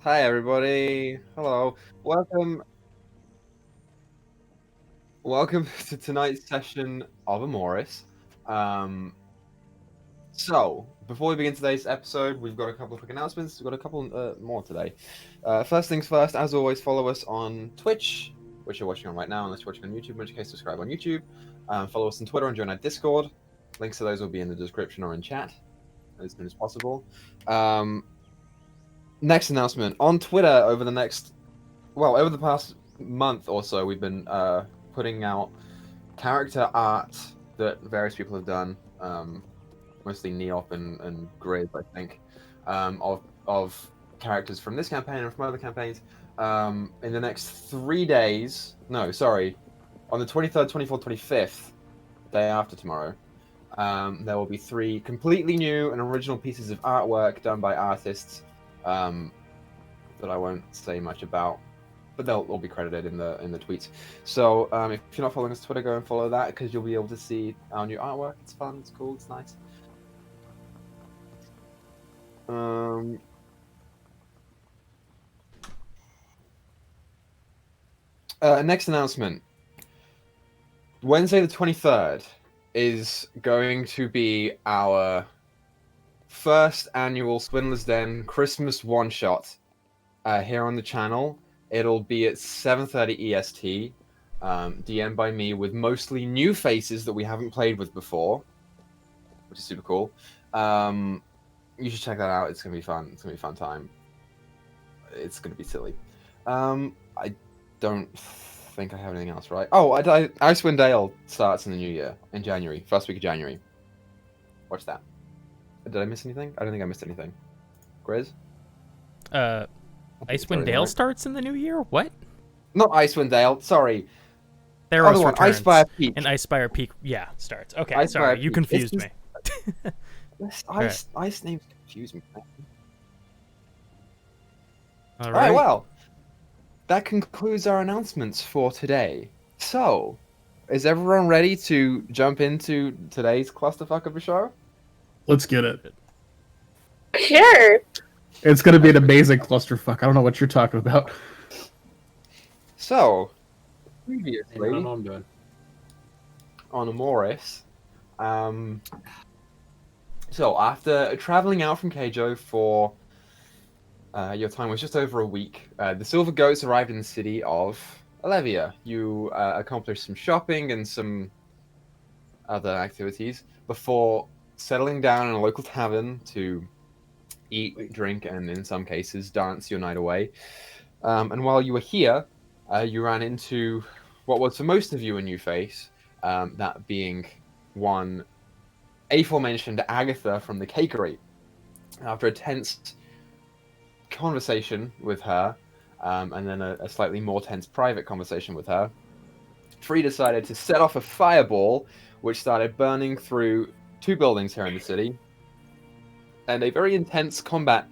Hi everybody. Hello. Welcome to tonight's session of Emoris. So before we begin today's episode, we've got a couple of quick announcements. We've got a couple more today. First things first, as always, follow us on Twitch, which you're watching on right now, unless you're watching on YouTube, in which case subscribe on YouTube. Follow us on Twitter and join our Discord. Links to those will be in the description or in chat as soon as possible. Next announcement, on Twitter over the past month or so, we've been putting out character art that various people have done, mostly Neop and Griz, I think, of characters from this campaign and from other campaigns. In the next 3 days, on the 23rd, 24th, 25th, day after tomorrow, there will be 3 completely new and original pieces of artwork done by artists that I won't say much about, but they'll all be credited in the tweets. So if you're not following us on Twitter, go and follow that because you'll be able to see our new artwork. It's fun, it's cool, it's nice. Next announcement. Wednesday the 23rd is going to be our first annual Swindler's Den Christmas one-shot here on the channel. It'll be at 7:30 EST, DM'd by me with mostly new faces that we haven't played with before, which is super cool. You should check that out. It's gonna be fun. It's gonna be a fun time. It's gonna be silly. I don't think I have anything else, right? Oh, Icewind Dale starts in the new year, in January, first week of January. Watch that. Did I miss anything? I don't think I missed anything. Griz? Icewind Dale starts in the new year? What? Not Icewind Dale, sorry. Theros returns. Icespire Peak. And Icespire Peak, yeah, starts. Okay, Icespire sorry, Peak. You confused me. Ice names confuse me. All right, well, that concludes our announcements for today. So, is everyone ready to jump into today's clusterfuck of a show? Let's get it. Sure. It's gonna be an amazing clusterfuck. I don't know what you're talking about. So, previously on Emoris, so after traveling out from Keijo for your time was just over a week, the Silver Goats arrived in the city of Alevia. You accomplished some shopping and some other activities before settling down in a local tavern to eat, drink, and in some cases dance your night away. And while you were here, you ran into what was for most of you a new face, that being one aforementioned Agatha from the Cakery. After a tense conversation with her, and then a slightly more tense private conversation with her, Free decided to set off a fireball, which started burning through 2 buildings here in the city, and a very intense combat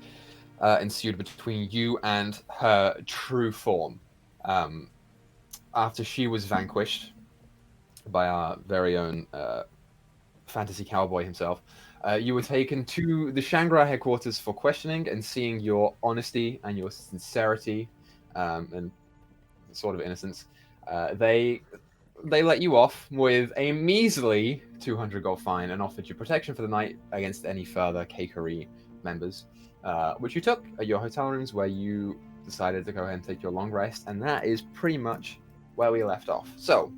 ensued between you and her true form. After she was vanquished by our very own fantasy cowboy himself, you were taken to the Shangri headquarters for questioning and seeing your honesty and your sincerity and sort of innocence. They let you off with a measly 200 gold fine and offered you protection for the night against any further Cakery members, which you took at your hotel rooms, where you decided to go ahead and take your long rest, and that is pretty much where we left off. So,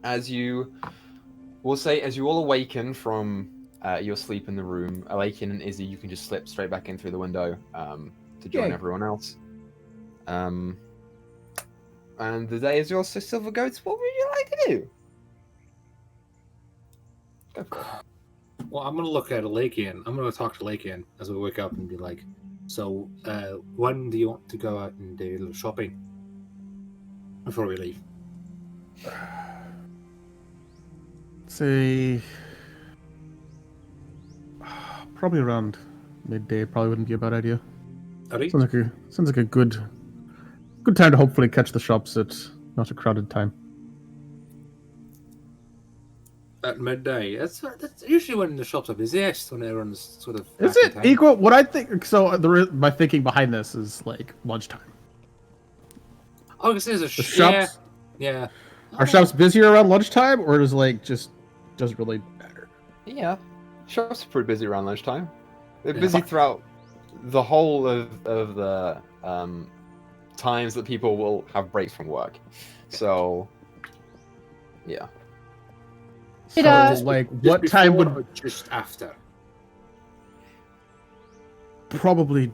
as you all awaken from your sleep in the room, Alakin and Izzy, you can just slip straight back in through the window to join everyone else. And the day is yours, so Silver Goats, what would you like to do? Go for it. Well, I'm going to look at Alakian. I'm going to talk to Alakian as we wake up and be like, so, when do you want to go out and do a little shopping before we leave? Say, probably around midday. Probably wouldn't be a bad idea. Sounds like a good time to hopefully catch the shops at not a crowded time. at midday. That's usually when the shops are busiest, when everyone's sort of. Is back in it town. equal? What I think. So my thinking behind this is like lunchtime. Oh, this is a The shops. shops. Yeah. Are shops busier around lunchtime, or does like just doesn't really matter? Yeah, shops are pretty busy around lunchtime. They're Yeah. busy throughout the whole of the times that people will have breaks from work. So, yeah. So, It, like, Just what time before or would just after? probably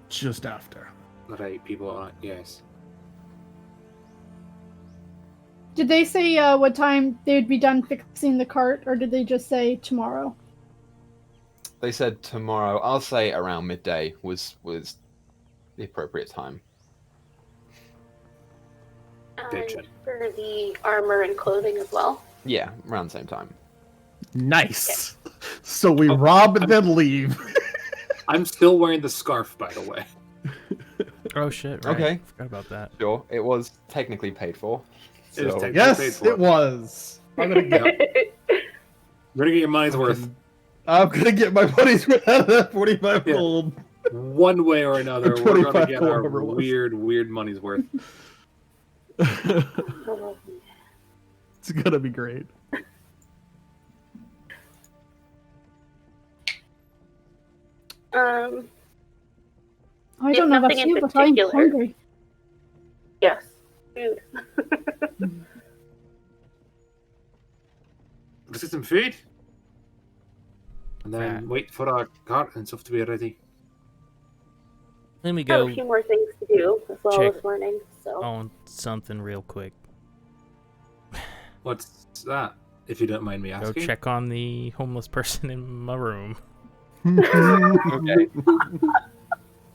just after? Right, people are yes. did they say what time they would be done fixing the cart, or did they just say tomorrow? They said tomorrow. I'll say around midday was the appropriate time. Gotcha. For the armor and clothing as well. Yeah, around the same time. Nice. So we rob and then leave. I'm still wearing the scarf, by the way. Oh shit! Right. Okay. Forgot about that. Sure, it was technically paid for. It was So, technically- Yes, paid for it was. I'm gonna get. You're gonna get your money's worth I'm gonna get my money's worth out of that 45 Yeah. gold. one way or another. We're gonna 25 get gold, our whatever it was. weird money's worth. It's gonna be great. I There's don't know about nothing in you, but I'm particular. hungry. Yes. Food. Let's get some food. And then Yeah. wait for our cart and stuff to be ready. Let me I have go a few more things to do as well check. this morning. So on something real quick. What's that? If you don't mind me Go asking. check on the homeless person in my room. Okay.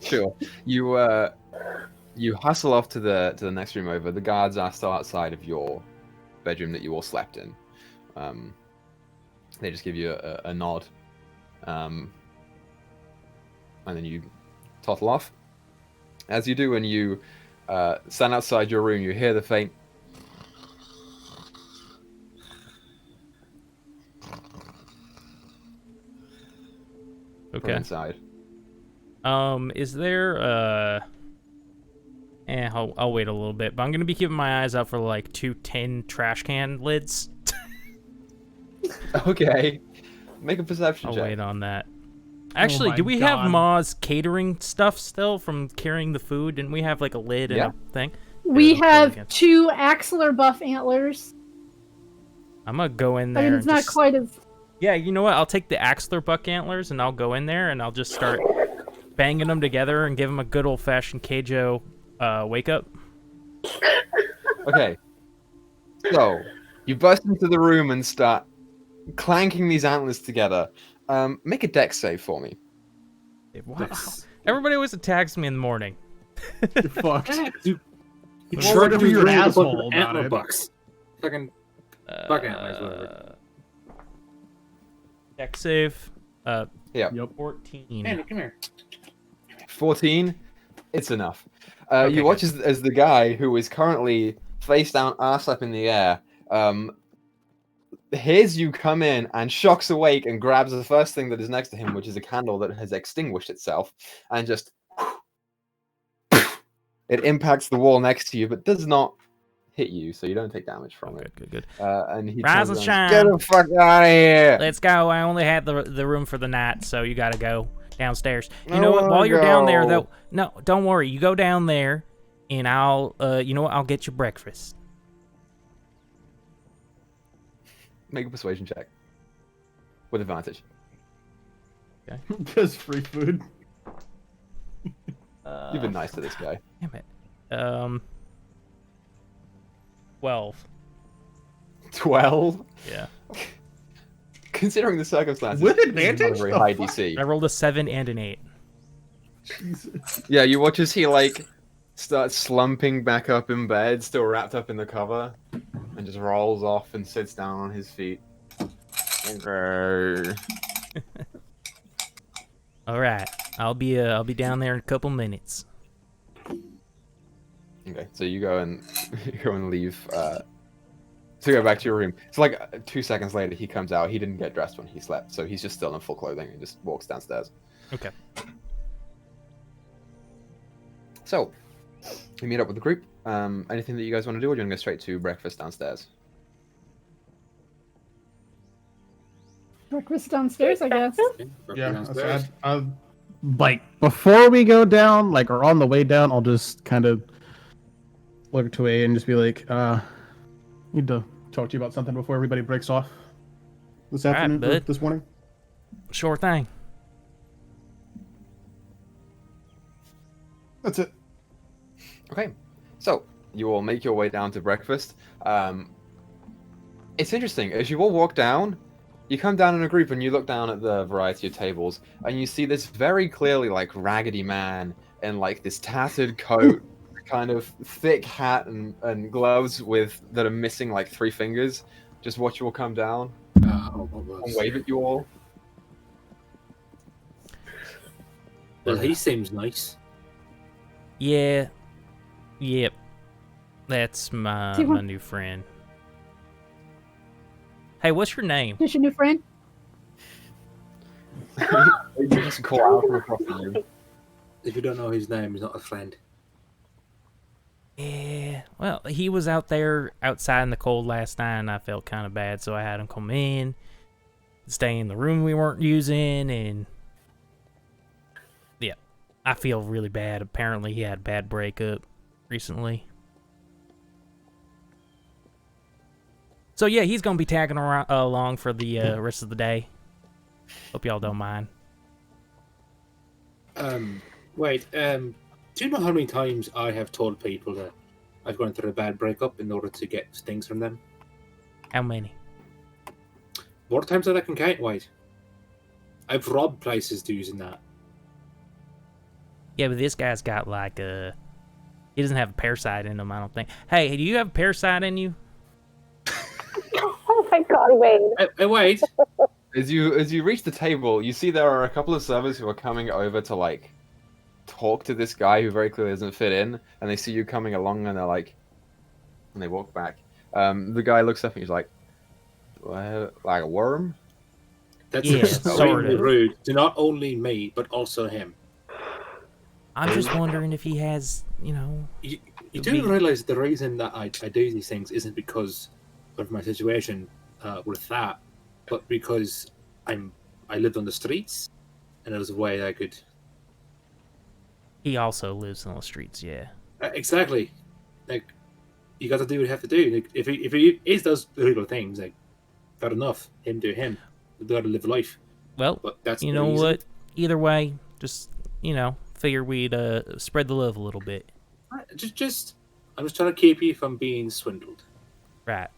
Sure. You hustle off to the next room over. The guards are still outside of your bedroom that you all slept in. They just give you a nod, and then you toddle off. As you do, when you stand outside your room, you hear the faint. From Okay. inside. Is there I'll wait a little bit, but I'm gonna be keeping my eyes out for like 2 tin trash can lids. Okay. Make a perception I'll check. wait on that. Actually, my do we have God. Ma's catering stuff still from carrying the food? Didn't we have like a lid and Yeah. a thing? We Yeah, have against- 2 axler buff antlers. I'm gonna go in I there. mean, it's and not just- quite as. Yeah, you know what? I'll take the Axler buck antlers and I'll go in there and I'll just start banging them together and give them a good old-fashioned Keijo wake up. Okay. So, you burst into the room and start clanking these antlers together. Make a dex save for me. Wow. That's- Everybody always attacks me in the morning. You're fucked. You Well, charge whatever, me you're an with a bunch of asshole about antler it. bucks. Fucking buck antlers, whatever. Dex save. Yep. 14. Andy, come here. 14? It's enough. Okay, You watch as the guy who is currently face down, ass up in the air, hears you come in and shocks awake and grabs the first thing that is next to him, which is a candle that has extinguished itself, and just it impacts the wall next to you, but does not hit you, so you don't take damage from it. Good. And he Rise turns and around, shine. Get the fuck out of here! Let's go. I only had the room for the night, so you gotta go downstairs. You I know what? wanna While you're down there, go. though, no, don't worry. You go down there, and I'll, you know what? I'll get you breakfast. Make a persuasion check with advantage. Because free food. You've been nice to this guy. Damn it. 12. 12. Yeah. Considering the circumstances, With this is not advantage? a very The high fuck? DC. I rolled a 7 and an 8. Jesus. Yeah, you watch as he like starts slumping back up in bed, still wrapped up in the cover, and just rolls off and sits down on his feet. Okay. All right. I'll be down there in a couple minutes. Okay, so you go and leave to go back to your room. It's like 2 seconds later, he comes out. He didn't get dressed when he slept, so he's just still in full clothing and just walks downstairs. Okay. So, we meet up with the group. Anything that you guys want to do, or do you want to go straight to breakfast downstairs? Breakfast downstairs, I guess. Okay, Yeah, downstairs. I'll, like before we go down, like or on the way down, I'll just kind of look to A and just be like, need to talk to you about something before everybody breaks off this All right, afternoon, or bud. this morning. Sure thing. That's it. Okay, so you all make your way down to breakfast. It's interesting, as you all walk down, you come down in a group and you look down at the variety of tables, and you see this very clearly like raggedy man in like this tattered coat, kind of thick hat and gloves that are missing like 3 fingers. Just watch you all come down and wave at you all. Well, he seems nice. Yeah. Yep. That's my new friend. Hey, what's your name? Is your new friend? You just call out from across the room. If you don't know his name, he's not a friend. Yeah. Well, he was out there outside in the cold last night, and I felt kind of bad, so I had him come in, stay in the room we weren't using, and yeah, I feel really bad. Apparently, he had a bad breakup recently. So yeah, he's gonna be tagging along for the rest of the day. Hope y'all don't mind. Wait, do you know how many times I have told people that I've gone through a bad breakup in order to get things from them? How many? More times than I can count, White. I've robbed places using that. Yeah, but this guy's got like he doesn't have a parasite in him, I don't think. Hey, do you have a parasite in you? Oh my god, Wade. Hey, wait! As you reach the table, you see there are a couple of servers who are coming over to like talk to this guy who very clearly doesn't fit in, and they see you coming along, and they're like, and they walk back. The guy looks up and he's like, like a worm? That's Yeah, extremely sort of. rude to not only me, but also him. I'm just wondering if he has, you know... You do realize the reason that I do these things isn't because of my situation with that, but because I lived on the streets, and it was a way I could... He also lives on the streets, yeah. Exactly. Like, you got to do what you have to do. Like, if he is those illegal things, like, fair enough. Him do him. You got to live life. Well, But that's you the know reason. what? Either way, just, you know, figure we'd spread the love a little bit. I'm just trying to keep you from being swindled. Right.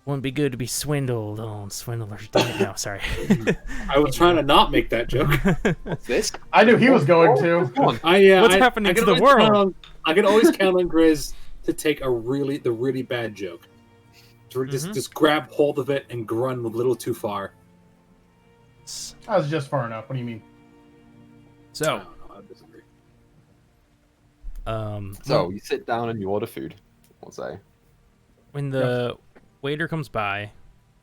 Wouldn't be good to be swindled on Swindler's Day. No, sorry. I was trying to not make that joke. What's this? I knew he was going to. Come on. What's happening to the world? I can always count on Griz to take the really bad joke. To just grab hold of it and run a little too far. That was just far enough. What do you mean? So, I disagree. So you sit down and you order food. We'll say. when the waiter comes by,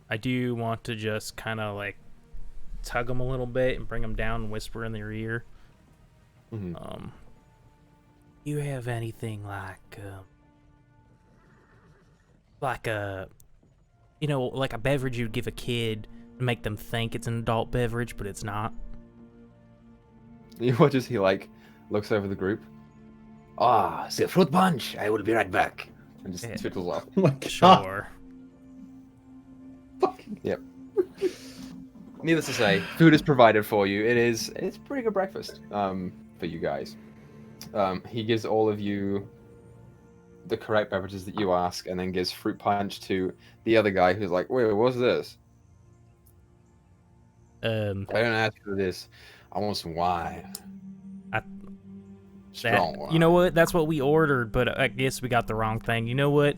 I do want to just kind of like tug them a little bit and bring them down and whisper in their ear. Mm-hmm. You have anything like a, you know, like a beverage you'd give a kid to make them think it's an adult beverage, but it's not? You watch as he like looks over the group. Ah, it's a fruit punch. I will be right back. And just Yeah. twiddles off. Oh my God. Sure. Yep. Needless to say, food is provided for you. It's pretty good breakfast for you guys. He gives all of you the correct beverages that you ask, and then gives fruit punch to the other guy who's like, "Wait, what's this? I didn't ask for this. I want some wine. Strong wine." You know what? That's what we ordered, but I guess we got the wrong thing. You know what?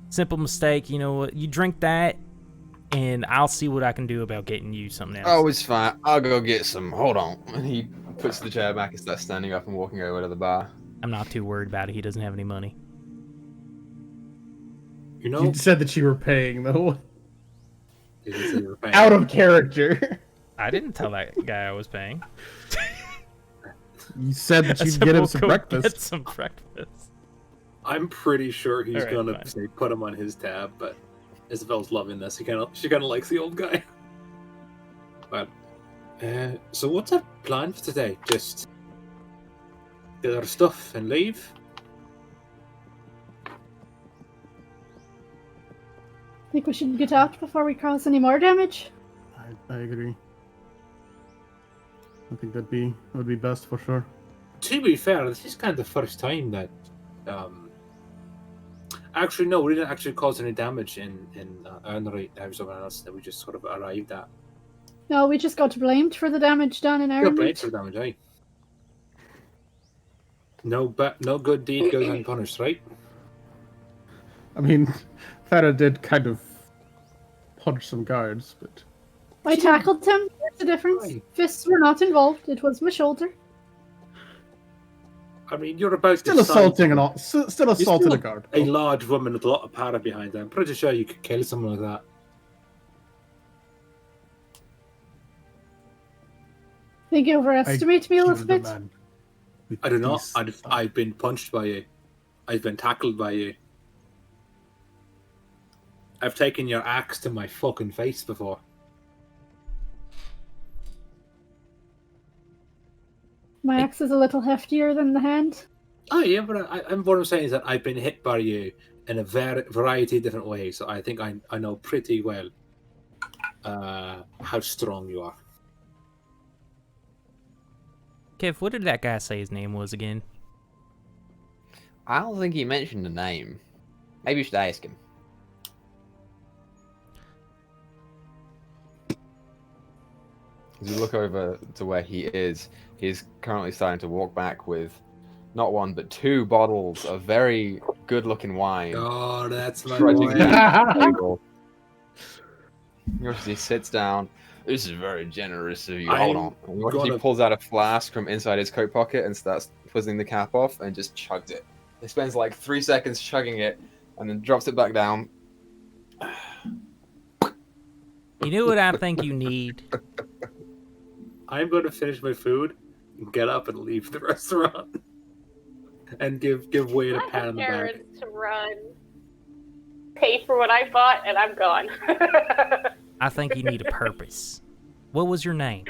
Simple mistake. You know what? You drink that, and I'll see what I can do about getting you something else. Oh, it's fine. I'll go get some. Hold on. And he puts the chair back and starts standing up and walking over to the bar. I'm not too worried about it. He doesn't have any money. You know, You said that you were paying, though. you did say you were paying. Out of character. I didn't tell that guy I was paying. You said that I you'd said, get him "We'll some go breakfast. Get some breakfast. I'm pretty sure he's Alright, gonna fine. say put him on his tab, but Isabel's loving this. She kind of likes the old guy. But so what's our plan for today? Just get our stuff and leave. Think we should get out before we cause any more damage? I agree. I think that would be best for sure. To be fair, this is kind of the first time that actually no, we didn't actually cause any damage in Earnery House of else that we just sort of arrived at. No, we just got blamed for the damage done in No our blame for damage, eh? No good deed goes unpunished, right? I mean, Farah did kind of punch some guards, but I tackled him. There's a difference. Right. Fists were not involved. It was my shoulder. I mean, you're about still to sign assaulting still assaulting still a guard. a large woman with a lot of power behind her. I'm pretty sure you could kill someone like that. Think you overestimate me a little bit? I don't know. I've been punched by you. I've been tackled by you. I've taken your axe to my fucking face before. My axe is a little heftier than the hand. Oh yeah, but what I'm saying is that I've been hit by you in a variety of different ways. So I think I know pretty well how strong you are. Kev, what did that guy say his name was again? I don't think he mentioned a name. Maybe you should ask him. As you look over to where he is, he's currently starting to walk back with not one but 2 bottles of very good-looking wine. Oh, that's my trudging boy. down the table. He sits down. This is very generous of you. Hold on. And you watch as he pulls out a flask from inside his coat pocket and starts twizzling the cap off and just chugs it. He spends like 3 seconds chugging it and then drops it back down. You know what I think you need? I'm going to finish my food, get up, and leave the restaurant, and give Wade a pat on the back. Errands to run, pay for what I bought, and I'm gone. I think you need a purpose. What was your name?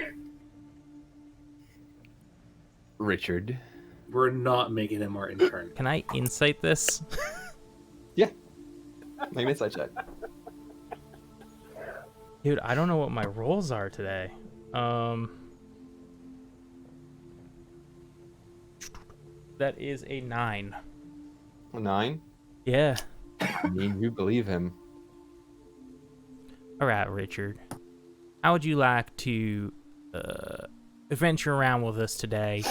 Richard. We're not making him our intern. Can I insight this? Yeah. Make an insight check. Dude, I don't know what my rolls are today. That is a 9. 9? Yeah. I mean, you believe him. Alright, Richard. How would you like to adventure around with us today?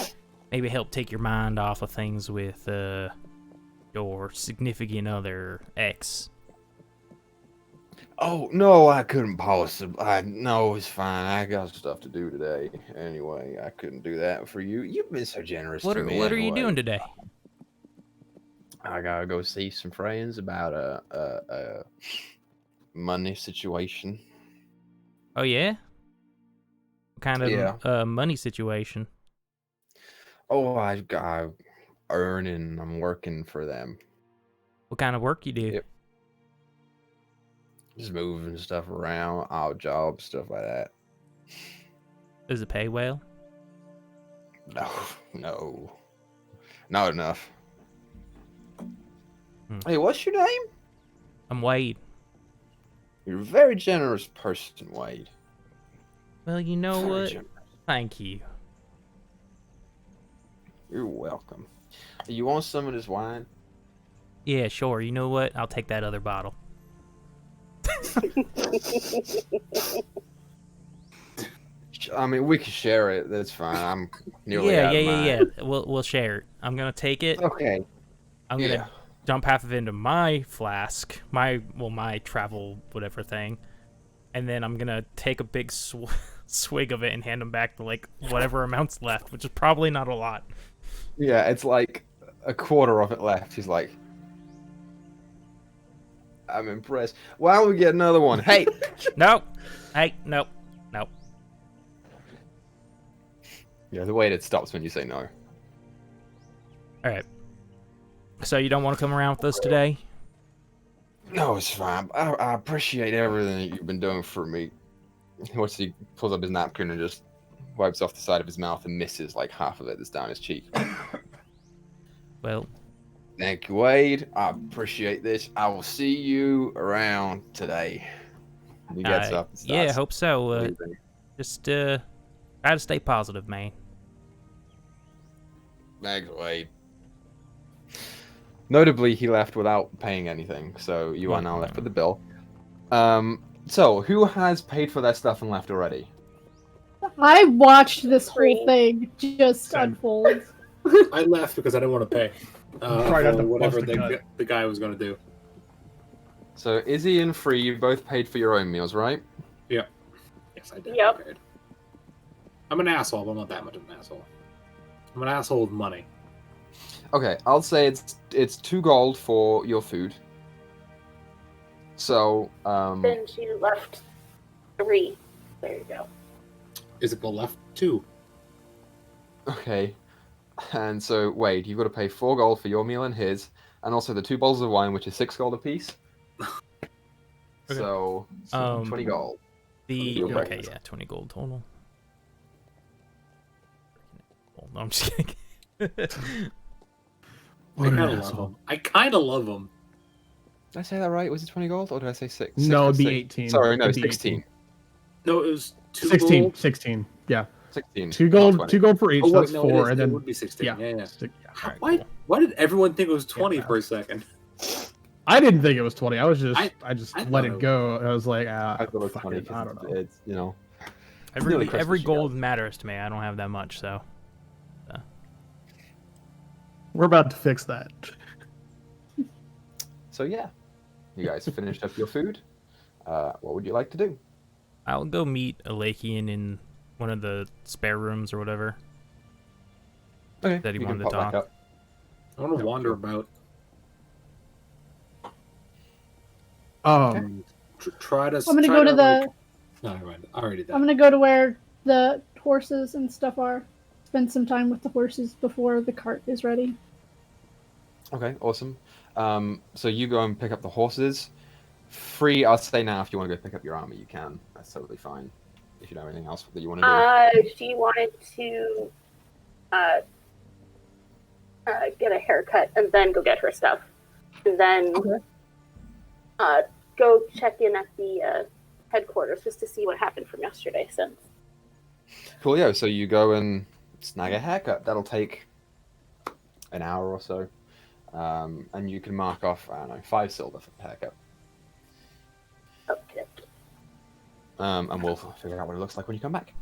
Maybe help take your mind off of things with your significant other, X. Oh, no, I couldn't possibly. No, it's fine. I got stuff to do today. Anyway, I couldn't do that for you. You've been so generous to me. What are you anyway. doing today? I gotta go see some friends about a money situation. Oh, yeah? What kind of Yeah. money situation? Oh, I'm earning. I'm working for them. What kind of work you do? Yep. Just moving stuff around, odd jobs, stuff like that. Does it pay well? No. Not enough. Hmm. Hey, what's your name? I'm Wade. You're a very generous person, Wade. Well, you know Very what? generous. Thank you. You're welcome. You want some of this wine? Yeah, sure. You know what? I'll take that other bottle. I mean, we can share it. That's fine. I'm nearly out of mine. Yeah. We'll share it. I'm gonna take it. Okay. I'm gonna dump half of it into my flask, my travel whatever thing, and then I'm gonna take a big swig of it and hand him back the like whatever amounts left, which is probably not a lot. Yeah, it's like a quarter of it left. He's like, I'm impressed. Why don't we get another one? Hey! No. Hey, nope. Nope. Yeah, the waiter stops when you say no. All right. So you don't want to come around with us today? No, it's fine. I appreciate everything that you've been doing for me. He pulls up his napkin and just wipes off the side of his mouth and misses like half of it that's down his cheek. Well, Thank you, Wade. I appreciate this. I will see you around today. He gets up and starts yeah, I hope so. leaving. Just try to stay positive, man. Thanks, Wade. Notably, he left without paying anything, so you are now left with the bill. So, who has paid for their stuff and left already? I watched this whole Free. thing just Same. unfold. I left because I didn't want to pay. Tried not For to whatever bust a gut. the guy was going to do. So, Izzy and Free, you both paid for your own meals, right? Yes, I did. Yep. Okay. I'm an asshole, but I'm not that much of an asshole. I'm an asshole with money. Okay, I'll say it's 2 gold for your food. So, Then she left 3. There you go. Isabel left 2. okay. And so, Wade, you've got to pay 4 gold for your meal and his, and also the 2 bottles of wine, which is 6 gold apiece. Okay. So, 20 gold. The Okay. okay, yeah, 20 gold total. No, I'm just kidding. I kind of love him. I kind of love him. Did I say that right? Was it 20 gold, or did I say 6? No, it'd be 6? 18. Sorry, no, It'd be 16. 18. No, it was 2 16. gold. 16. Yeah. 16. 2 not gold. 20. 2 gold for each. Oh, so wait, that's no, 4, it and then would be 16. yeah. Yeah. Alright, Why? cool. Why did everyone think it was 20 Yeah. for a second? I didn't think it was 20. I was just, I just I let thought it it go. I was like, I thought it was fuck 20 it, I don't know. it's, you know. Every Nearly Christmas, you gold guys. matters to me. I don't have that much, so. We're about to fix that. So, yeah. You guys finished up your food. What would you like to do? I'll go meet Alakian in one of the spare rooms or whatever. Okay. That he you can wanted to pop back talk. up. I want to wander about. Try to. I'm gonna go to the. No, never mind. I already did that. I'm gonna go to where the horses and stuff are. Spend some time with the horses before the cart is ready. Okay, awesome. So you go and pick up the horses. Free, I'll say now, if you want to go pick up your armor, you can. That's totally fine. If you don't have anything else that you want to do. She wanted to get a haircut and then go get her stuff. And then go check in at the headquarters just to see what happened from yesterday since. Cool, yeah. So you go and snag a haircut. That'll take an hour or so. And you can mark off, I don't know, 5 silver for the haircut. Okay. And we'll figure out what it looks like when you come back.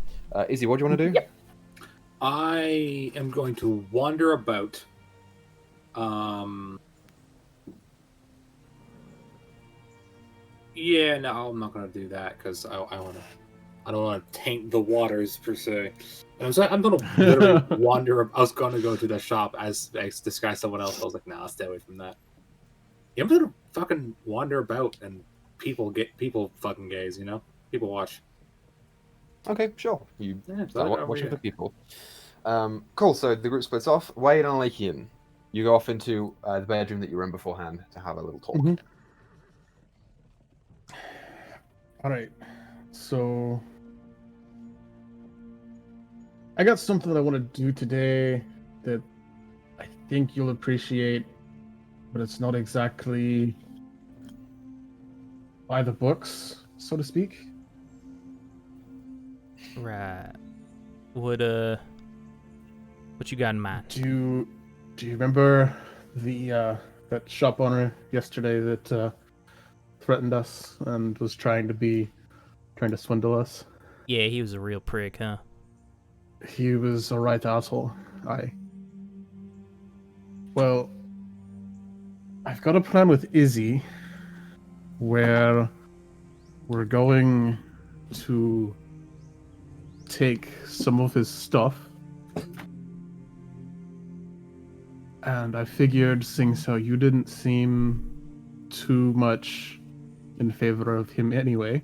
Izzy, what do you want to do? Yep. I am going to wander about. Yeah, no, I'm not going to do that because I don't want to taint the waters per se. And I'm going to literally wander. I was going to go to the shop as disguise someone else. I was like, nah, I'll stay away from that. Yeah, I'm going to fucking wander about and people fucking gaze, you know? People watch. Okay, sure. You Yeah, start over watching here. for people. Cool, so the group splits off. Wade and Lakian, you go off into the bedroom that you were in beforehand to have a little talk. Mhm. All right. So I got something that I want to do today that I think you'll appreciate, but it's not exactly by the books, so to speak. Right. What you got in mind? Do you remember the that shop owner yesterday that threatened us and was trying to swindle us? Yeah, he was a real prick, huh? He was a right asshole. Well, I've got a plan with Izzy where we're going to take some of his stuff. And I figured, seeing how you didn't seem too much in favor of him anyway,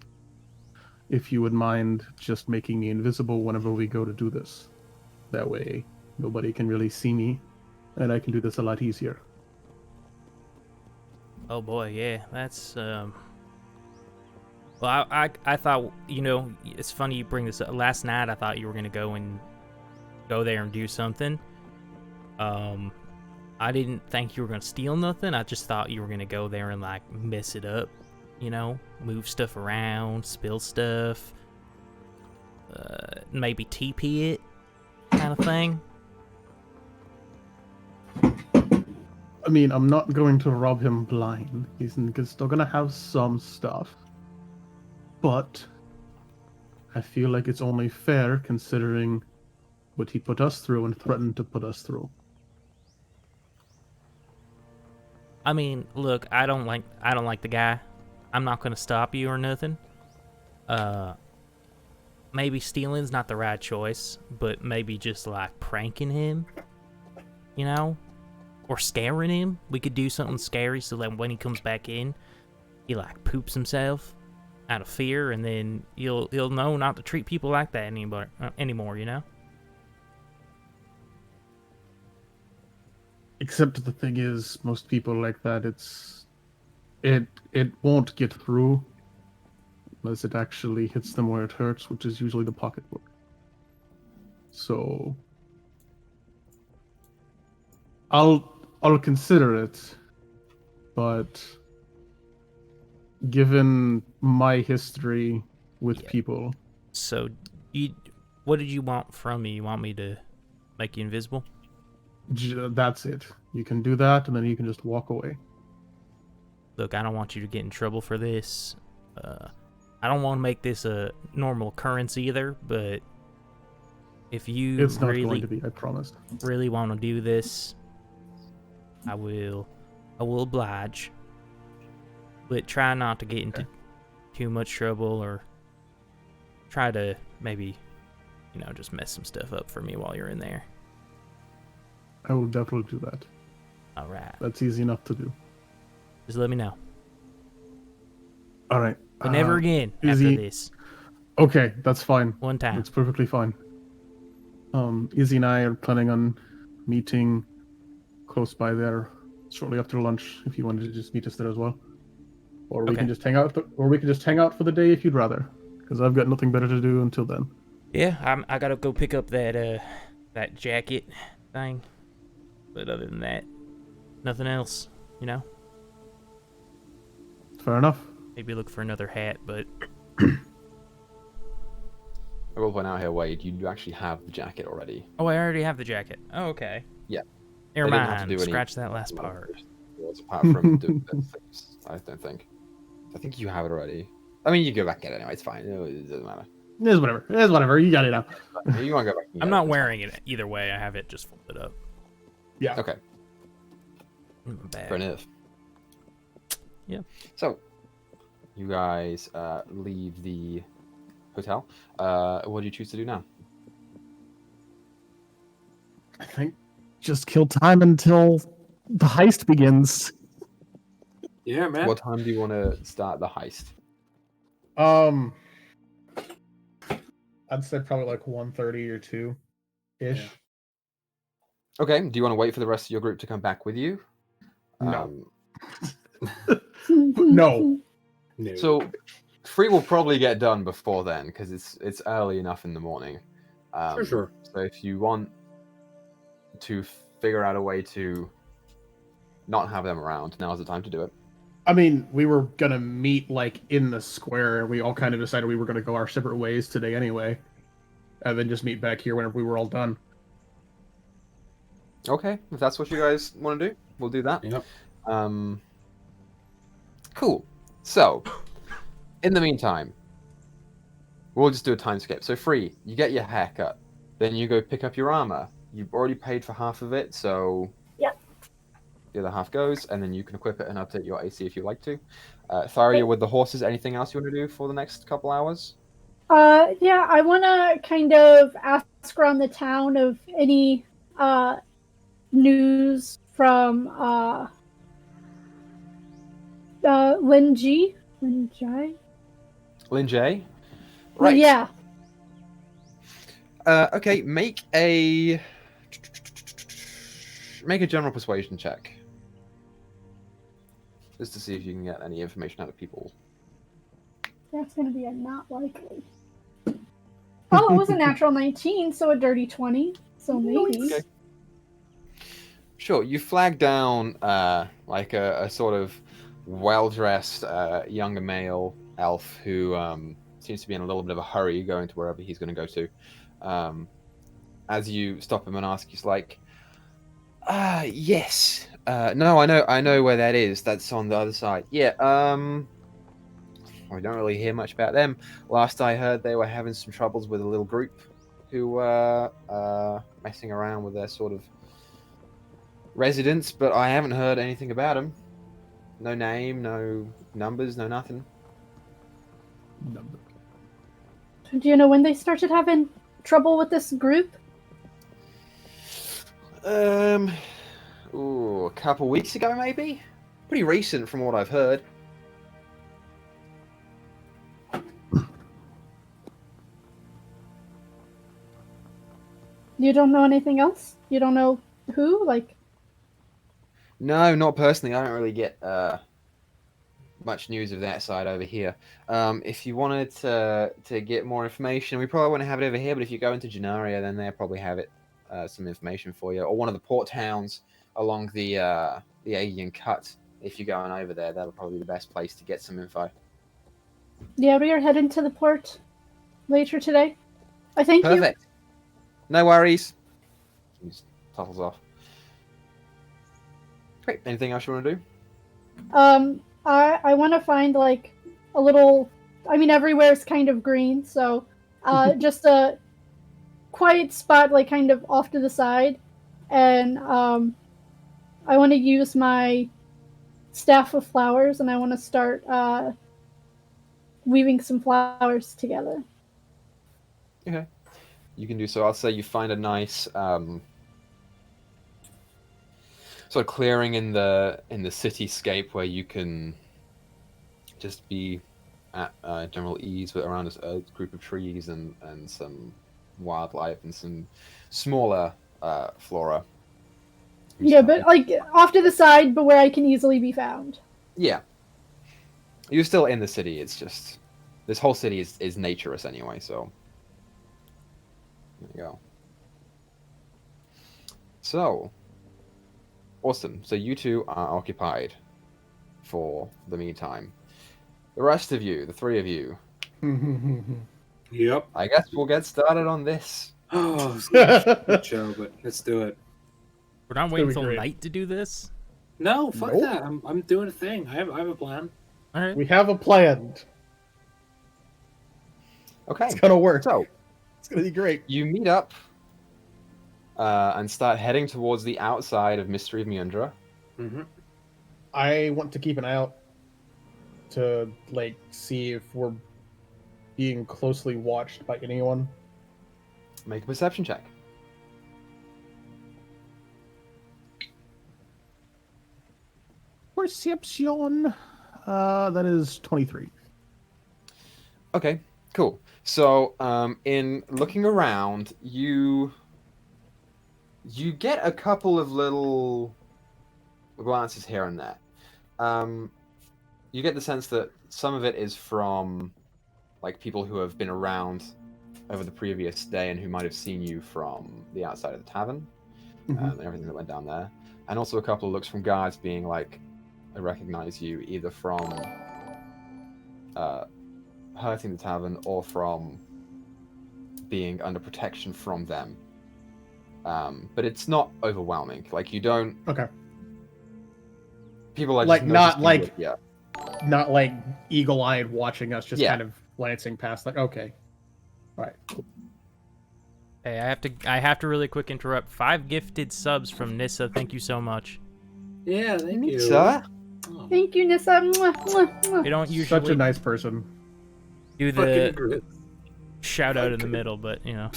if you would mind just making me invisible whenever we go to do this. That way, nobody can really see me, and I can do this a lot easier. Oh boy, yeah, that's Well, I thought, it's funny you bring this up. Last night I thought you were gonna go there and do something. I didn't think you were gonna steal nothing. I just thought you were gonna go there and like mess it up, move stuff around, spill stuff, maybe TP it, kind of thing. I mean, I'm not going to rob him blind. He's still gonna have some stuff. But I feel like it's only fair considering what he put us through and threatened to put us through. I mean, look, I don't like the guy. I'm not gonna stop you or nothing. Maybe stealing's not the right choice, but maybe just like pranking him, or scaring him. We could do something scary so that when he comes back in, he like poops himself out of fear, and then he'll know not to treat people like that anymore. Except the thing is, most people like that, it won't get through unless it actually hits them where it hurts, which is usually the pocketbook. So I'll consider it, but given my history with people. So what did you want from me? You want me to make you invisible? That's it. You can do that, and then you can just walk away. Look, I don't want you to get in trouble for this. I don't want to make this a normal occurrence either, but if you it's not going to be, I promise. Really want to do this, I will oblige. But try not to get into too much trouble, or try to maybe, just mess some stuff up for me while you're in there. I will definitely do that. All right. That's easy enough to do. Just let me know. All right. But never again Izzy, after this. Okay, that's fine. One time. It's perfectly fine. Izzy and I are planning on meeting close by there shortly after lunch. If you wanted to just meet us there as well, or we can just hang out. Or we can just hang out for the day if you'd rather, because I've got nothing better to do until then. Yeah, I gotta go pick up that jacket thing. But other than that, nothing else. Fair enough. Maybe look for another hat, but I will point out here, Wade, you actually have the jacket already. oh, I already have the jacket. Oh, okay. Yeah. Never They didn't have to mind. do any Scratch that last part. Apart from doing the things, I don't think. I think you have it already. I mean, you go back and get it anyway. It's fine. It doesn't matter. It is whatever. It is whatever. You got it now. You want to go back? I'm not wearing it either way. I have it just folded up. Yeah. Okay. Bad. Fair enough. Yeah. So, you guys leave the hotel. What do you choose to do now? I think just kill time until the heist begins. Yeah, man. What time do you want to start the heist? I'd say probably like 1:30 or 2 ish. Yeah. Okay. Do you want to wait for the rest of your group to come back with you? No. No. No. So, Free will probably get done before then because it's early enough in the morning. For sure. So if you want to figure out a way to not have them around, now's the time to do it. I mean, we were gonna meet like in the square. We all kind of decided we were gonna go our separate ways today anyway, and then just meet back here whenever we were all done. Okay, if that's what you guys want to do, we'll do that. Yep. Cool. So, in the meantime, we'll just do a time skip. So, Free, you get your haircut, then you go pick up your armor. You've already paid for half of it, so Yep. the other half goes, and then you can equip it and update your AC if you like to. Tharia, with the horses, anything else you want to do for the next couple hours? Yeah, I want to kind of ask around the town of any news from Lin G? Lin Jai? Lin J? Well, Right. yeah. Okay, make a general persuasion check. Just to see if you can get any information out of people. That's gonna be a not likely. Oh, it was a natural 19, so a dirty 20. So maybe. Okay. Sure, you flag down like a sort of well-dressed younger male elf who seems to be in a little bit of a hurry going to wherever he's going to go to. As you stop him and ask, he's like, yes. No, I know where that is. That's on the other side. Yeah, we don't really hear much about them. Last I heard, they were having some troubles with a little group who were messing around with their sort of residents, but I haven't heard anything about them. No name, no numbers, no nothing. Do you know when they started having trouble with this group? A couple weeks ago, maybe. Pretty recent, from what I've heard. You don't know anything else? You don't know who? Like, No, not personally. I don't really get much news of that side over here. If you wanted to get more information, we probably wouldn't have it over here. But if you go into Genaria, then they'll probably have it some information for you, or one of the port towns along the Aegean Cut. If you're going over there, that'll probably be the best place to get some info. yeah, we are heading to the port later today. I thank you. Perfect. No worries. He just toddles off. Great. Anything else you want to do? I want to find like a little. I mean, everywhere is kind of green, so just a quiet spot, like kind of off to the side, and I want to use my staff of flowers, and I want to start weaving some flowers together. Okay. You can do so. I'll say you find a nice sort of clearing in the cityscape where you can just be at general ease with around a group of trees and some wildlife and some smaller flora. Yeah, but like off to the side, but where I can easily be found. Yeah. You're still in the city. It's just this whole city is naturous anyway, so there you go. So awesome. So you two are occupied for the meantime. The rest of you, the three of you, Yep. I guess we'll get started on this. Oh, it's a good show, but let's do it. We're not waiting be till great. night to do this. No, fuck Nope. that. I'm doing a thing. I have a plan. All right. We have a plan. Okay. It's gonna work. So It's gonna be great. you meet up and start heading towards the outside of Mystery of Meundra. Mm-hmm. I want to keep an eye out to like see if we're being closely watched by anyone. Make a perception check. Perception. That is 23. Okay, cool. So, in looking around, you get a couple of little glances here and there. You get the sense that some of it is from like people who have been around over the previous day and who might have seen you from the outside of the tavern and everything that went down there, and also a couple of looks from guards being like, I recognize you either from hurting the tavern or from being under protection from them. But it's not overwhelming. Like you don't. Okay. People are Like, just not noticing like- it, yeah. Not like eagle-eyed watching us, just Yeah. kind of glancing past. Like, okay, all right. Hey, I have to really quick interrupt. 5 gifted subs from Nissa. Thank you so much. Yeah, thank you. Sir? Oh, Thank you, Nissa. Mwah, mwah, mwah. We don't Such a usually nice person. do fucking the Griz. shout out in the Okay. middle, but you know.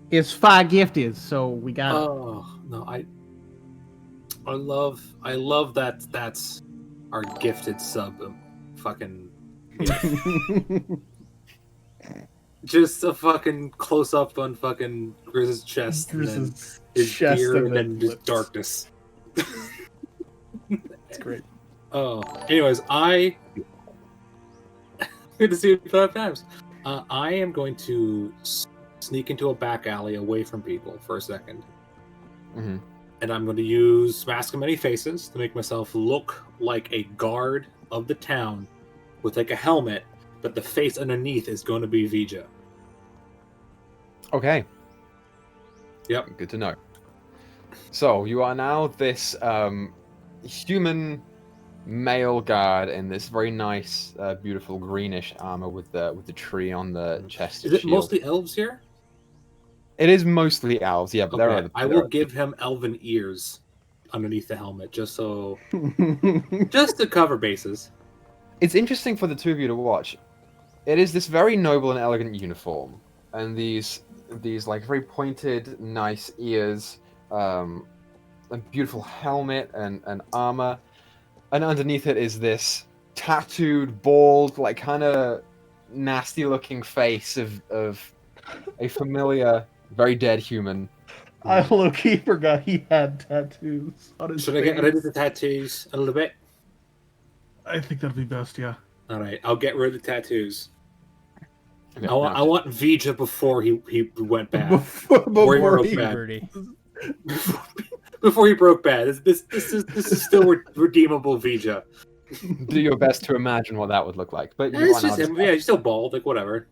It's 5 gifted, so we got it. Oh no, I love that. That's our gifted sub fucking just a fucking close up on fucking Griz's chest and then his chest beard and and then just darkness. It's great. Oh, anyways, good to see you 5 times. I am going to sneak into a back alley away from people for a second. Mm-hmm. And I'm going to use Mask of Many Faces to make myself look like a guard of the town with like a helmet, but the face underneath is going to be Vija. Okay. Yep. Good to know. So you are now this human male guard in this very nice, beautiful greenish armor with the tree on the chest. Is and it shield. mostly elves here? It is mostly elves, yeah. But Okay. I will give him elven ears underneath the helmet, just to cover bases. It's interesting for the two of you to watch. It is this very noble and elegant uniform, and these like very pointed, nice ears, a beautiful helmet and armor, and underneath it is this tattooed, bald, like kind of nasty-looking face of a familiar, very dead human. I low-key forgot he had tattoos on his Should I face. get rid of the tattoos a little bit? I think that'd be best, yeah. All right, I'll get rid of the tattoos. Okay, I want Vija before he went bad. Before broke he... bad. Puberty. Before he broke bad. This is still redeemable Vija. Do your best to imagine what that would look like. But you It's are just now him. Yeah, he's still bald. Like whatever.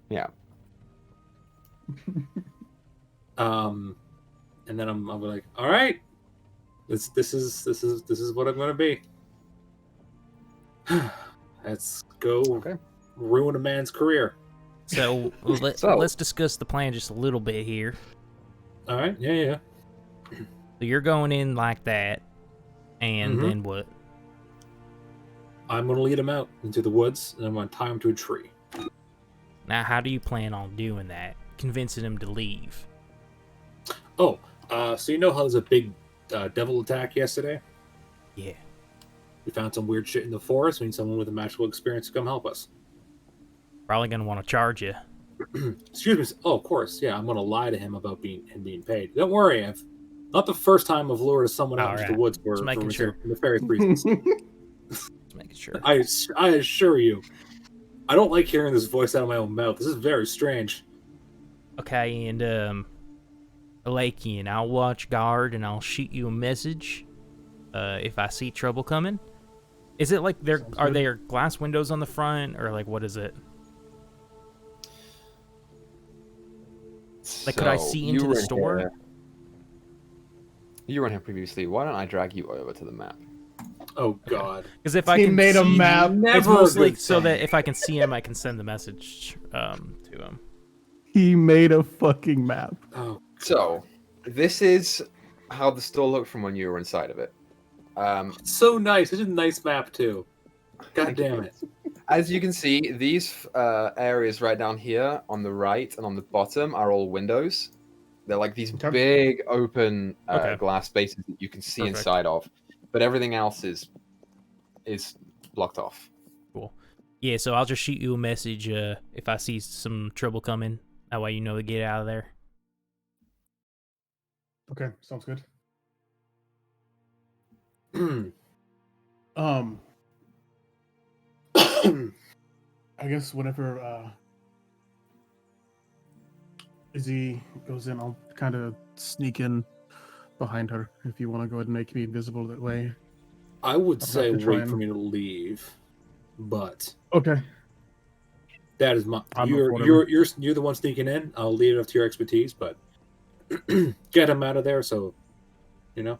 Yeah. And then I'm like, all right, this is what I'm gonna be. Let's go. Okay. Ruin a man's career. So, let's discuss the plan just a little bit here. All right. Yeah. So you're going in like that, and then what? I'm gonna lead him out into the woods, and I'm gonna tie him to a tree. Now, how do you plan on doing that? Convincing him to leave? Oh, so you know how there's a big devil attack yesterday? Yeah. We found some weird shit in the forest. We need someone with a magical experience to come help us. Probably gonna want to charge you. Excuse me. Oh, of course. Yeah, I'm gonna lie to him about being paid. Don't worry. I've not the first time I've lured someone out into the woods for nefarious reasons. Just making sure. I assure you, I don't like hearing this voice out of my own mouth. This is very strange. Okay, and Alakian, I'll watch guard and I'll shoot you a message if I see trouble coming. Is it like are there glass windows on the front, or like what is it? Like, could I see into the store? Here. You were in here previously. Why don't I drag you over to the map? Oh God! Because if I He can made a see, map. it's Never a mostly good so thing. that if I can see him, I can send the message to him. He made a fucking map. Oh, So, this is how the store looked from when you were inside of it. so nice. Such a nice map too. God damn it! As you can see, these areas right down here on the right and on the bottom are all windows. They're like these Okay. big open Okay. glass spaces that you can see Perfect. inside of, but everything else is blocked off. Cool. Yeah, so I'll just shoot you a message if I see some trouble coming. That way you know to get out of there. Okay, sounds good. I guess whenever Izzy goes in, I'll kind of sneak in behind her if you want to go ahead and make me invisible that way. I would I'll say have to try wait and- for me to leave, but Okay. that is my. I'm You're the one sneaking in. I'll leave it up to your expertise, but get him out of there. So, you know.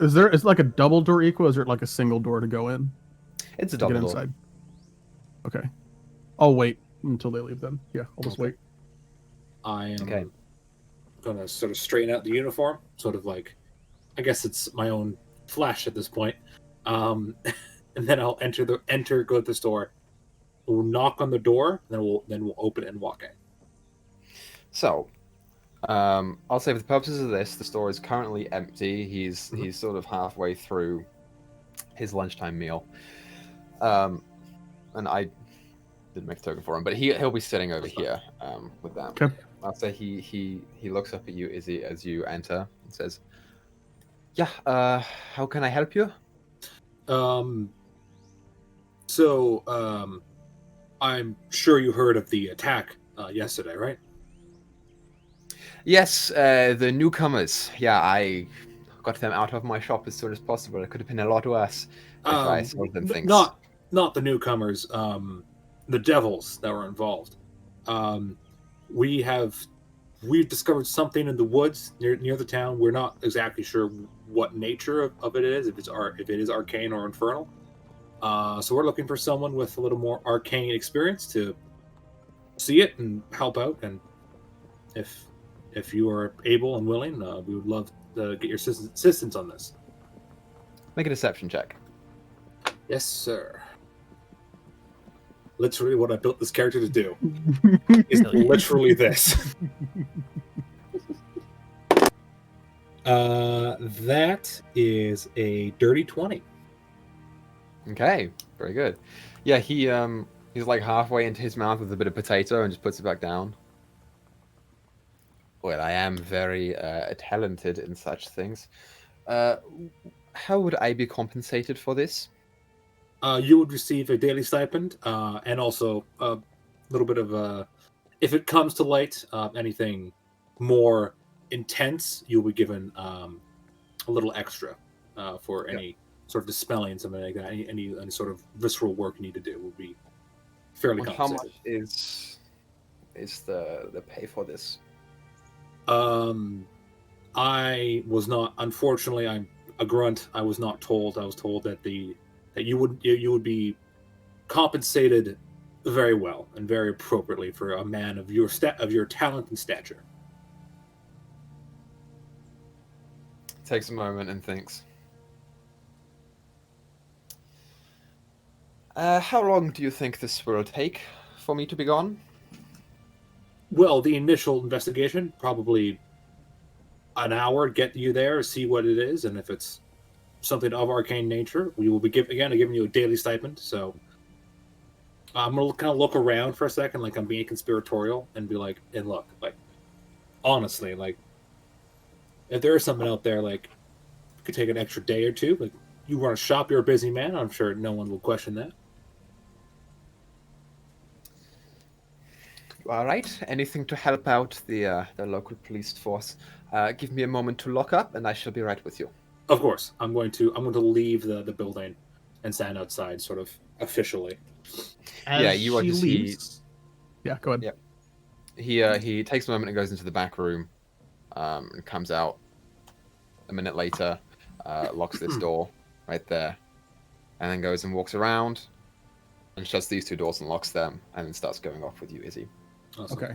Is it like a double door Equa, or is it like a single door to go in? It's a To get double door. inside. Okay. I'll wait until they leave then. Yeah, I'll just wait. I am Okay. gonna sort of straighten out the uniform, sort of like, I guess it's my own flesh at this point. And then I'll go to the store. We'll knock on the door, and then we'll open it and walk in. So, I'll say for the purposes of this, the store is currently empty. He's sort of halfway through his lunchtime meal. And I didn't make a token for him, but he'll be sitting over here with them. Okay. I'll say he looks up at you, Izzy, as you enter and says, "Yeah, how can I help you?" I'm sure you heard of the attack yesterday, right? Yes, the newcomers. Yeah, I got them out of my shop as soon as possible. It could have been a lot worse if I sold them things. Not the newcomers, the devils that were involved. We've discovered something in the woods near the town. We're not exactly sure what nature of it is, if it is arcane or infernal. So we're looking for someone with a little more arcane experience to see it and help out. And if you are able and willing, we would love to get your assistance on this. Make a deception check. Yes, sir. Literally what I built this character to do is literally this. That is a dirty 20. Okay, very good. Yeah, he's like halfway into his mouth with a bit of potato and just puts it back down. Well, I am very talented in such things. How would I be compensated for this? You would receive a daily stipend, and also a little bit of if it comes to light, anything more intense, you'll be given a little extra for any sort of dispelling, something like that. Any sort of visceral work you need to do will be fairly compensated. How much is the pay for this? I was not. Unfortunately, I'm a grunt. I was not told. I was told that you would be compensated very well and very appropriately for a man of your talent and stature. Takes a moment and thinks. How long do you think this will take for me to be gone? Well, the initial investigation, probably an hour, get you there, see what it is, and if it's something of arcane nature, we will be giving you a daily stipend. So I'm gonna kind of look around for a second, like I'm being conspiratorial, and be like, and look, like, honestly, like, if there is something out there, like, it could take an extra day or two, like, you run a shop, you're a busy man, I'm sure no one will question that. All right. Anything to help out the local police force? Give me a moment to lock up, and I shall be right with you. Of course, I'm going to leave the building and stand outside, sort of officially. As you are she just leaves. Yeah, go ahead. Yep. He takes a moment and goes into the back room, and comes out a minute later, locks this door right there, and then goes and walks around and shuts these two doors and locks them, and then starts going off with you, Izzy. Awesome. Okay.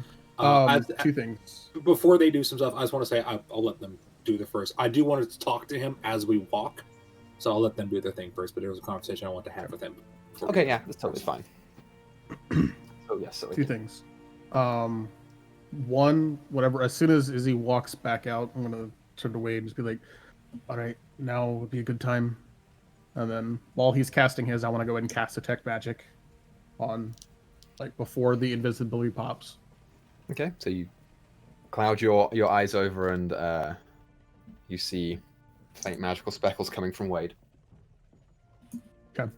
Two things. Before they do some stuff, I just want to say I'll let them do the first. I do want to talk to him as we walk, so I'll let them do their thing first. But there was a conversation I want to have with him. Okay, yeah, that's totally fine. So yes, Two things. One, whatever. As soon as Izzy walks back out, I'm gonna turn away and just be like, "All right, now would be a good time." And then while he's casting his, I want to go ahead and cast Detect Magic on, like, before the invisibility pops. Okay, so you cloud your eyes over and you see faint magical speckles coming from Wade. Okay.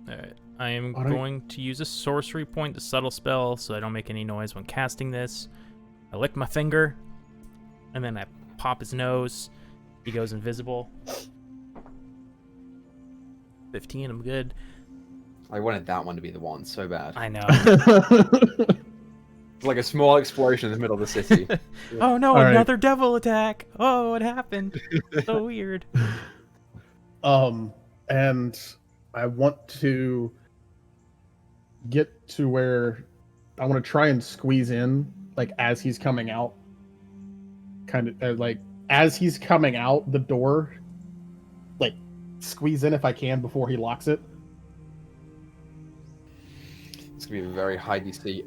Alright. I am going to use a sorcery point to subtle spell so I don't make any noise when casting this. I lick my finger, and then I pop his nose. He goes invisible. 15, I'm good. I wanted that one to be the one so bad. I know. It's like a small explosion in the middle of the city. Oh no, All another devil attack! Oh, what happened? So weird. And I want to get to where I want to try and squeeze in, like, as he's coming out. Kind of like as he's coming out the door, like, squeeze in if I can before he locks it. It's gonna be a very high DC.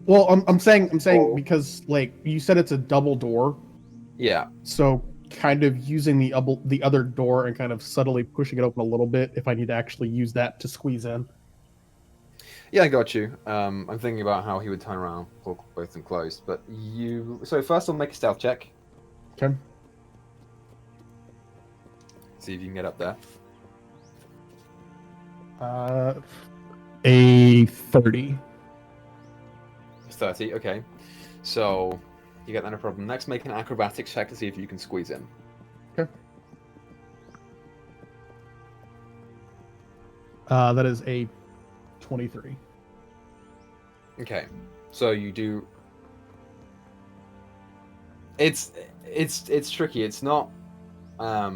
Well, I'm saying Oh. because like you said, it's a double door, Yeah. so kind of using the other door and kind of subtly pushing it open a little bit if I need to actually use that to squeeze in. Yeah, I got you. I'm thinking about how he would turn around, pull both of them closed. But you. So first, I'll make a stealth check. Okay. See if you can get up there. A 30. 30. Okay. So you get that no problem. Next, make an acrobatics check to see if you can squeeze in. Okay. That is a 23. Okay. So you do. It's tricky. It's not a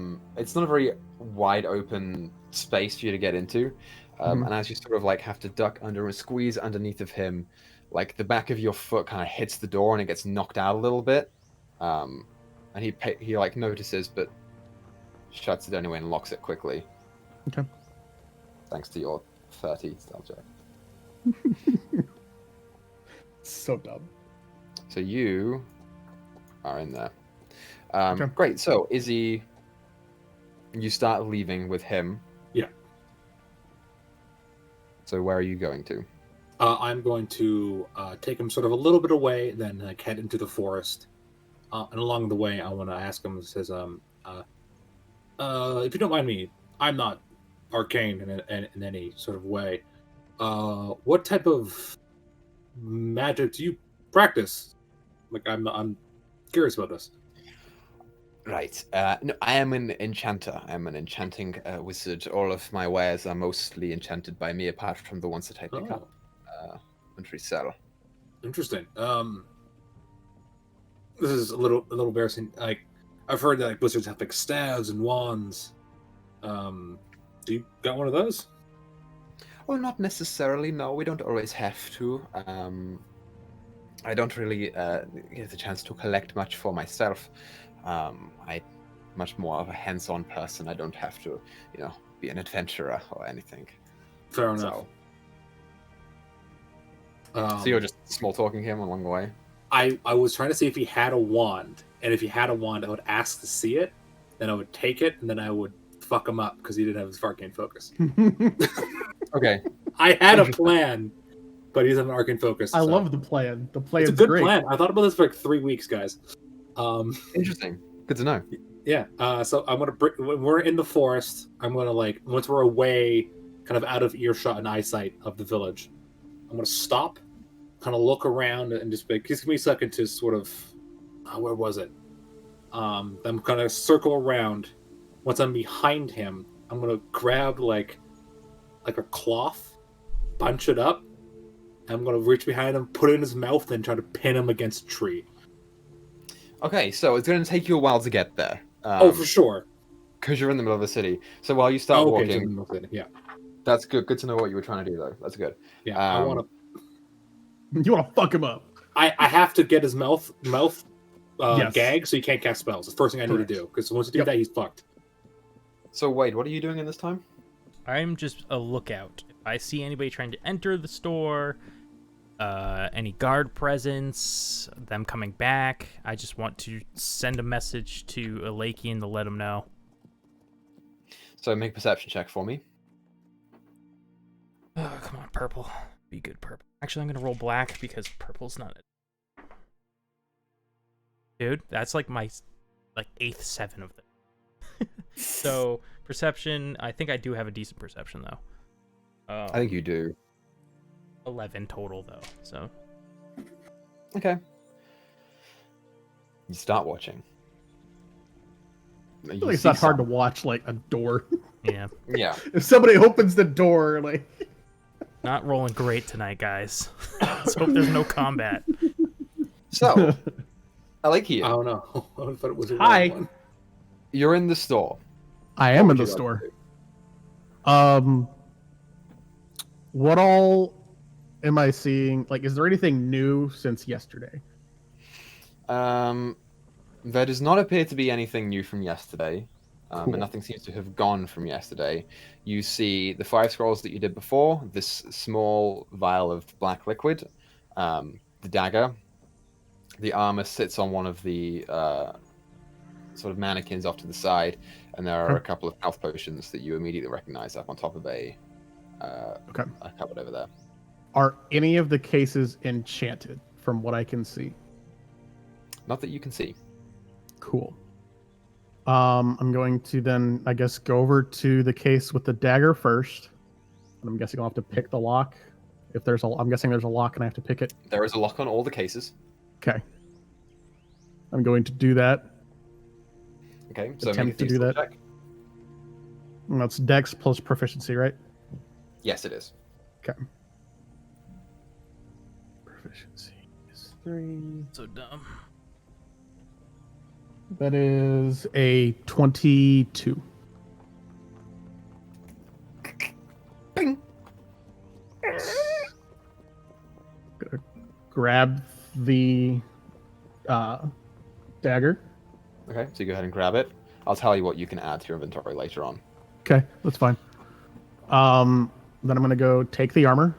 very wide open space for you to get into. And as you sort of like have to duck under and squeeze underneath of him, like the back of your foot kind of hits the door and it gets knocked out a little bit. And he like notices, but shuts it anyway and locks it quickly. Okay. Thanks to your 30 stealth check. So dumb. So you are in there. Okay. Great. So Izzy, you start leaving with him. Yeah. So where are you going to? I'm going to take him sort of a little bit away, then like head into the forest. And along the way, I want to ask him. Says, if you don't mind me, I'm not arcane in any sort of way. What type of magic do you practice? Like, I'm curious about this. Right. No, I am an enchanter. I am an enchanting wizard. All of my wares are mostly enchanted by me, apart from the ones that I pick up and resell. Interesting. This is a little embarrassing. Like, I've heard that like wizards have like staves and wands. Do you got one of those? Well, not necessarily. No, we don't always have to. I don't really get the chance to collect much for myself. I'm much more of a hands-on person. I don't have to, be an adventurer or anything. Fair enough. So you're just small talking him along the way? I was trying to see if he had a wand, and if he had a wand, I would ask to see it, then I would take it, and then I would fuck him up because he didn't have his arcane focus. Okay. I had a plan, but he doesn't have an arcane focus. I love the plan. The plan It's a is good great. plan. I thought about this for like 3 weeks, guys. Interesting. Good to know. Yeah. So I'm gonna when we're in the forest, I'm gonna like once we're away, kind of out of earshot and eyesight of the village, I'm gonna stop, kind of look around, and just like give me a second to sort of where was it? I'm gonna circle around. Once I'm behind him, I'm gonna grab like a cloth, bunch it up, and I'm gonna reach behind him, put it in his mouth, and try to pin him against a tree. Okay, so it's going to take you a while to get there. For sure. Because you're in the middle of the city. So while you start walking, yeah, that's good. Good to know what you were trying to do, though. That's good. yeah. I want to. You want to fuck him up. I have to get his mouth Yes. gag, so he can't cast spells. It's the first thing I need to do, because once you do that, he's fucked. So Wade, what are you doing in this time? I'm just a lookout. If I see anybody trying to enter the store, any guard presence, them coming back, I just want to send a message to Alakian to let him know. So make a perception check for me. Oh, come on, purple. Be good, purple. Actually, I'm going to roll black because purple's not it. Dude, that's like my 8th 7 of them. So, perception, I think I do have a decent perception, though. I think you do. 11 total, though, so. Okay. You start watching. I feel like it's not hard to watch like a door. Yeah. Yeah. If somebody opens the door, like Not rolling great tonight, guys. Let's hope there's no combat. So, I like you. I don't know. I thought it was a Hi. weird one. You're in the store. I am in What the would you store. like to do? What all am I seeing? Like, is there anything new since yesterday? There does not appear to be anything new from yesterday, Cool. and nothing seems to have gone from yesterday. You see the 5 scrolls that you did before, this small vial of black liquid, the dagger. The armor sits on one of the sort of mannequins off to the side, and there are a couple of health potions that you immediately recognize up on top of a cupboard over there. Are any of the cases enchanted, from what I can see? Not that you can see. Cool. I'm going to then, I guess, go over to the case with the dagger first. And I'm guessing I'll have to pick the lock. I'm guessing there's a lock and I have to pick it. There is a lock on all the cases. Okay. I'm going to do that. Okay, so Attempt make a to do Dex that. check. And that's Dex plus proficiency, right? Yes, it is. Okay. Proficiency is 3. So dumb. That is a 22. Bing. Gonna grab the dagger. Okay, so you go ahead and grab it. I'll tell you what you can add to your inventory later on. Okay, that's fine. Then I'm gonna go take the armor.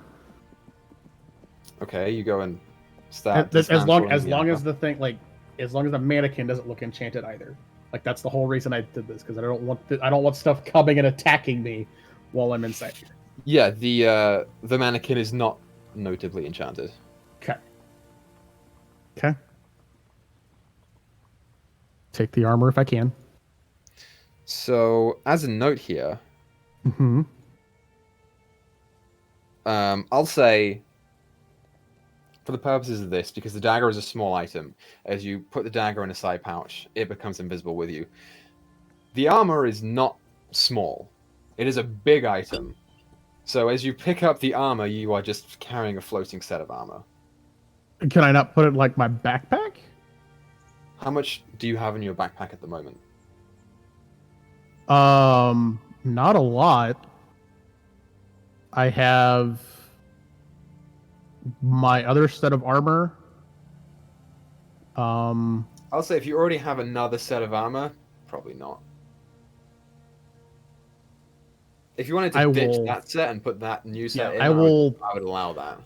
Okay, you go and start. As long as the mannequin doesn't look enchanted either. Like that's the whole reason I did this, because I don't want stuff coming and attacking me while I'm inside here. Yeah, the mannequin is not notably enchanted. Okay. Okay. Take the armor if I can. So, as a note here, Mm-hmm. I'll say, for the purposes of this, because the dagger is a small item, as you put the dagger in a side pouch, it becomes invisible with you. The armor is not small. It is a big item. So as you pick up the armor, you are just carrying a floating set of armor. Can I not put it in, like, my backpack? How much do you have in your backpack at the moment? Not a lot. I have my other set of armor. I'll say if you already have another set of armor, probably not. If you wanted to ditch that set and put that new set in, I would allow that.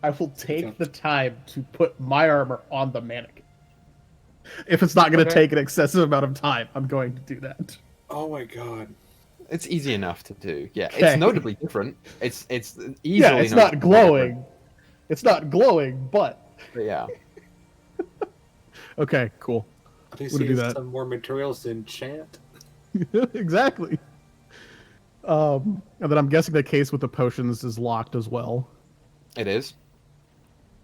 I will take the time to put my armor on the mannequin. If it's not going to take an excessive amount of time, I'm going to do that. Oh my god. It's easy enough to do. Yeah, Okay. it's notably different. It's easily. Yeah, it's not glowing. It's not glowing, but yeah. Okay, cool. I think We'll do see that. some more materials to enchant. Exactly. And then I'm guessing the case with the potions is locked as well. It is.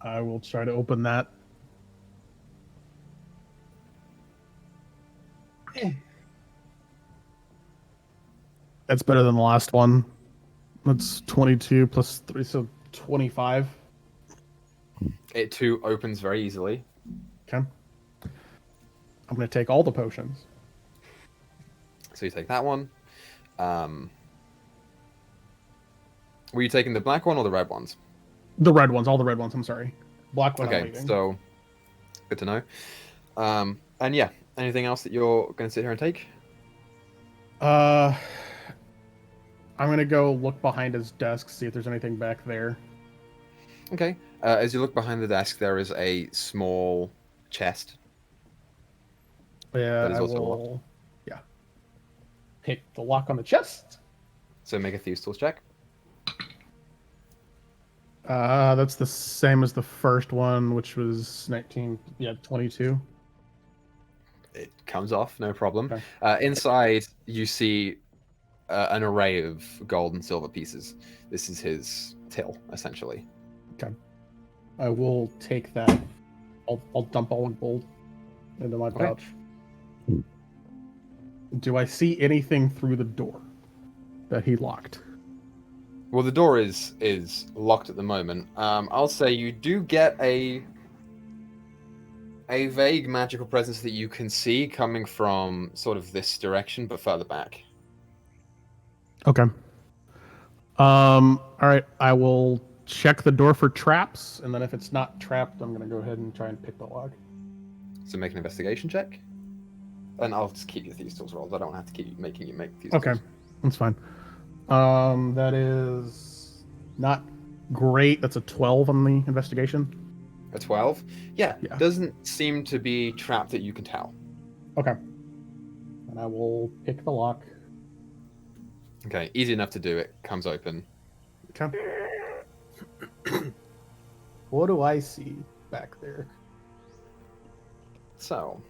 I will try to open that. That's better than the last one. That's 22 plus 3, so 25. It too opens very easily. Okay. I'm going to take all the potions. So you take that one. Were you taking the black one or the red ones? The red ones, all the red ones, I'm sorry. Black one I'm Okay, leaving. so good to know. And yeah, anything else that you're going to sit here and take? I'm going to go look behind his desk, see if there's anything back there. Okay. As you look behind the desk, there is a small chest. Yeah, That is I also will... Yeah. Pick the lock on the chest. So make a Thieves' Tools check. That's the same as the first one, which was 22. It comes off, no problem. Okay. Inside, you see an array of gold and silver pieces. This is his till, essentially. Okay. I will take that. I'll dump all the gold into my pouch. Do I see anything through the door that he locked? Well, the door is locked at the moment. I'll say you do get a vague magical presence that you can see coming from sort of this direction, but further back. Okay. All right. I will check the door for traps, and then if it's not trapped, I'm gonna go ahead and try and pick the lock. So make an investigation check, and I'll just keep your Thieves' Tools rolls. I don't have to keep making you make Thieves' Okay, Tools. that's fine. That is not Great. That's a 12 on the investigation. A 12? Yeah, Yeah. doesn't seem to be trapped that you can tell. Okay. And I will pick the lock. Okay, easy enough to do. It comes open. Okay. What do I see back there? So,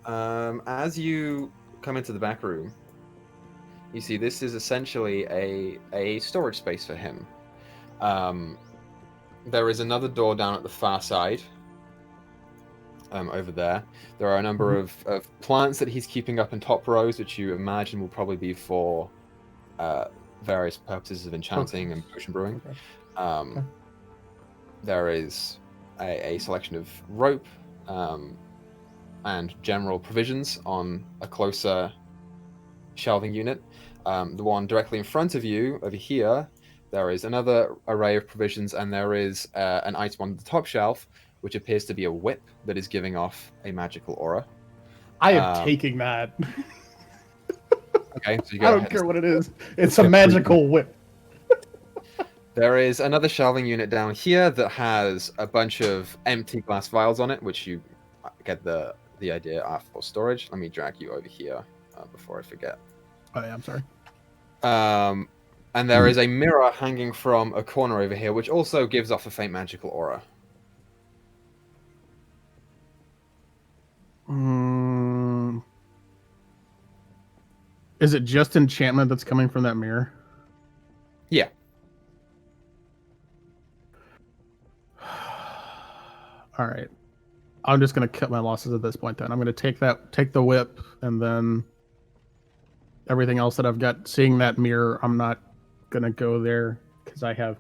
as you come into the back room, you see this is essentially a storage space for him. There is another door down at the far side. Over there, there are a number of plants that he's keeping up in top rows, which you imagine will probably be for various purposes of enchanting and potion brewing. Okay. There is a selection of rope and general provisions on a closer shelving unit. The one directly in front of you, over here, there is another array of provisions, and there is an item on the top shelf, which appears to be a whip that is giving off a magical aura. I am taking that. Okay, so you go I don't ahead care and- what it is. It's a magical whip. There is another shelving unit down here that has a bunch of empty glass vials on it, which you get the idea are for storage. Let me drag you over here before I forget. Oh, yeah, I'm sorry. And there is a mirror hanging from a corner over here, which also gives off a faint magical aura. Is it just enchantment that's coming from that mirror? Yeah. All right. I'm just gonna cut my losses at this point. Then I'm gonna take the whip, and then everything else that I've got. Seeing that mirror, I'm not gonna go there because I have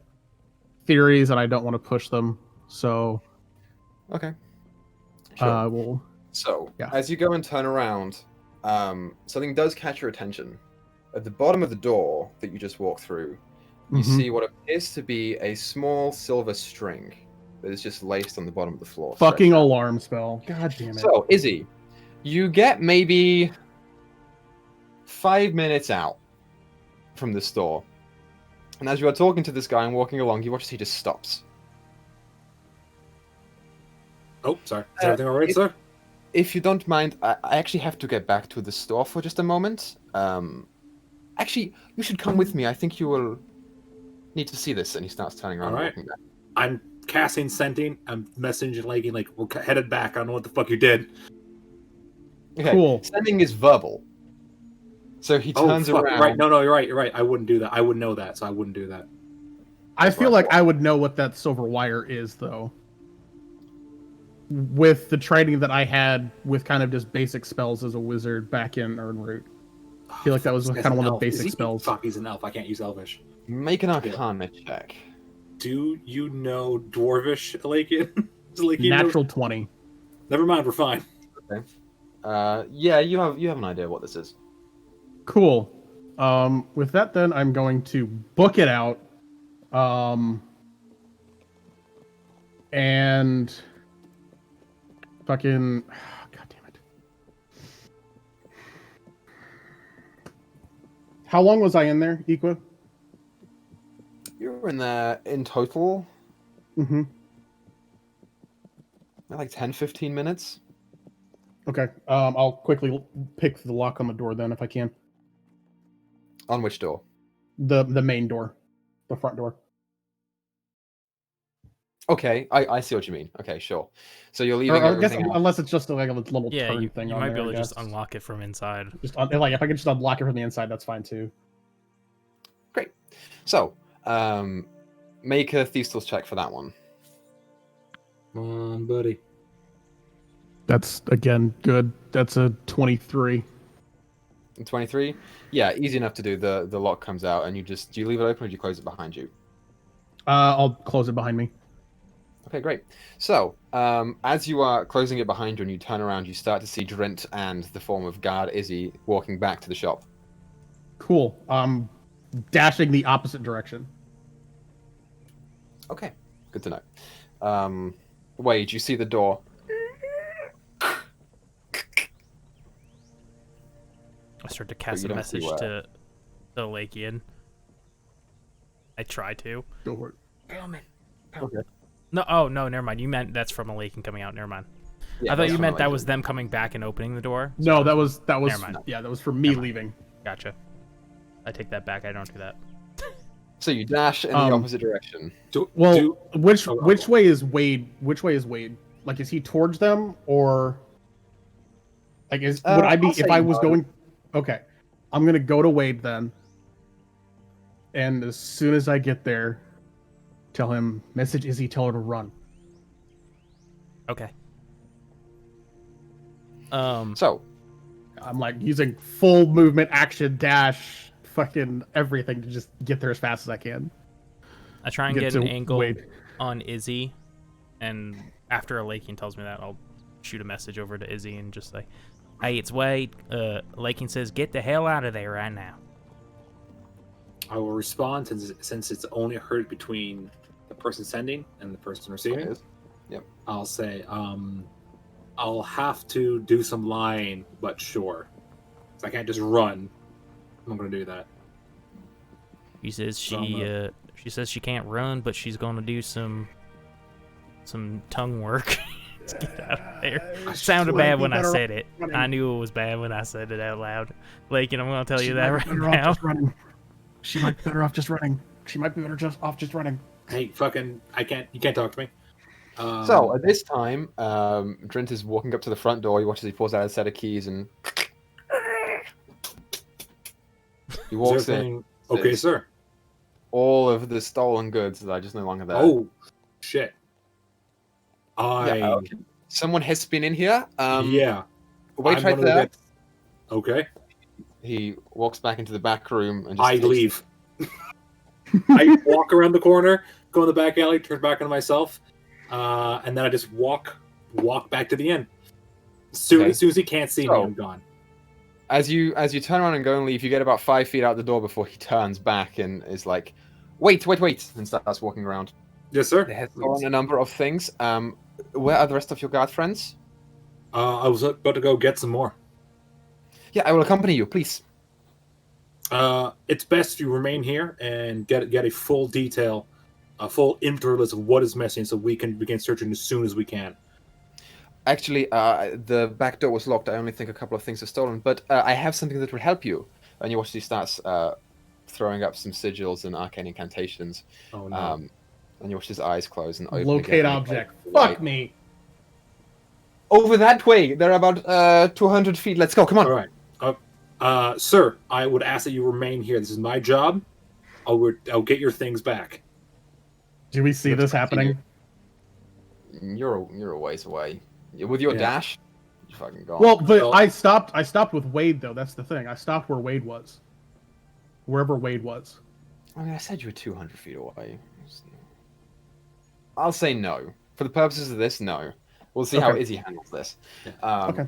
theories and I don't want to push them. So, Okay. Sure. we'll. So, Yeah. as you go and turn around, something does catch your attention. At the bottom of the door that you just walked through, you Mhm. see what appears to be a small silver string that is just laced on the bottom of the floor. Fucking stretched out. alarm spell. God damn it. So, Izzy, you get maybe 5 minutes out from the store. And as you are talking to this guy and walking along, you watch as he just stops. Oh, sorry. Is everything all right, sir? If you don't mind, I actually have to get back to the store for just a moment. Actually, you should come with me. I think you will need to see this. And he starts turning around All and right. walking back. I'm casting scenting. I'm messaging Leggy like we're headed back. I don't know what the fuck you did. Okay, Cool. sending is verbal. So he turns fuck. around. Right. No, you're right. You're right. I wouldn't do that. I wouldn't know that, so I wouldn't do that. I feel like I would know what that silver wire is, though. With the training that I had with kind of just basic spells as a wizard back in Earnroot. I feel like that was This guy's kind of an one of the elf. Is basic he- spells. Fuck, he's an elf. I can't use Elvish. Make an Arcana check. Do you know Dwarvish, Lakian? Natural 20. Never mind, we're fine. Yeah, you have an idea what this is. Cool. With that, then I'm going to book it out. And fucking, god damn it. How long was I in there, Equa? You were in there in total, Mm-hmm. like 10, 15 minutes. Okay. I'll quickly pick the lock on the door then, if I can. On which door? The main door, the front door. Okay, I see what you mean. Okay, sure. So you're leaving Or I guess everything out. unless it's just like a little Yeah, turn you thing. might on be there, able I to just guess. unlock it from inside. Just like if I can just unlock it from the inside, that's fine too. Great. So, make a Thieves' Tools check for that one. Come on, buddy. That's again good. That's a 23. 23? Yeah, easy enough to do. The lock comes out, and do you leave it open or do you close it behind you? I'll close it behind me. Okay, great. So, as you are closing it behind you and you turn around, you start to see Drint and the form of guard Izzy walking back to the shop. Cool. Dashing the opposite direction. Okay, good to know. Wade, you see the door. I start to cast you a don't see message where. to the Lakian. I try to. Go for it. Come in. Okay. No, oh no, never mind. You meant that's from a lake and coming out. Never mind. Yeah, I thought that's you from meant the that lake. was them coming back and opening the door. No, that was Never mind. yeah, that was for me Never mind. leaving. Gotcha. I take that back. I don't do that. So you dash in the opposite direction. Which way is Wade? Which way is Wade? Like, is he towards them or like would I be I'll if say I was no. going? Okay, I'm gonna go to Wade then, and as soon as I get there, tell him message Izzy, tell her to run. Okay. So I'm like using full movement, action, dash, fucking everything to just get there as fast as I can. I try and Get get an to angle Wade. on Izzy, and after Lakin tells me that, I'll shoot a message over to Izzy and just say, "Hey, it's Wade. Lakin says get the hell out of there right now." I will respond since it's only heard between the person sending and the person receiving. Yep. I'll say, I'll have to do some lying, but sure. So I can't just run. I'm not gonna do that. She says she says she can't run, but she's gonna do some tongue work. Let's get out of there. It sounded bad when I said it. running. I knew it was bad when I said it out loud. Lakin, I'm gonna tell you She that might be right better off now. just running. She might be better off just running. She might be better off just running. Hey, fucking! You can't talk to me. So at this time, Drint is walking up to the front door. He watches he pulls out a set of keys and he is walks in. everything okay, says, sir? All of the stolen goods that are just no longer there. Oh, shit! Yeah, okay. Someone has been in here. Yeah. Wait I'm right gonna there. get- Okay. He walks back into the back room and just I takes- leave. I walk around the corner, go in the back alley, turn back into myself, and then I just walk back to the inn. As soon as he can't see me, So- I'm gone. As you turn around and go and leave, you get about 5 feet out the door before he turns back and is like, "Wait!" and starts walking around. Yes, sir. They have stolen a number of things. Where are the rest of your guard friends? I was about to go get some more. Yeah, I will accompany you, please. It's best if you remain here and get a full detail, a full inventory list of what is missing, so we can begin searching as soon as we can. Actually, the back door was locked. I only think a couple of things are stolen, but I have something that would help you. And you watch he starts throwing up some sigils and arcane incantations. Oh no! And you watch his eyes close and open Locate again. object. Like, Fuck me. Over that way. They're about 200 feet. Let's go. Come on. All right, sir. I would ask that you remain here. This is my job. I'll get your things back. Do we see this happening? You're a ways away. With your Yeah. dash, you're fucking gone. Well, but So- I stopped with Wade though. That's the thing. I stopped where Wade was. Wherever Wade was. I mean, I said you were 200 feet away. I'll say no. For the purposes of this, no. We'll see how Okay. Izzy handles this. Okay.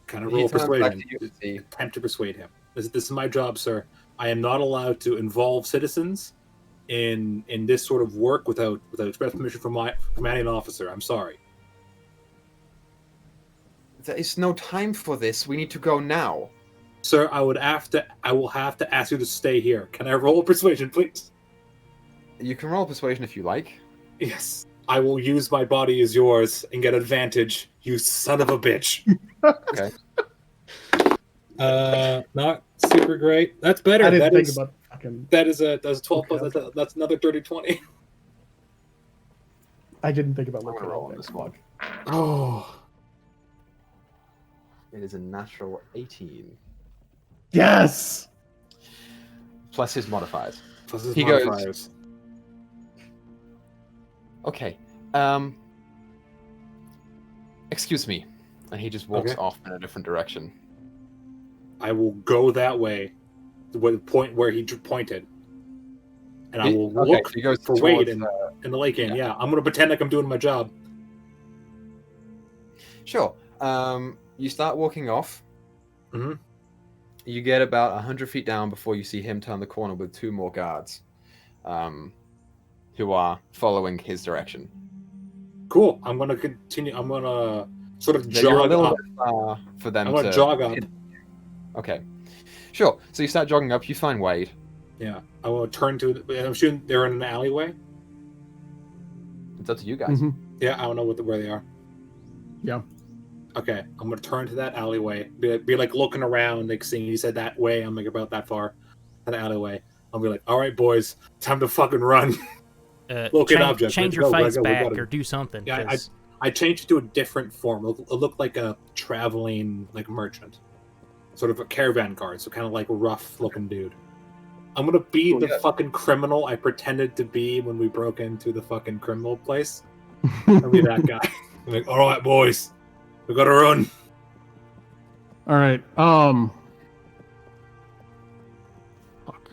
Kind of He roll turns back persuasion. to you, Izzy. Attempt to persuade him. This is my job, sir. I am not allowed to involve citizens in this sort of work without express permission from my commanding officer. I'm sorry. There is no time for this. We need to go now. Sir, I will have to ask you to stay here. Can I roll persuasion, please? You can roll persuasion if you like. Yes. I will use my body as yours and get advantage, you son of a bitch. Okay. Not super great. That's better. I didn't That think is about fucking. that's a 12 Okay. plus. That's another 30-20. I didn't think about I'm gonna looking roll on at this this one. Oh. It is a natural 18. Yes. Plus his modifiers. Plus his He goes- modifiers. Okay. Excuse me. And he just walks Okay. off in a different direction. I will go that way, the point where he pointed, and I will Okay, look so he goes for towards, Wade in the lake inn. Yeah, I'm gonna pretend like I'm doing my job. Sure. You start walking off. Mhm. You get about 100 feet down before you see him turn the corner with 2 more guards, who are following his direction. Cool. I'm gonna continue. I'm gonna sort of You're a jog little up. bit far for them I'm gonna to jog up. Okay. Sure. So you start jogging up. You find Wade. Yeah, I will turn to. I'm assuming they're in an alleyway. It's up to you guys. Mhm. Yeah, I don't know where they are. Yeah. Okay, I'm gonna turn to that alleyway. Be like looking around, like seeing you said that way. I'm like about that far, that alleyway. I'll be like, all right, boys, time to fucking run. Look at objects. Change Let's your go, face we back gotta- or do something. Yeah, 'cause I changed it to a different form. It'll look like a traveling like merchant, sort of a caravan guard. So kind of like rough looking dude. I'm gonna be the fucking criminal I pretended to be when we broke into the fucking criminal place. I'll be that guy. I'm like, all right, boys, we gotta run. All right. Fuck.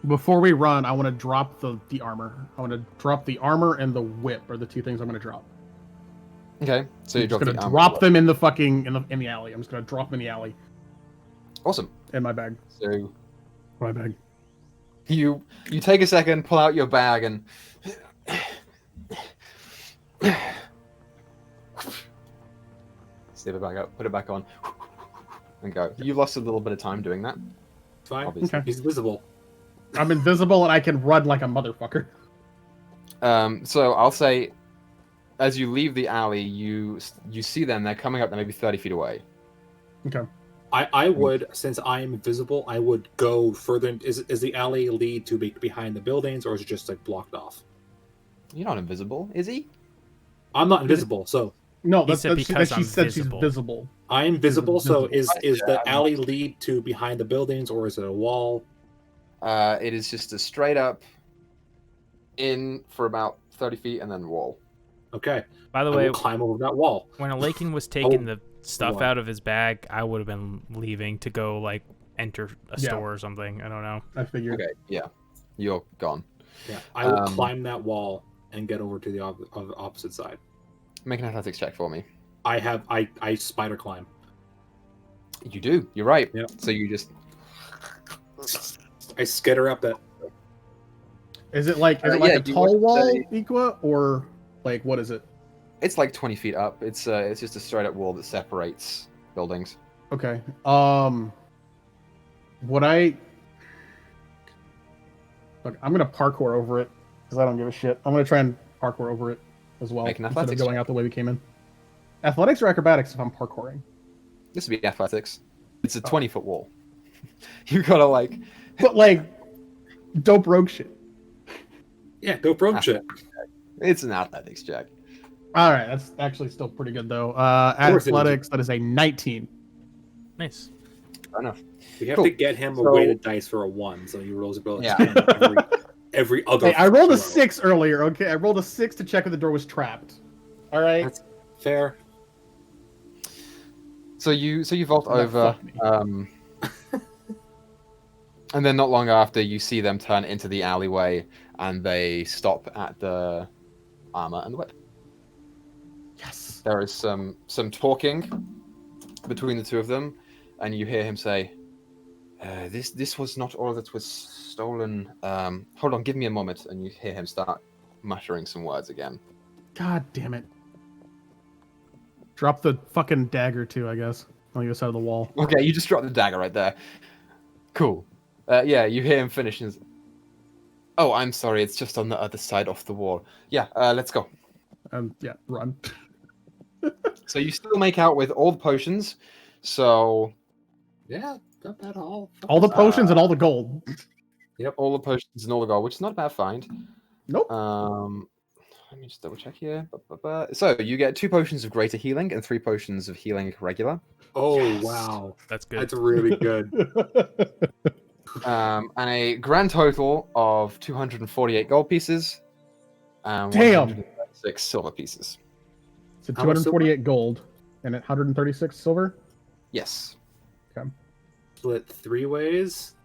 Before we run, I want to drop the armor. I want to drop the armor and the whip are the two things I'm going to drop. Okay, so you I'm just drop going the to armor. drop them in the fucking in the alley. I'm just going to drop them in the alley Awesome. in my bag. So My bag. you take a second, pull out your bag, and zip it back up, put it back on, and go. You lost a little bit of time doing that. Fine. Obviously. He's visible. I'm invisible and I can run like a motherfucker. So I'll say, as you leave the alley, you see them. They're coming up. They're maybe 30 feet away. Okay. I would, since I am invisible, I would go further. Is the alley lead to be behind the buildings, or is it just like blocked off? You're not invisible, is he? I'm not invisible, so No, He that's said she because she I'm said visible. she's visible. I'm visible. So is Yeah. the alley lead to behind the buildings, or is it a wall? It is just a straight up in for about 30 feet and then wall. Okay, By the I way, will climb over that wall. when Alakin was taking Oh, the stuff what? out of his bag, I would have been leaving to go like enter a Yeah. store or something. I don't know. I figured. Okay, yeah, you're gone. Yeah, I will Um, climb that wall and get over to the opposite side. Make an athletics check for me. I spider climb. You do. You're right. Yep. So you just I skitter up that. Is it like yeah, a you tall would wall, say- Equa, or like what is it? it's like 20 feet up. It's just a straight up wall that separates buildings. Okay. Would I? Look, I'm gonna parkour over it because I don't give a shit. I'm gonna try and parkour over it as well Make an instead of athletics going check. out the way we came in. Athletics or acrobatics if I'm parkouring? This would be athletics. It's a Oh. 20-foot wall. You gotta like But like, dope rogue shit. Yeah, no problem. Shit. it's an athletics check. All right, that's actually still pretty good though. course it is. Athletics, that is a 19. Nice. Fair enough. We have Cool. to get him a So- weighted dice for a 1, so he rolls a bill. Yeah. Every other. Hey, I rolled a roll. 6 earlier. Okay, I rolled a 6 to check if the door was trapped. All right. That's fair. So you vault Oh, over, fuck me. and then not long after you see them turn into the alleyway, and they stop at the armor and the whip. Yes. There is some talking between the two of them, and you hear him say, "This was not all that was stolen. Hold on, give me a moment." And you hear him start muttering some words again. God damn it. Drop the fucking dagger too, I guess, on the other side of the wall. Okay, you just dropped the dagger right there. Cool. Yeah, you hear him finish. And oh, I'm sorry. It's just on the other side off the wall. Yeah, let's go. Yeah, run. So you still make out with all the potions. So Yeah, got that all. All the potions and all the gold. all the potions and all the gold, which is not a bad find. Nope. Let me just double check here. So you get 2 potions of greater healing and 3 potions of healing regular. Oh Yes. wow, That's good. that's really good. And a grand total of 248 gold pieces. And Damn. 136 silver pieces. So How much silver? 248 gold and 136 silver. Yes. Split 3 ways.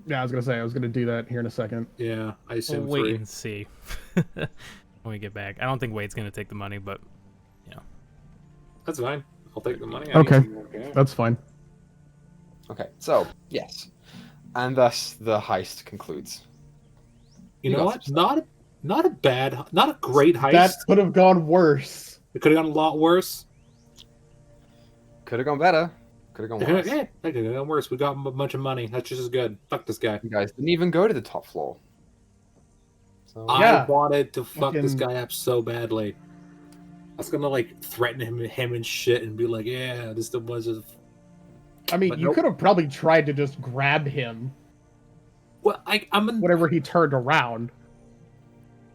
Yeah, I was gonna do that here in a second. Yeah, I We'll assume wait 3. and see when we get back. I don't think Wade's gonna take the money, but That's fine. I'll take the money. Okay. That's fine. Okay. So yes, and thus the heist concludes. You You know got what? some Not a bad, not a great heist. That could have gone worse. It could have gone a lot worse. Could have gone better. Could have gone Yeah, worse. that could have gone worse. We got a bunch of money. That's just as good. Fuck this guy. You guys didn't even go to the top floor. So Yeah. I wanted to fuck this Fucking- guy up so badly. I was gonna like threaten him and shit, and be like, "Yeah, this was a." I mean, But you nope. could have probably tried to just grab him Well, I'm in. whenever he turned around.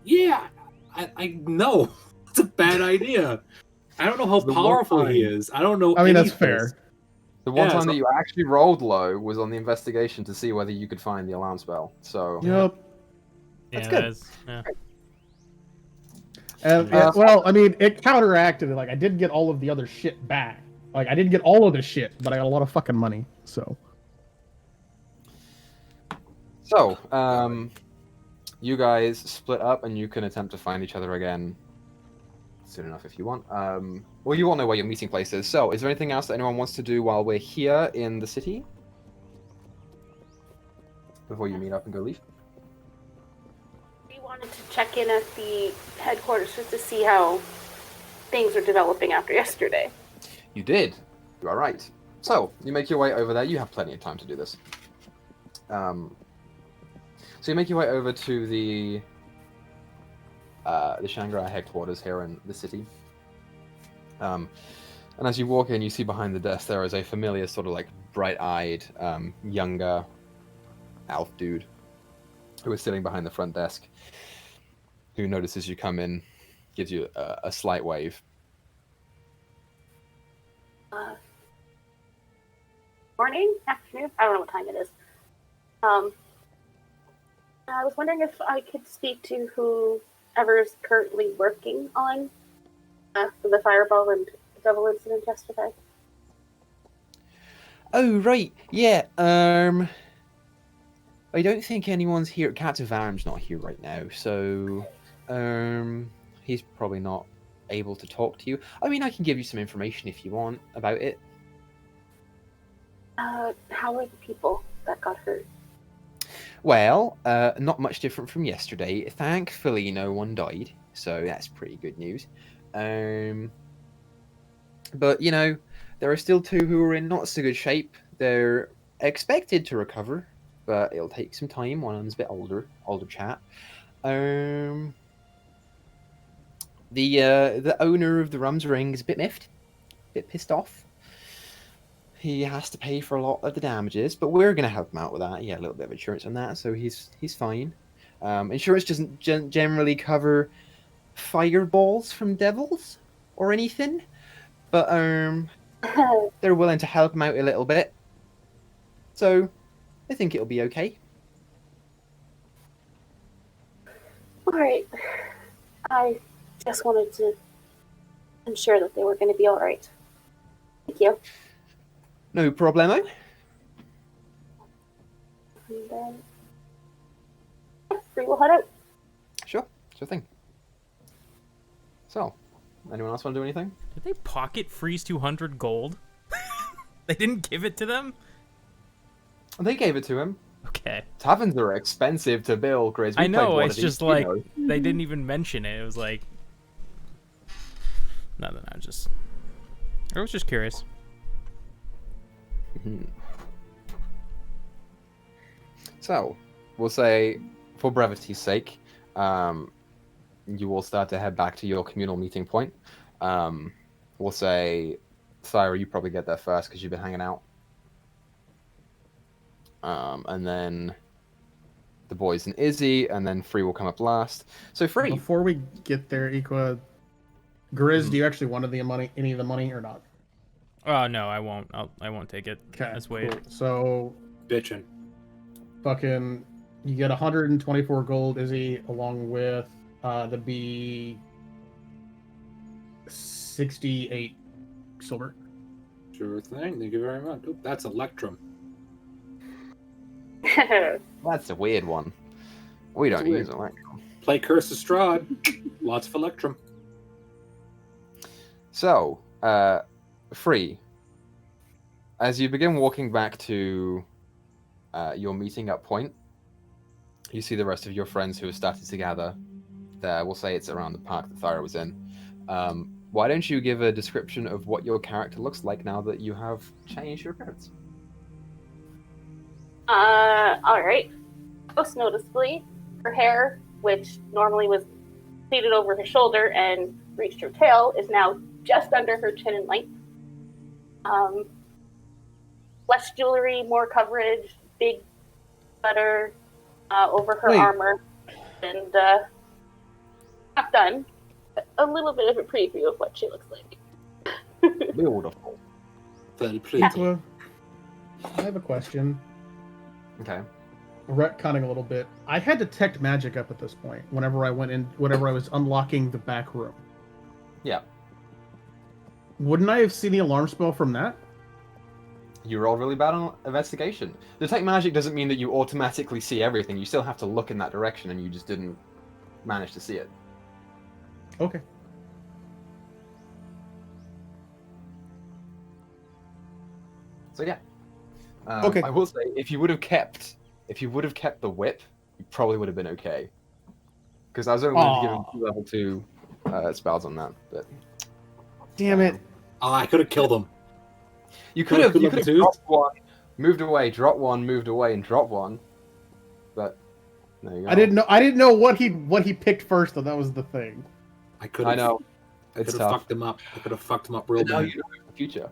Yeah, I know it's a bad idea. I don't know how The one powerful he time- is. I don't know. I mean, any that's of fair. this. the one Yeah, time so- that you actually rolled low was on the investigation to see whether you could find the alarm spell. So Yep. Yeah, That's good. that's- yeah. And well, I mean, it counteracted it. Like, I did get all of the other shit back. Like, I didn't get all of the shit, but I got a lot of fucking money. So, you guys split up, and you can attempt to find each other again soon enough if you want. Well, you all know where your meeting place is. So, is there anything else that anyone wants to do while we're here in the city before you meet up and go leave? We wanted to check in at the headquarters just to see how things are developing after yesterday. You did. You are right. So, you make your way over there. You have plenty of time to do this. So you make your way over to the Shangri-La headquarters here in the city. And as you walk in, you see behind the desk there is a familiar sort of like bright-eyed, younger elf dude who is sitting behind the front desk, who notices you come in, gives you a slight wave. Morning? Afternoon? I don't know what time it is. I was wondering if I could speak to whoever's currently working on the fireball and devil incident yesterday. Oh, right. Yeah, I don't think anyone's here. Captain Varm's not here right now, so he's probably not able to talk to you. I mean, I can give you some information if you want about it. How are the people that got hurt? Well, not much different from yesterday. Thankfully, no one died, so that's pretty good news. But, you know, there are still two who are in not so good shape. They're expected to recover, but it'll take some time. One of them's a bit older chap. The owner of the Rum's Ring is a bit miffed, a bit pissed off. He has to pay for a lot of the damages, but we're going to help him out with that. He had a little bit of insurance on that, so he's fine. Insurance doesn't generally cover fireballs from devils or anything, but they're willing to help him out a little bit. So I think it'll be okay. Alright. I just wanted to ensure that they were going to be alright. Thank you. No problemo. And then, Free will head out. Sure thing. So, anyone else want to do anything? Did they pocket Freeze 200 gold? They didn't give it to them? They gave it to him. Okay. Taverns are expensive to build, Griz. We I know, played one it's of these, just you like, know. they didn't even mention it. It was like... Nothing, I was just curious. So, we'll say, for brevity's sake, you will start to head back to your communal meeting point. We'll say, Thyra, you probably get there first because you've been hanging out. And then the boys and Izzy, and then Free will come up last. So Free, before we get there, Equa, Griz, do you actually want any of the money or not? Oh, no, I won't. I won't take it. Okay, Let's wait. cool. So, Bitchin'. fucking, you get 124 gold, Izzy, along with the B 68 silver. Sure thing. Thank you very much. Oh, that's Electrum. that's a weird one. We don't weird. use it, right? Play Curse of Strahd. Lots of Electrum. So, Free, as you begin walking back to your meeting up point, you see the rest of your friends who have started to gather there. We'll say it's around the park that Thyra was in. why don't you give a description of what your character looks like now that you have changed your appearance? Alright. Most noticeably, her hair, which normally was pleated over her shoulder and reached her tail, is now just under her chin in length. Less jewelry, more coverage, big butter over her armor, and not done. A little bit of a preview of what she looks like. Beautiful. Very pretty. Equa, I have a question. Okay. Retconning a little bit. I had detect magic up at this point. Whenever I was unlocking the back room. Yeah. Wouldn't I have seen the alarm spell from that? You roll really bad on investigation. Detect magic doesn't mean that you automatically see everything. You still have to look in that direction, and you just didn't manage to see it. Okay. So yeah. Okay. I will say, if you would have kept the whip, you probably would have been okay. Because I was only going to give him 2 level 2 spells on that. But damn it! Oh, I could have killed him. you could have level 2? dropped 1, moved away, dropped 1, moved away, and dropped 1. But there you go. I didn't know what he picked first, though. That was the thing. I know. I It's could have tough. fucked him up. I could have fucked him up real But now bad. you know for future.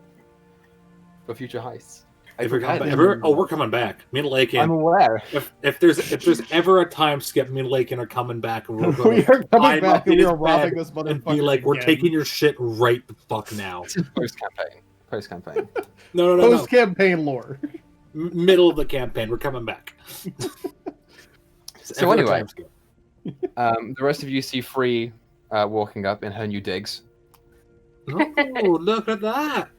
For future heists. If we're forgot. we're coming back. Me and I'm Lakin. aware. If there's ever a time skip, me and Lakin are coming back, and we're going We are coming climb back up in and we his are robbing bed this motherfucker. and be like, "We're again. taking your shit right the fuck now." This is post-campaign. Post-campaign. No. Post-campaign lore. Middle of the campaign, we're coming back. So anyway, the rest of you see Free walking up in her new digs. Oh, look at that!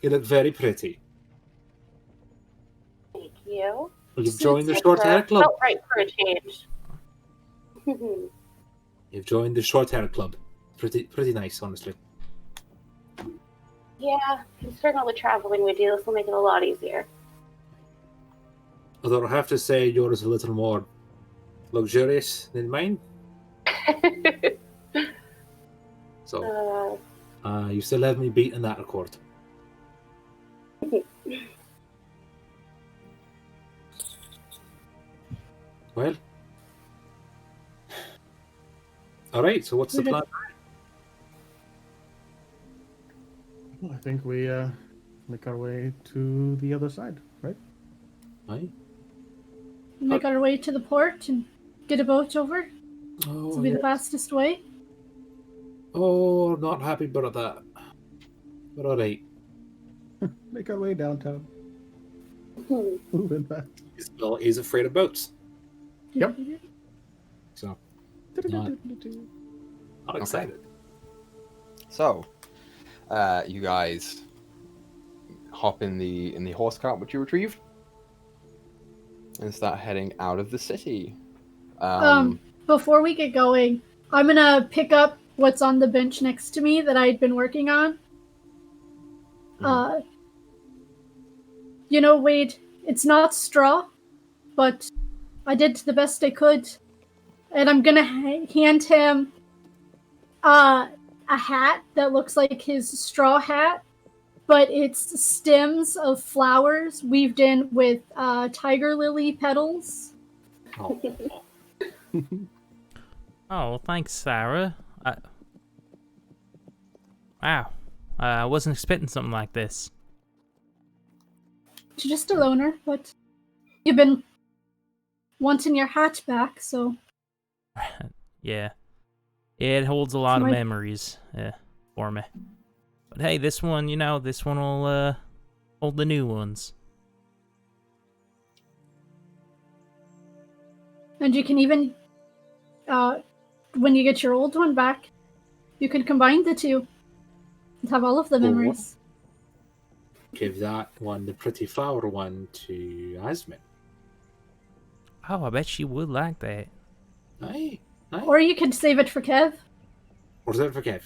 You look very pretty. Thank you. You've joined the short hair club. Felt right for a change. You've joined the short hair club. Pretty nice, honestly. Yeah, considering all the traveling we do, this will make it a lot easier. Although I have to say, yours is a little more luxurious than mine. So, you still have me beat in that accord. Well, all right. So, what's the plan? I think we make our way to the other side, right? Aye. Make our way to the port and get a boat over. Oh, This will be the fastest way. oh, not happy about that. But all right. Make our way downtown. Moving back. He's afraid of boats. Yep. So, not excited. So, you guys hop in the horse cart which you retrieved and start heading out of the city. Before we get going, I'm gonna pick up what's on the bench next to me that I'd been working on. Wade, it's not straw, but I did the best I could. And I'm gonna hand him a hat that looks like his straw hat, but it's stems of flowers weaved in with tiger lily petals. Oh. Oh, thanks, Sarah. Wow. I wasn't expecting something like this. She's just a loner, but you've been wanting your hat back, so... Yeah. It holds a lot of My- memories for me. But hey, this one will hold the new ones. And you can even, when you get your old one back, you can combine the two and have all of the Cool. memories. Give that one, the pretty flower one, to Asmin. Oh, I bet she would like that. Aye. Aye. Or you could save it for Kev. Or is that for Kev?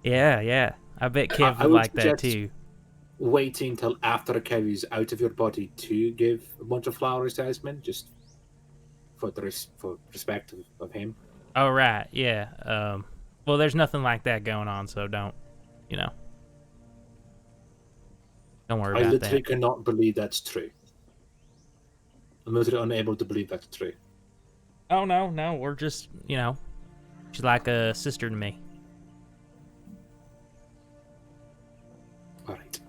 Yeah. I bet Kev I would would like that suggest- too. Waiting till after Kev is out of your body to give a bunch of flowers to Asmin, just for respect of him. Oh, right, yeah. Well, there's nothing like that going on, so don't worry I about literally that. cannot believe that's true. I'm literally unable to believe that's true. Oh, no, we're just, she's like a sister to me. All right.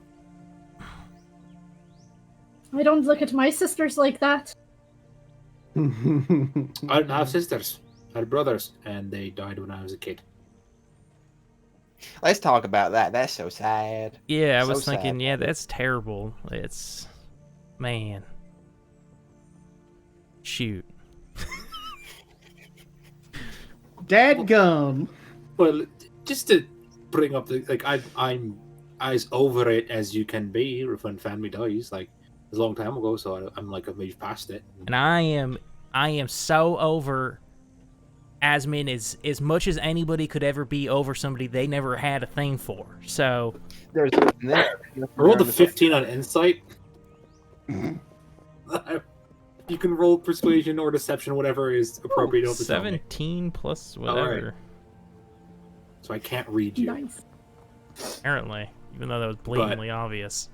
I don't look at my sisters like that. I don't have sisters. I had brothers, and they died when I was a kid. Let's talk about that. That's so sad. Yeah, I So was thinking, sad. yeah, that's terrible. It's, man. Shoot. Dadgum. Well, just to bring up I'm as over it as you can be when family dies. Like, it was a long time ago, so I'm like, I've moved past it. And I am so over Asmin as much as anybody could ever be over somebody they never had a thing for. So There's nothing there. I rolled a 15 on insight. You can roll persuasion or deception, whatever is appropriate. Over 17 plus whatever. Right. So I can't read you. Nice. Apparently, even though that was blatantly obvious.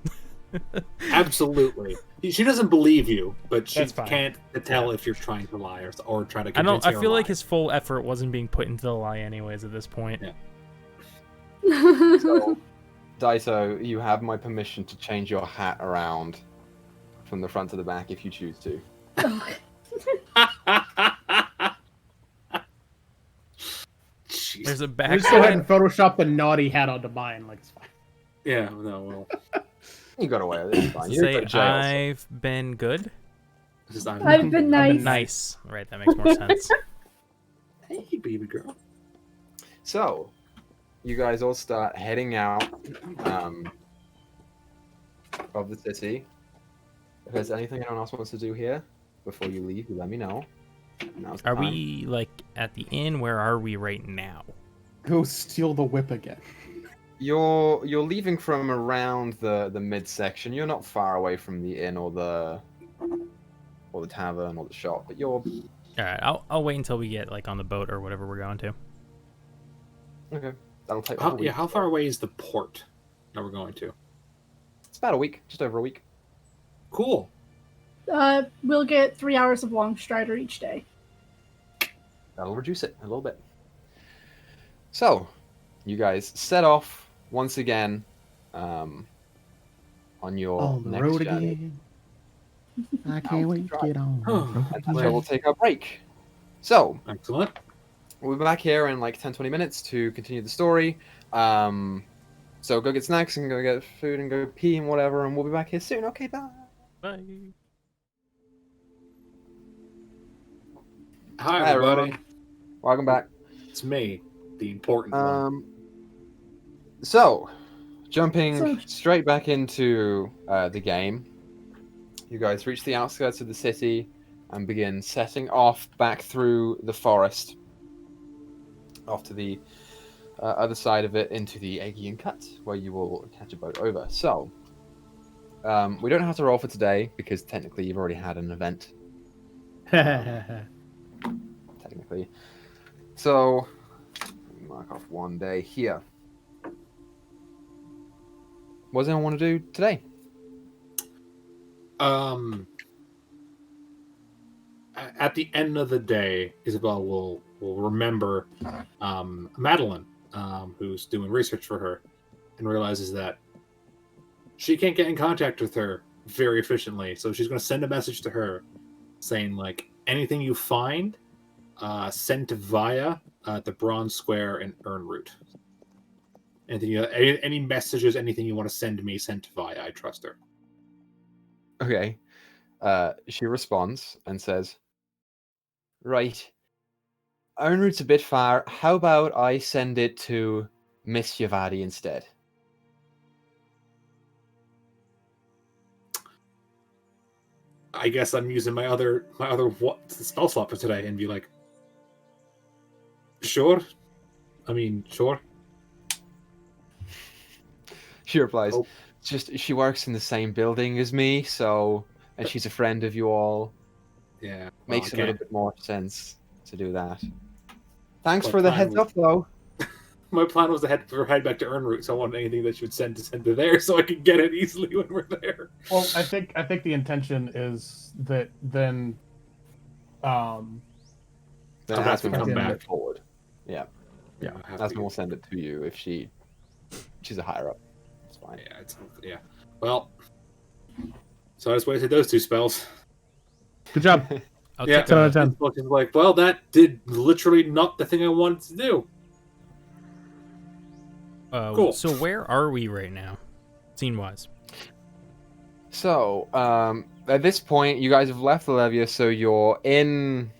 Absolutely. She doesn't believe you, but she That's fine. can't tell if you're trying to lie or try to convince I her feel to like lie. his full effort wasn't being put into the lie anyways at this point. Yeah. So, Dyto, you have my permission to change your hat around from the front to the back if you choose to. Jeez. There's a back. Just go ahead and Photoshop the naughty hat onto mine. Like, it's fine. Yeah, no, well. You got away with it. It's fine. You Say, didn't go to jail. I've been good. This is I've been nice. Nice. Right, that makes more sense. Hey, baby girl. So, you guys all start heading out of the city. If there's anything anyone else wants to do here before you leave, you let me know. Now's the Are time. we, like, at the inn? Where are we right now? Go steal the whip again. You're leaving from around the midsection. You're not far away from the inn or the tavern or the shop, but you're Alright, I'll wait until we get, like, on the boat or whatever we're going to. okay. That'll take like a week. How far away is the port that we're going to? It's about a week, just over a week. Cool. We'll get 3 hours of long strider each day. That'll reduce it a little bit. So, you guys set off once again on your On the next road journey. again. I can't wait to get on. the road And that's again. where we'll take our break. So, Excellent. we'll be back here in like 10-20 minutes to continue the story. So go get snacks and go get food and go pee and whatever, and we'll be back here soon. Okay, bye. Bye. Hi, everybody. Welcome back. It's me, the important one. So, jumping So- straight back into the game, you guys reach the outskirts of the city and begin setting off back through the forest, off to the other side of it into the Aegean Cut, where you will catch a boat over. So, we don't have to roll for today because technically you've already had an event. Technically. So, mark off one day here. What does anyone want to do today? At the end of the day, Isabel will remember Madeline, who's doing research for her, and realizes that she can't get in contact with her very efficiently. So she's going to send a message to her saying, like, anything you find, send to via the Bronze Square and Urn Route. Any messages, anything you want to send to me, send to via. I trust her. Okay. She responds and says, right. Urn Route's a bit far. How about I send it to Miss Yavadi instead? I guess I'm using my other spell slot for today and be like, sure. I mean, sure. She replies, Oh. just she works in the same building as me, so, and she's a friend of you all. Yeah, Makes a little bit more sense to do that. Thanks My for the plan heads was- up, though. My plan was to head back to Earnroot, so I wanted anything that she would send to there, so I could get it easily when we're there. Well, I think the intention is that then, Then I'll have Aspen to can come move back. it forward. Yeah, Yeah, I have Aspen to- will send it to you if she's a higher up. It's fine. yeah. Well, so I just wasted those 2 spells. good job. I'll Yeah, take 10 out a, of 10. it's looking like, well, that did literally not the thing I wanted to do. Cool. So where are we right now, scene-wise? So, at this point, you guys have left Olivia, so you're in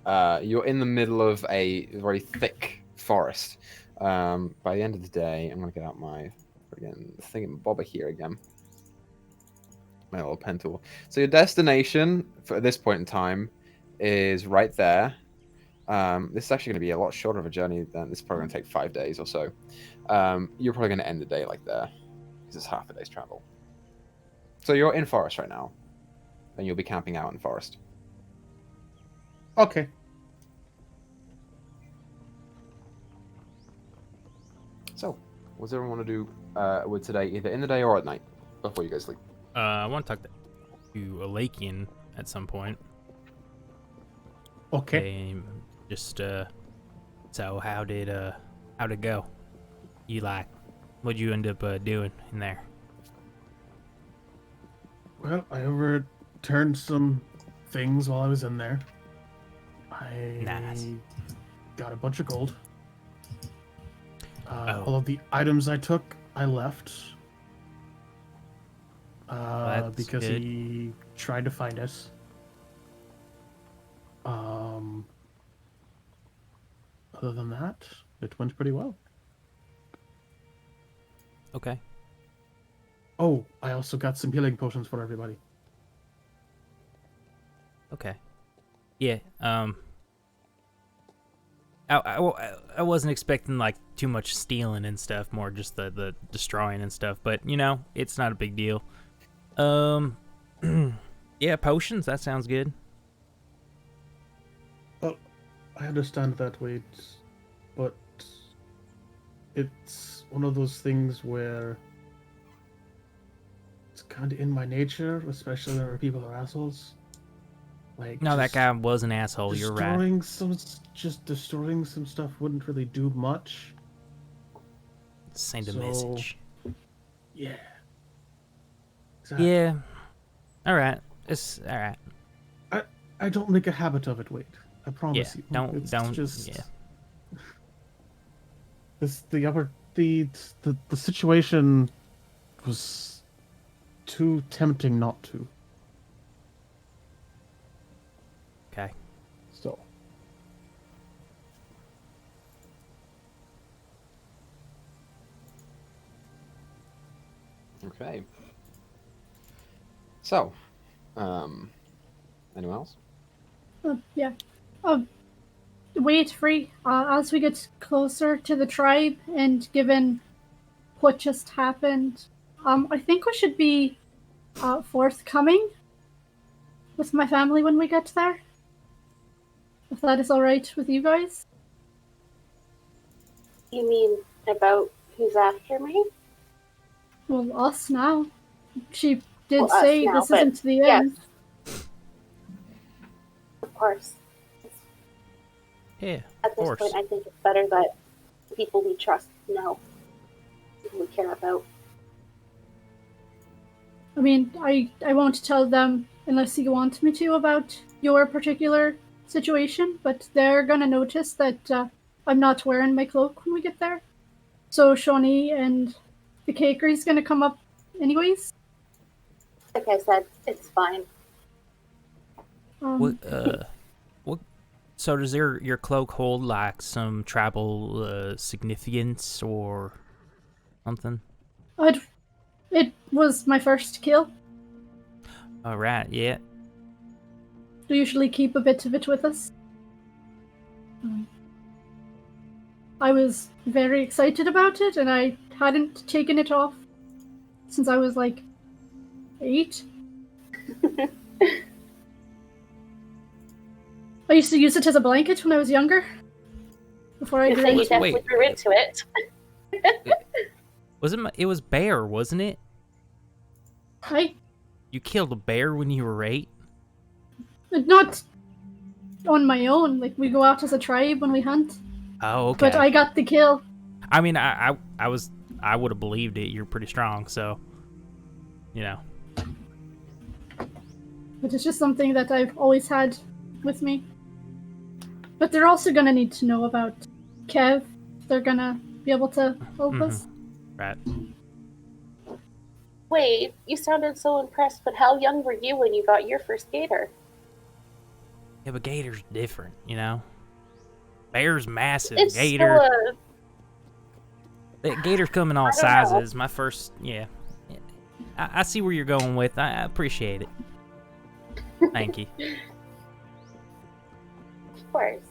the middle of a very thick forest. By the end of the day, I'm gonna get out my thingamabobber here again. My little pen tool. So your destination for at this point in time is right there. This is actually going to be a lot shorter of a journey than this is probably going to take 5 days or so. You're probably going to end the day like there because it's half a day's travel. So you're in forest right now, and you'll be camping out in forest. Okay. So, what does everyone want to do with today, either in the day or at night, before you guys sleep? I want to talk to Alakian at some point. Okay. Just so how'd it go? What'd you end up doing in there? Well, I overturned some things while I was in there. I Nice. got a bunch of gold. Oh. All of the items I took, I left. That's Because good. he tried to find us. Other than that, it went pretty well. Okay. Oh, I also got some healing potions for everybody. Okay. Yeah. I wasn't expecting like too much stealing and stuff, more just the destroying and stuff. But you know, it's not a big deal. Yeah, potions. That sounds good. I understand that, Wade, but it's one of those things where it's kind of in my nature, especially when people are assholes. Like, No, that just guy was an asshole. You're right. Just destroying some stuff wouldn't really do much. Send a So- message. Yeah. Exactly. Yeah. All right. It's all right. I don't make a habit of it, Wade. I promise Yeah. you. Don't. It's Don't. just Yeah. the situation was too tempting not to. Okay. So Okay. So, anyone else? Yeah. Wait, free. As we get closer to the tribe, and given what just happened, I think we should be forthcoming with my family when we get there. If that is all right with you guys. You mean about who's after me? Well, us now. She did Well, us say now, this but isn't the yes. end. Of course. Yeah. At Of this course. point, I think it's better that people we trust know, people we care about. I mean, I won't tell them unless you want me to about your particular situation, but they're gonna notice that I'm not wearing my cloak when we get there. So Shawnee and the cakery's gonna come up anyways. Like I said, it's fine. What? What? So does your cloak hold like some tribal significance or something? It was my first kill. All right. Yeah. We usually keep a bit of it with us. I was very excited about it, and I hadn't taken it off since I was like 8. I used to use it as a blanket when I was younger. Before I You grew think you into it. definitely grew into it. It was bear, wasn't it? Hi. You killed a bear when you were 8? Not on my own. Like, we go out as a tribe when we hunt. Oh, okay. But I got the kill. I mean, I would have believed it. You're pretty strong, so, you know. But it's just something that I've always had with me. But they're also gonna need to know about Kev. They're gonna be able to help us. Right. Wait, you sounded so impressed, but how young were you when you got your first gator? Yeah, but gator's different, you know? Bear's massive. It's Gator. still Gators come in all I don't know. sizes. My first, yeah. I see where you're going with. I appreciate it. Thank you. Of course.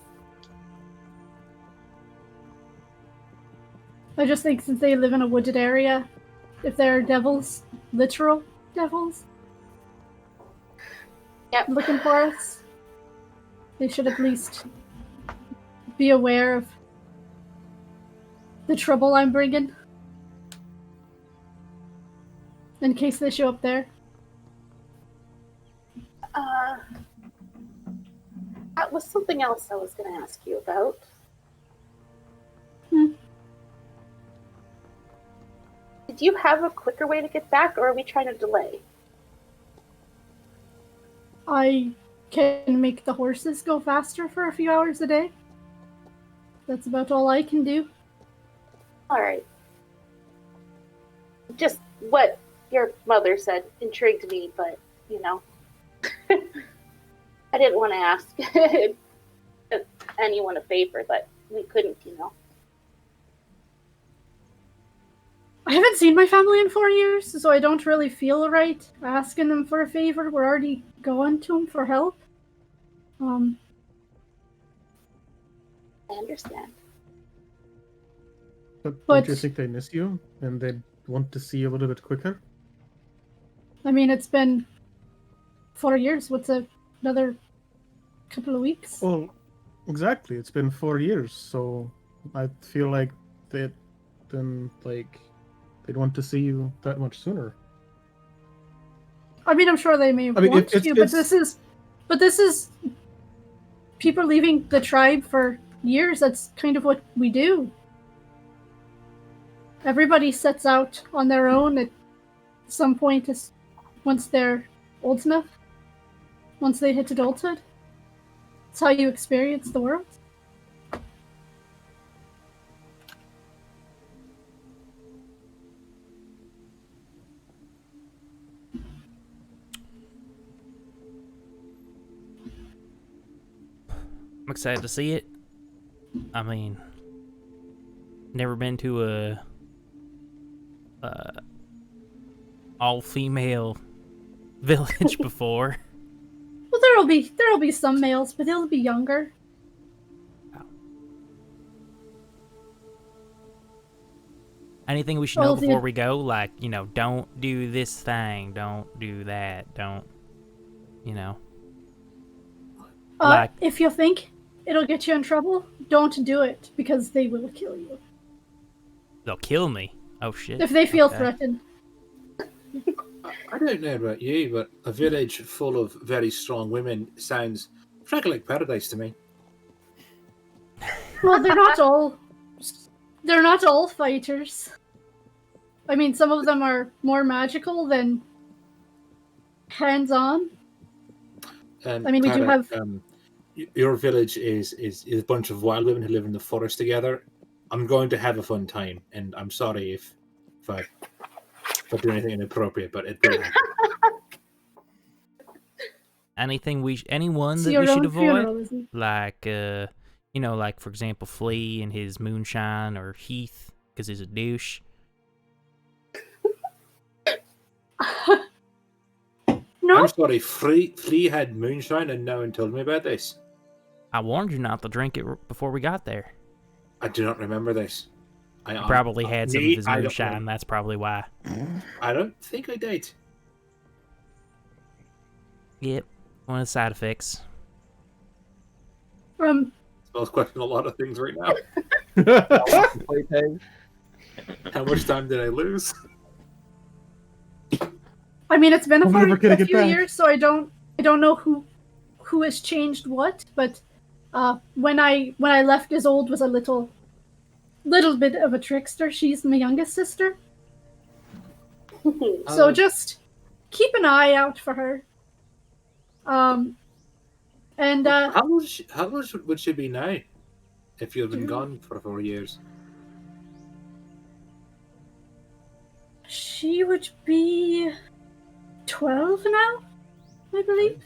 I just think since they live in a wooded area, if they're devils, literal devils, Yep. looking for us, they should at least be aware of the trouble I'm bringing. In case they show up there. That was something else I was going to ask you about. Did you have a quicker way to get back, or are we trying to delay? I can make the horses go faster for a few hours a day. That's about all I can do. Alright. Just what your mother said intrigued me, but, you know. I didn't want to ask anyone a favor, but we couldn't, you know. I haven't seen my family in 4 years, so I don't really feel right asking them for a favor. We're already going to them for help. I understand. But But- don't you think they miss you and they want to see you a little bit quicker? I mean, it's been 4 years. What's another couple of weeks? Well, exactly. It's been 4 years, so I feel like they'd want to see you that much sooner. I mean, I'm sure they may I mean, want it's- to, it's- but this is people leaving the tribe for years. That's kind of what we do. Everybody sets out on their own at some point once they're old enough, once they hit adulthood. It's how you experience the world. I'm excited to see it. I mean, never been to a all-female village before. Well, there'll be some males, but they'll be younger. Anything we should know Well, before we go? Like, you know, don't do this thing, don't do that, don't, you know. Like- If you think it'll get you in trouble, don't do it, because they will kill you. They'll kill me. Oh, shit. If they feel Okay. threatened. I don't know about you, but a village full of very strong women sounds frankly like paradise to me. Well, they're not all fighters. I mean, some of them are more magical than hands-on. I mean, we do Clara, have- your village is a bunch of wild women who live in the forest together. I'm going to have a fun time, and I'm sorry if I do anything inappropriate, but it will happen. Anyone It's that your we should own avoid? funeral, isn't it? Like, you know, like, for example, Flea and his moonshine, or Heath, because he's a douche. No, I'm sorry, Flea had moonshine and no one told me about this. I warned you not to drink it before we got there. I do not remember this. He probably had some of me, his I don't moonshine, remember. that's probably why. I don't think I did. Yep, one of the side effects. Spells question a lot of things right now. How much time did I lose? I mean, it's been I'm never gonna a get few back. years, so I don't know who has changed what. But when I left, Isolde was a little bit of a trickster. She's my youngest sister, so just keep an eye out for her. And how old would she be now? If you had been gone for 4 years, she would be 12 now, I believe.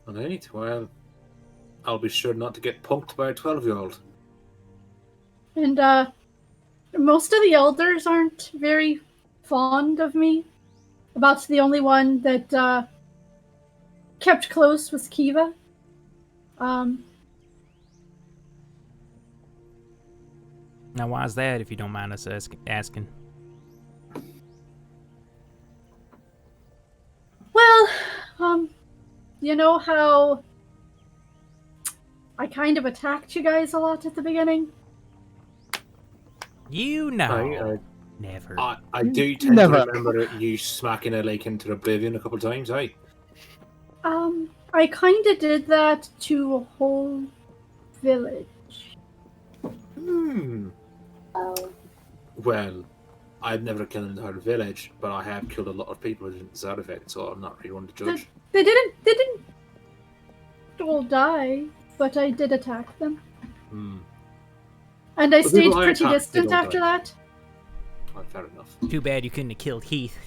Well, only 12. I'll be sure not to get punked by a 12-year-old. And most of the elders aren't very fond of me. About the only one that kept close was Kiva. Now, why is that, if you don't mind us asking? Well, you know how I kind of attacked you guys a lot at the beginning? You know. Never. I do tend Never. to remember you smacking a lake into oblivion a couple of times, aye? I kind of did that to a whole village. Well, I've never killed an entire village, but I have killed a lot of people who didn't deserve it, so I'm not really one to judge. They didn't all die, but I did attack them. And I stayed pretty distant after that. Oh, fair enough. Too bad you couldn't have killed Heath.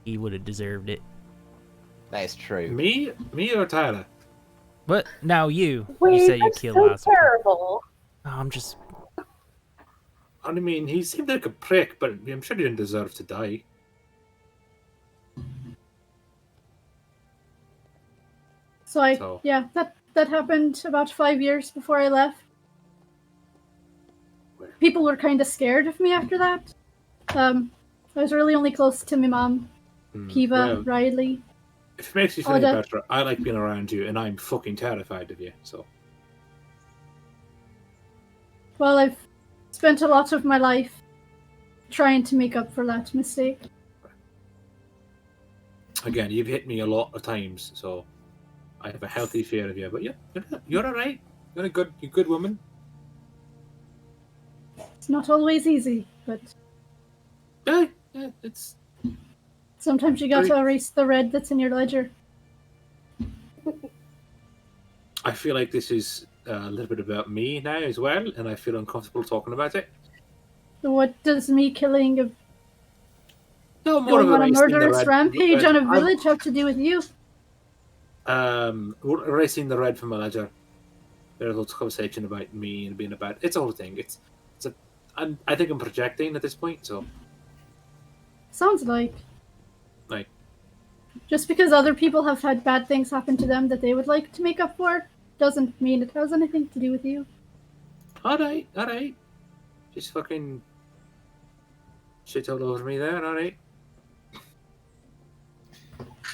He would have deserved it. That's true. Me or Tyler? But now you Wait, say you that's killed so lots of people. terrible. Oh, I'm just... I mean, he seemed like a prick, but I'm sure he didn't deserve to die. So yeah, that happened about 5 years before I left. People were kind of scared of me after that. I was really only close to my mom, Kiva, Well, Riley. if it makes you feel any better, I like being around you, and I'm fucking terrified of you, so... Well, I've spent a lot of my life trying to make up for that mistake. Again, you've hit me a lot of times, so I have a healthy fear of you. But yeah, you're alright. You're a good woman. It's not always easy, but Yeah, it's... sometimes you gotta erase the red that's in your ledger. I feel like this is a little bit about me now as well, and I feel uncomfortable talking about it. So what does me killing a No, more going of on a erasing the murderous red- rampage on a I'm- village have to do with you? Erasing the red from my ledger. There's lots of conversation about me and being a bad... It's a whole thing. I think I'm projecting at this point, so... Sounds like. Like... Just because other people have had bad things happen to them that they would like to make up for, doesn't mean it has anything to do with you. Alright. Just fucking... shit all over me there, alright.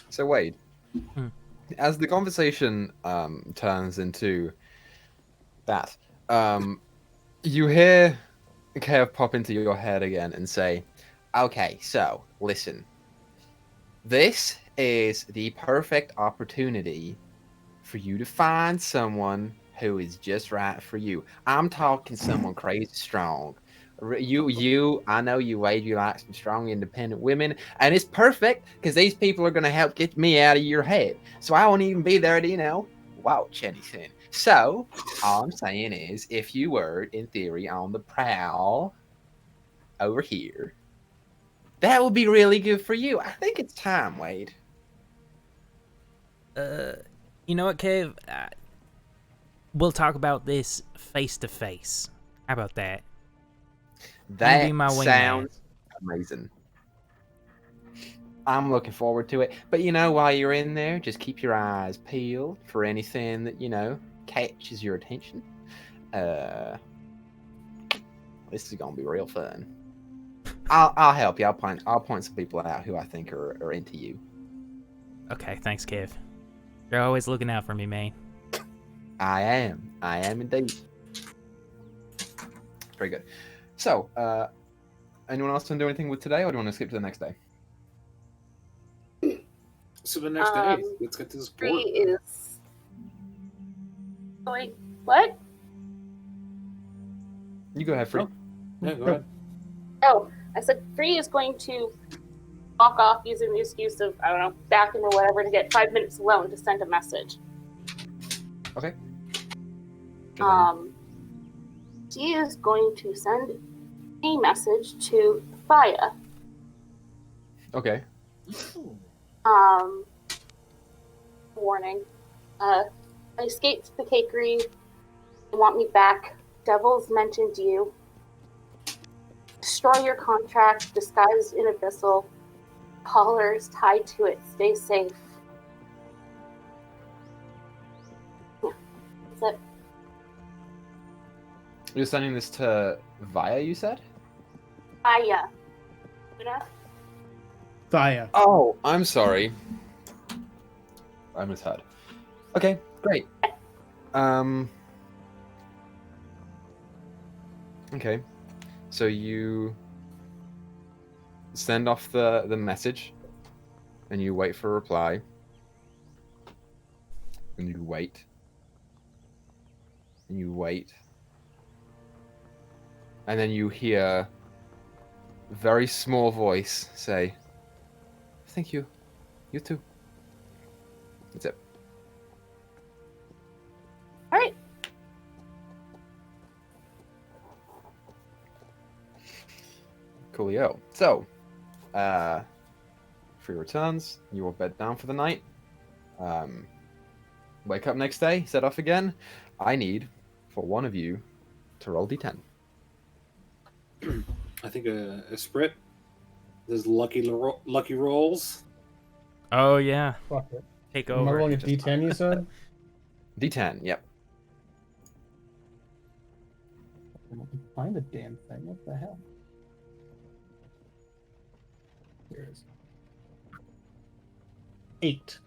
So Wade, as the conversation turns into that, you hear Kev pop into your head again and say, "Okay, so listen. This is the perfect opportunity for you to find someone who is just right for you. I'm talking someone crazy strong. I know you, Wade, you like some strong, independent women, and it's perfect because these people are going to help get me out of your head. So I won't even be there to, watch anything. So all I'm saying is, if you were, in theory, on the prowl over here, that would be really good for you. I think it's time, Wade." You know what, Kev? We'll talk about this face to face. How about that? That be my wingman. sounds amazing. I'm looking forward to it. But while you're in there, just keep your eyes peeled for anything that, catches your attention. This is gonna be real fun. I'll help you. I'll point some people out who I think are into you. Okay, thanks, Kev. You're always looking out for me, man. I am. I am indeed. Very good. So, anyone else want to do anything with today, or do you want to skip to the next day? So the next day, let's get to this Esprit port. is going. What? You go ahead, Free. Yeah, go ahead. Oh, I said Free is going to walk off using the excuse of, I don't know, bathroom or whatever to get 5 minutes alone to send a message. Okay. She is going to send a message to Thaya. Okay. Warning. I escaped the cakery. They want me back. Devils mentioned you. Destroy your contract, disguised in abyssal. Collars tied to it. Stay safe. Yeah, that's it. You're sending this to Via, you said? Thaya. Una? Thaya. Oh, I'm sorry. I misheard. Okay, great. Okay. So you send off the message, and you wait for a reply. And you wait. And you wait. And then you hear a very small voice say, "Thank you. You too." That's it. All right. Coolio. So, Free returns. You will bed down for the night. Wake up next day. Set off again. I need for one of you to roll d10. I think a Esprit. There's lucky rolls. Oh yeah, Fuck it. take Am I over. rolling a D10, you said? D10. Yep. Find the damn thing. What the hell? Here it is. 8.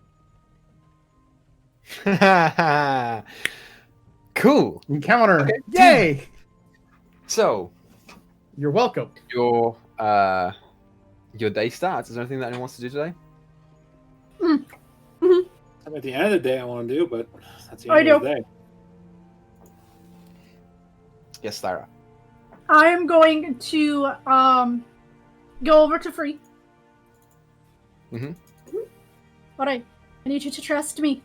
Cool. Encounter. Okay. Yay! So You're welcome. your day starts. Is there anything that anyone wants to do today? At the end of the day, I want to do, but that's the I end of do. the day. Yes, Sarah. I am going to go over to Free. Mhm. All right. I need you to trust me.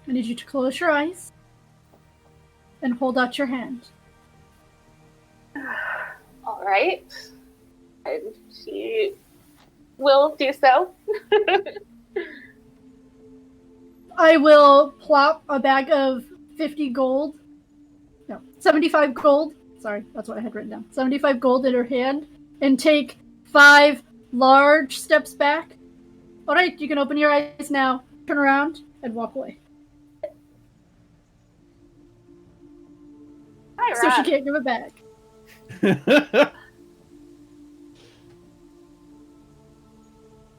I need you to close your eyes and hold out your hand. All right. And she will do so. I will plop a bag of 50 gold. No, 75 gold. Sorry, that's what I had written down. 75 gold in her hand and take 5 large steps back. All right, you can open your eyes now, turn around, and walk away. Hi, So she Rob. can't give it back.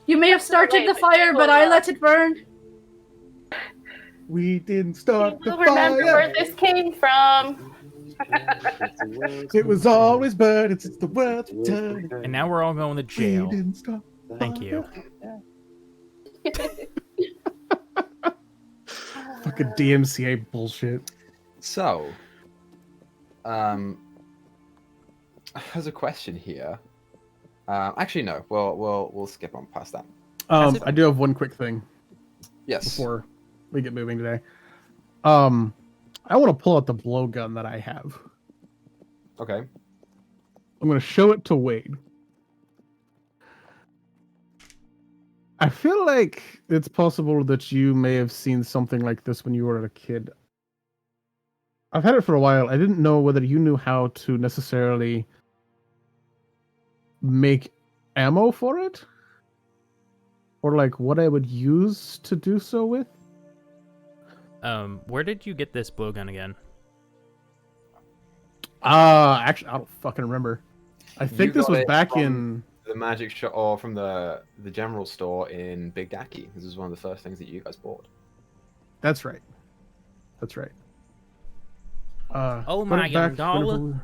You may have started the fire, but I let it burn. We didn't start the You'll remember fire. where this came from. It was always burning since the world's turning. And now we're all going to We jail. didn't start the Thank you. Fucking DMCA bullshit. So, there's a question here. Actually, no. We'll skip on past that. I do have one quick thing Yes. before we get moving today. I want to pull out the blowgun that I have. Okay. I'm going to show it to Wade. I feel like it's possible that you may have seen something like this when you were a kid. I've had it for a while. I didn't know whether you knew how to necessarily make ammo for it, or like what I would use to do so with. Where did you get this blowgun again? Actually, I don't fucking remember. I think You this got was it back from in. the magic shop or from the general store in Big Dacky. This is one of the first things that you guys bought. That's right. That's right. Oh put my it back young whenever dollar.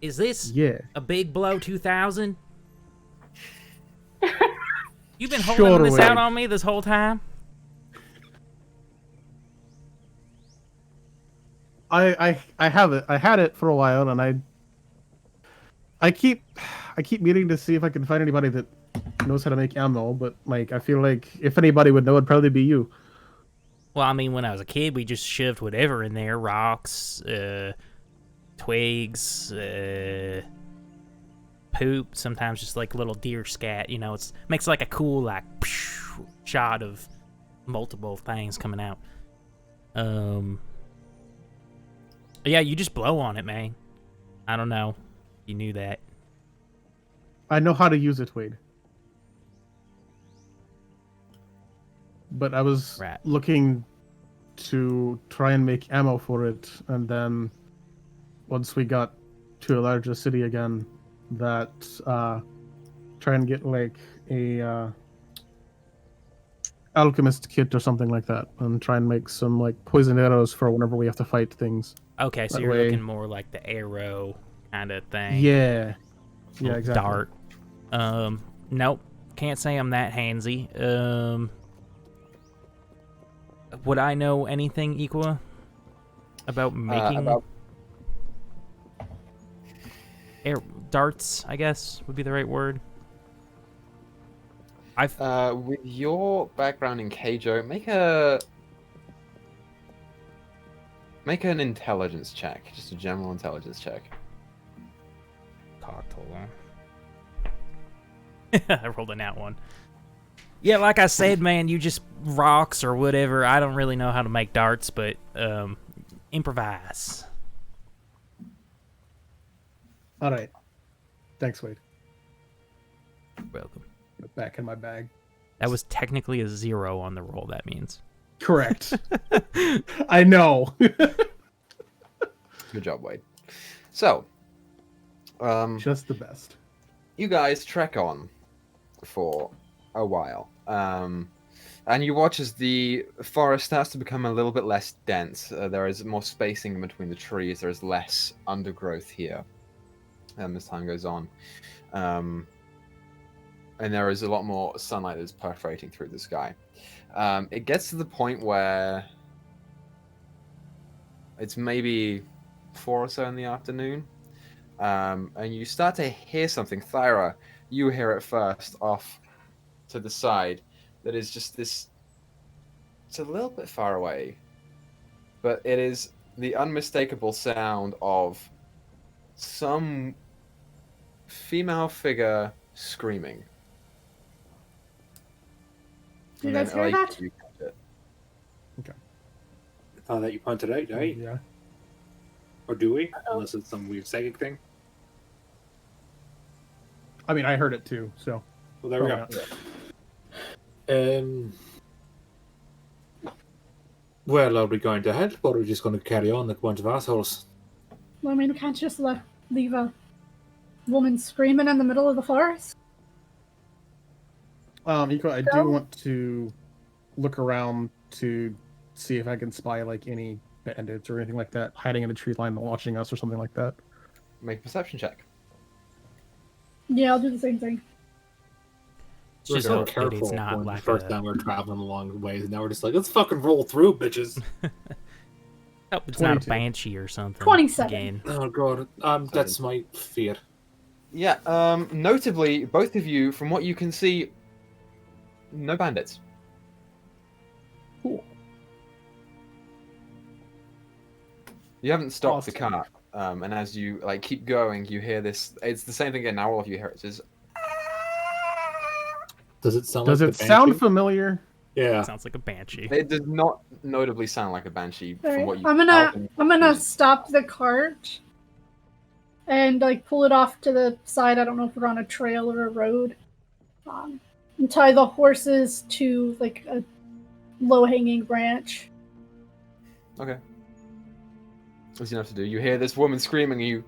Is this Yeah. a Big Blow 2000? You've been Sure, holding this out Wade. on me this whole time? I have it. I had it for a while, and I keep meaning to see if I can find anybody that knows how to make ammo. But like, I feel like if anybody would know, it'd probably be you. Well, I mean, when I was a kid, we just shoved whatever in there. Rocks, twigs, poop, sometimes just like little deer scat, you know, it's makes like a cool like shot of multiple things coming out. Yeah, you just blow on it, man. I don't know. You knew that. I know how to use it, Wade. But I was Right. looking to try and make ammo for it, and then once we got to a larger city again, that try and get like a alchemist kit or something like that, and try and make some like poison arrows for whenever we have to fight things. Okay, so That you're way- looking more like the arrow kind of thing. Yeah, yeah, Little exactly. Dart. Nope. Can't say I'm that handsy. Would I know anything, Equa, about making darts? I guess would be the right word. With your background in Keijo, make an intelligence check, just a general intelligence check. Cocked, hold on. I rolled a nat one. Yeah, like I said, man, you just rocks or whatever. I don't really know how to make darts, but improvise. All right. Thanks, Wade. Welcome. Put it back in my bag. That was technically a 0 on the roll, that means. Correct. I know. Good job, Wade. So, Just the best. you guys trek on for a while, and you watch as the forest starts to become a little bit less dense. There is more spacing in between the trees. There is less undergrowth here as time goes on, and there is a lot more sunlight that's perforating through the sky. It gets to the point where it's maybe 4 or so in the afternoon, and you start to hear something. Thyra, you hear it first off to the side. That is just this. It's a little bit far away, but it is the unmistakable sound of some female figure screaming. You And guys then, hear that? you catch it. That you pointed out, right? Yeah. Or do we? Uh-oh. Unless it's some weird psychic thing. I mean, I heard it too, so. Well, there we go. Probably not. Well, are we going to head, or are we just going to carry on like a bunch of assholes? Well, I mean, we can't just leave a woman screaming in the middle of the forest. Equa, I do So- want to look around to see if I can spy like any bandits or anything like that hiding in a tree line watching us or something like that. Make a perception check. Yeah, I'll do the same thing. It's We're just so that careful it's not when like the first a... time we're traveling along the way, and now we're just like, let's fucking roll through, bitches. Oh, it's not a 22. banshee or something. 27. Again. Oh god, that's my fear. Yeah. Notably, both of you, from what you can see, no bandits. Cool. You haven't stopped the Awesome. cart, and as you like keep going, you hear this. It's the same thing again. Now all of you hear it. It's just, Does it sound Does like it the sound Banshee? familiar? Yeah. Sounds like a banshee. it does not notably sound like a banshee from Alright, what you. I'm gonna stop the cart and like pull it off to the side. I don't know if we're on a trail or a road. And tie the horses to like a low-hanging branch. Okay. That's enough to do. You hear this woman screaming. You.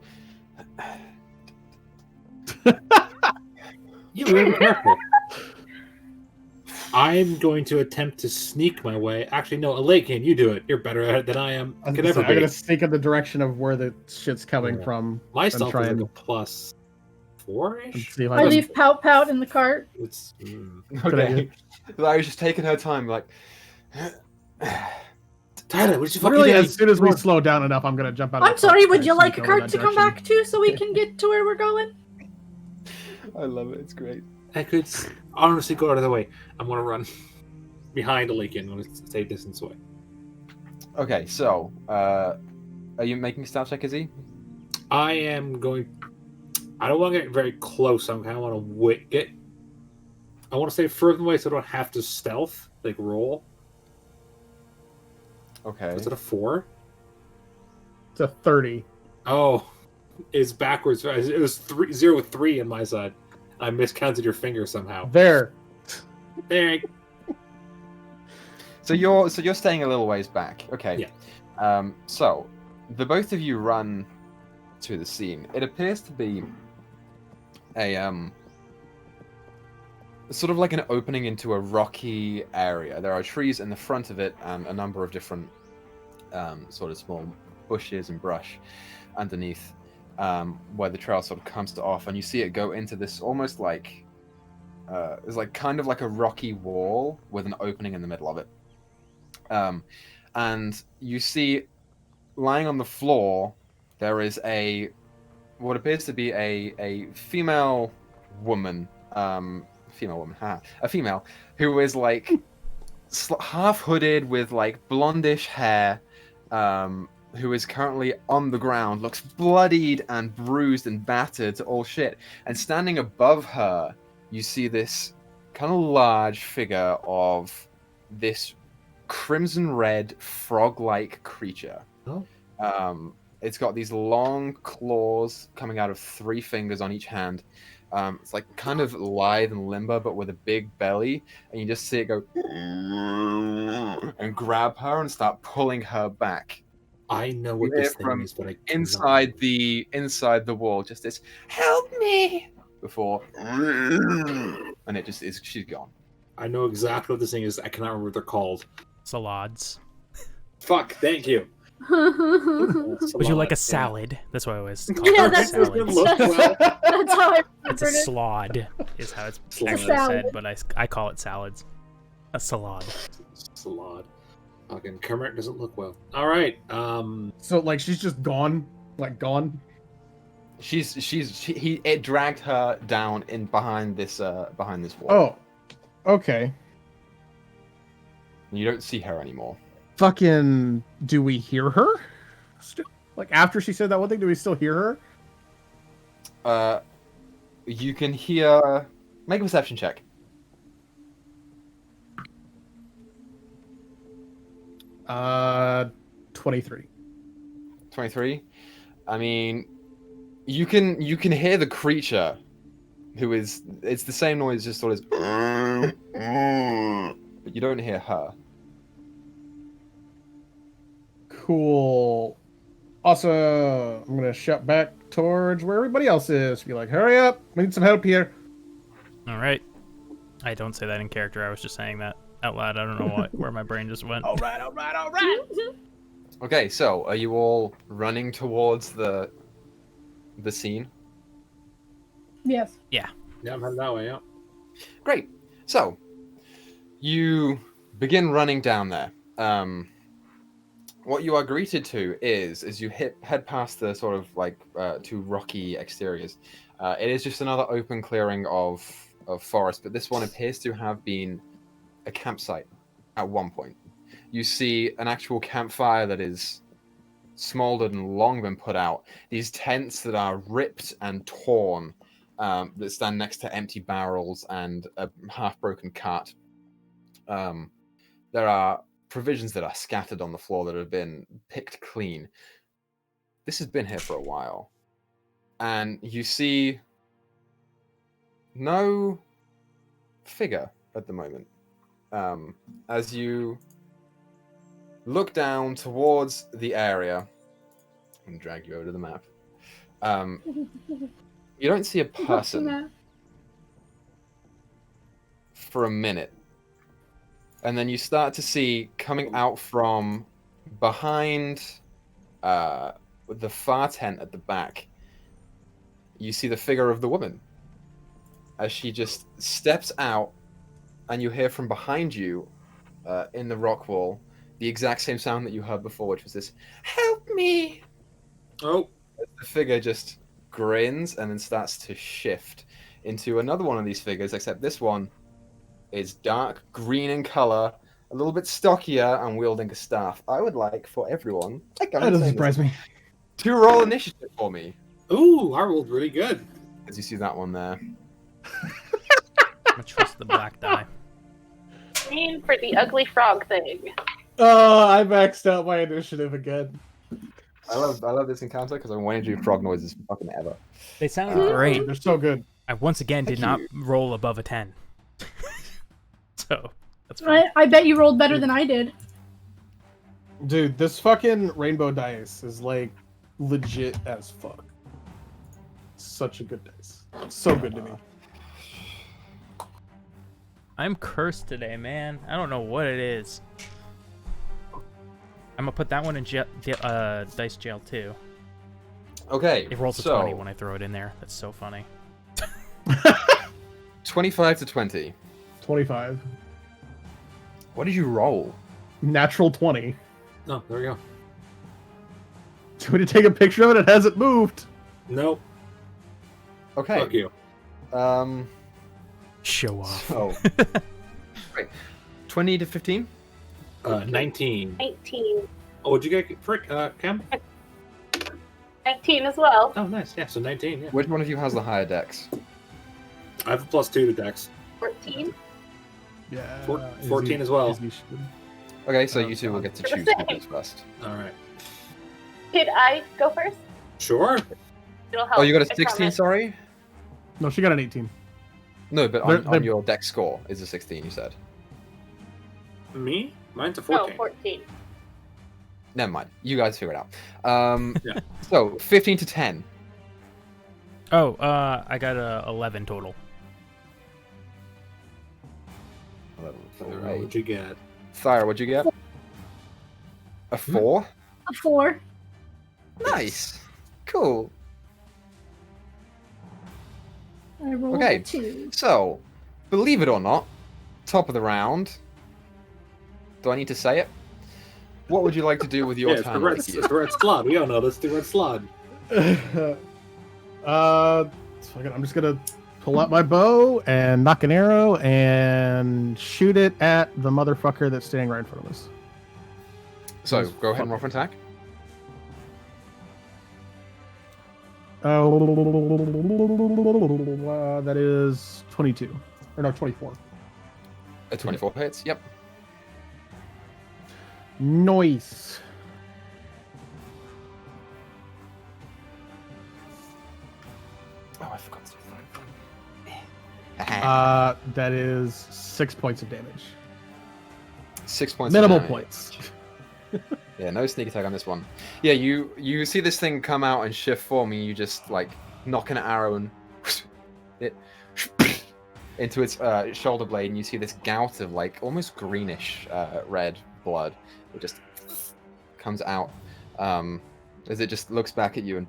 You really careful. I'm going to attempt to sneak my way. Actually, no, Alakin, you do it. You're better at it than I am. I'm Could ever be. gonna sneak in the direction of where the shit's coming Yeah. from. My and stealth try is like and, a plus and 4-ish. see if I I can. leave Pout Pout in the cart. It's Okay. I was just taking her time, like. Tyler, what did you fucking Really, do? as soon as we slow down enough, I'm gonna jump out. Of I'm the sorry, cart would and you like sneak a over cart that to come direction. back to so we can get to where we're going? I love it. It's great. I could honestly go out of the way. I'm gonna run behind Alakin. I'm gonna stay distance away. Okay, so are you making a stealth check, Izzy? I am going. I don't want to get very close. I kind of want to get. I want to stay further away so I don't have to stealth, like roll. Okay. Is it a 4? It's a 30. Oh, it's backwards. It was 0 with 3 on my side. I miscounted your finger somehow. There. There. So you're staying a little ways back. Okay. Yeah. So the both of you run to the scene. It appears to be a sort of like an opening into a rocky area. There are trees in the front of it and a number of different sort of small bushes and brush underneath where the trail sort of comes off, and you see it go into this almost like it's like kind of like a rocky wall with an opening in the middle of it. And you see lying on the floor there is what appears to be a female woman, a female who is like half hooded with like blondish hair, who is currently on the ground, looks bloodied and bruised and battered to all shit. And standing above her, you see this kind of large figure of this crimson red frog-like creature. Oh. It's got these long claws coming out of 3 fingers on each hand. It's like kind of lithe and limber, but with a big belly, and you just see it go and grab her and start pulling her back. I know what You hear this thing from is, but I inside the wall, just this "help me" before, and it just is. She's gone. I know exactly what this thing is. I cannot remember what they're called. Salads. Fuck. Thank you. Would you like a salad? That's what I always call Yeah, it. that's- Salads. Look well. That's how I It's a remembered it. slod, is how it's Slod. actually Salad. said, but I call it salads. A salad. Salad. Fucking Kermit doesn't look well. All right. So like she's just gone, like gone. It dragged her down in behind this wall. Oh, okay. You don't see her anymore. Fucking, do we hear her? Like after she said that one thing, do we still hear her? You can hear. Make a perception check. 23. 23. I mean, you can hear the creature, who is. It's the same noise, just sort of. But you don't hear her. Cool. Also, I'm gonna shout back towards where everybody else is. Be like, hurry up! We need some help here. All right. I don't say that in character. I was just saying that out loud. I don't know where my brain just went. All right. Okay, so are you all running towards the scene? Yes. Yeah, I'm heading that way. Yeah. Great. So you begin running down there. What you are greeted to is, as you head past the sort of like 2 rocky exteriors, it is just another open clearing of forest, but this one appears to have been a campsite at one point. You see an actual campfire that is smoldered and long been put out. These tents that are ripped and torn, that stand next to empty barrels and a half-broken cart. There are provisions that are scattered on the floor that have been picked clean. This has been here for a while. And you see no figure at the moment. As you look down towards the area, I'm going to drag you over to the map. You don't see a person for a minute. and then you start to see coming out from behind the far tent at the back. You see the figure of the woman as she just steps out, and you hear from behind you in the rock wall the exact same sound that you heard before, which was this, "Help me!" Oh, The figure just grins and then starts to shift into another one of these figures, except this one is dark green in color, a little bit stockier, and wielding a staff. I would like for everyone, That doesn't surprise me. to roll initiative for me. ooh, I rolled really good. As you see that one there. I'm gonna trust the black die. Mean for the ugly frog thing. Oh, I maxed out my initiative again. I love this encounter because I wanted to do frog noises fucking ever. They sound Uh, great. They're so good. I once again did Thank not you. roll above a 10. So that's fine. I bet you rolled better than I did. Dude, this fucking rainbow dice is like legit as fuck. Such a good dice. So good to me. I'm cursed today, man. I don't know what it is. I'm gonna put that one in dice jail too. Okay, It rolls a so 20 when I throw it in there. That's so funny. 25 to 20. 25. What did you roll? Natural 20. Oh, there we go. Do we need to take a picture of it? It hasn't moved. Nope. Okay. Fuck you. Show off. So, right. 20 to 15? 19. 19. Oh, what'd you get, Frick, Chem? 19 as well. Oh, nice. Yeah, so 19, yeah. Which one of you has the higher dex? I have a +2 to dex. 14. Yeah. 14 as well. Izzy should. Okay, so Oh, you two will get to God. choose who goes first. Alright. Did I go first? Sure. It'll help. Oh, you got a I 16, promise. sorry? No, she got an 18. No, but They're- on they're- your dex score is a 16, you said. Me? Mine's a No, 14. 14. Never mind. You guys figure it out. Yeah. So, 15 to 10. Oh, I got a 11 total. Alright. What'd you get? Thyra, what'd you get? A 4? A 4. Nice. Cool. I rolled Okay. a 2. So, believe it or not, top of the round. Do I need to say it? What would you like to do with your Yeah, it's the turn? red, Olivia? it's the red slot. We all know this. The red slot. Fuck it, I'm just gonna pull out my bow and knock an arrow and shoot it at the motherfucker that's standing right in front of us. So, go ahead and roll for attack. That is 22. Or no, 24. A 24 hits. Yep. Noise. Oh, I forgot to. That is 6 points of damage. 6 points. of Minimal damage. points. Yeah, no sneak attack on this one. Yeah, you see this thing come out and shift form, and you just like knock an arrow and it into its shoulder blade, and you see this gout of like almost greenish red blood. It just comes out as it just looks back at you and.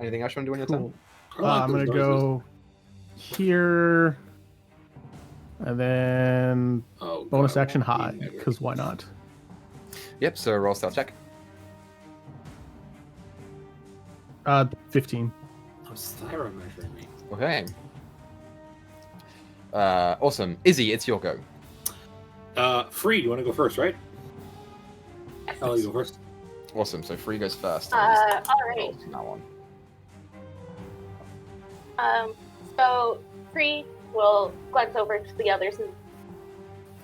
Anything else you want to do on your turn? Cool. I'm gonna go here, and then Oh, bonus God. action hide, because why not? Yep. So roll stealth check. 15. How's Thyra measuring me? Okay. Awesome. Izzy, it's your go. Free, you want to go first, right? Oh, you go first. Awesome. So Free goes first. Alright. That one. So Free will glance over to the others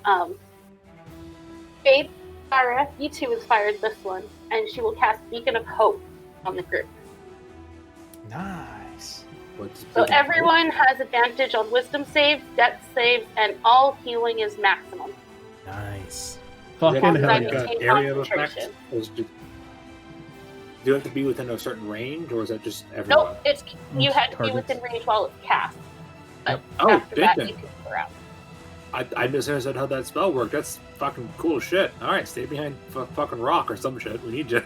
and Babe, Farah, you two inspired this one, and she will cast Beacon of Hope on the group. Nice. So everyone has advantage on wisdom saves, dex saves, and all healing is maximum. Nice. Fucking As hell I yeah. maintain Area of effect? concentration. Or is it- do you have to be within a certain range, or is that just everyone? Nope, it's you had to be Targets. within range while it's cast. But Oh, after that, bacon. you can clear out. I misunderstood how that spell worked. That's fucking cool as shit. All right, stay behind fucking rock or some shit. We need you.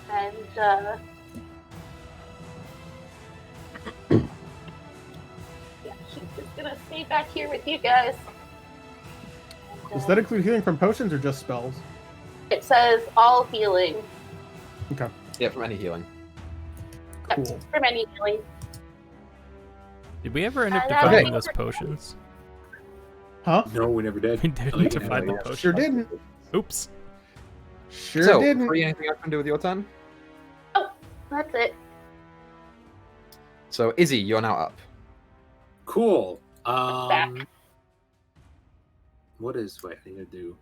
And yeah, she's just gonna stay back here with you guys. And, Does that include healing from potions or just spells? it says all healing. Okay, Yeah, from any healing. cool. From any healing. Did we ever end up Okay. defining those potions? Huh? No, we never did. We didn't yeah, define the yeah. potion. Sure didn't. Oops. Sure So, didn't. Bree, anything I can do with your turn? That's it. So, Izzy, you're now up. Cool. Back. What is? Wait, I need to do.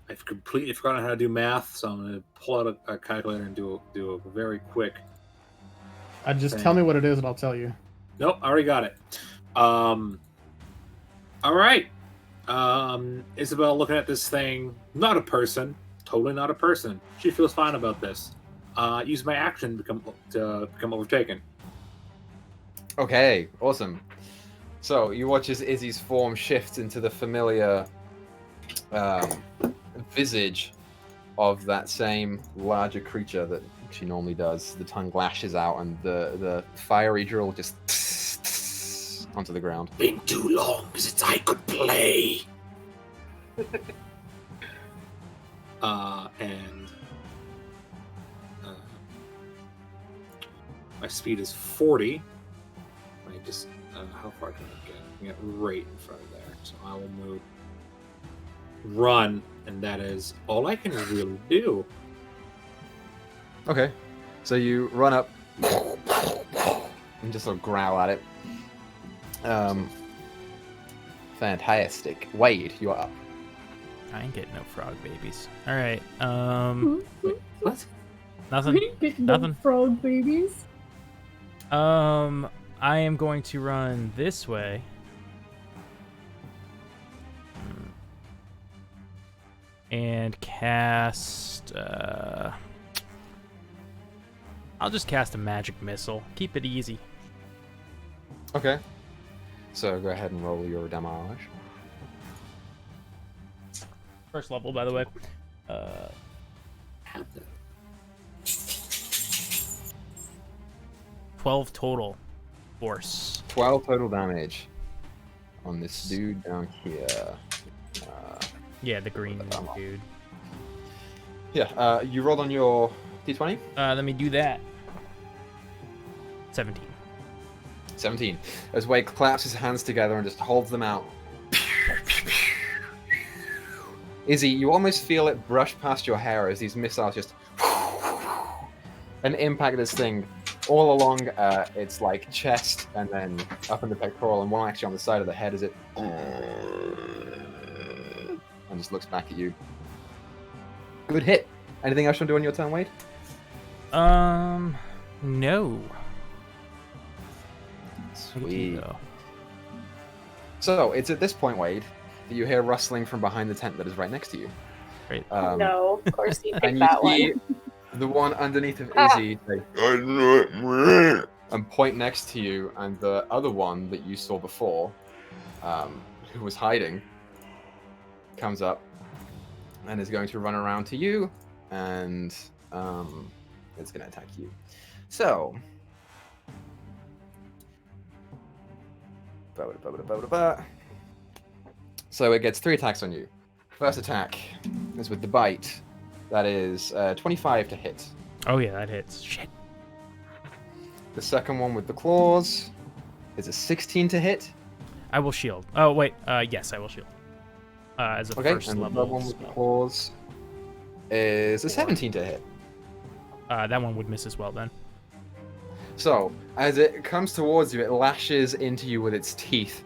I've completely forgotten how to do math, so I'm gonna pull out a calculator and do a very quick. Just tell me what it is and I'll tell you. Nope, I already got it. All right. Isabel looking at this thing. Not a person. Totally not a person. She feels fine about this. Use my action to become overtaken. Okay, awesome. So, you watch as Izzy's form shifts into the familiar visage of that same larger creature that she normally does. The tongue lashes out and the fiery drill just onto the ground. Been too long since I could play. And my speed is 40. I just how far can I get? I can get right in front of there, so I will move, run, and that is all I can really do. Okay, so you run up and just sort of growl at it. Fantastic. Wade, you are up. I ain't getting no frog babies. All right. What? Nothing. Nothing. Frog babies. I am going to run this way. And cast. I'll just cast a magic missile. Keep it easy. Okay. So go ahead and roll your damage. First level, by the way. 12 total force. 12 total damage on this dude down here. Yeah, the green dude. Yeah, you rolled on your d20? Let me do that. 17. 17. As Wade claps his hands together and just holds them out. Izzy, you almost feel it brush past your hair as these missiles just and impact this thing all along its like chest and then up in the pectoral and one actually on the side of the head as it and just looks back at you. Good hit. Anything else you want to do on your turn, Wade? No. Sweet. So it's at this point, Wade, that you hear rustling from behind the tent that is right next to you. Great. No, of course you And picked you that see one. the one underneath of Izzy say, and point next to you, and the other one that you saw before, who was hiding, comes up and is going to run around to you, and it's going to attack you. So, so it gets 3 attacks on you. First attack is with the bite. That is 25 to hit. Oh yeah, that hits. Shit. The second one with the claws is a 16 to hit. I will shield. Oh wait, yes, I will shield. As a Okay, first and the level third one with the spell. claws is a 17 to hit. That one would miss as well then. So, as it comes towards you, it lashes into you with its teeth.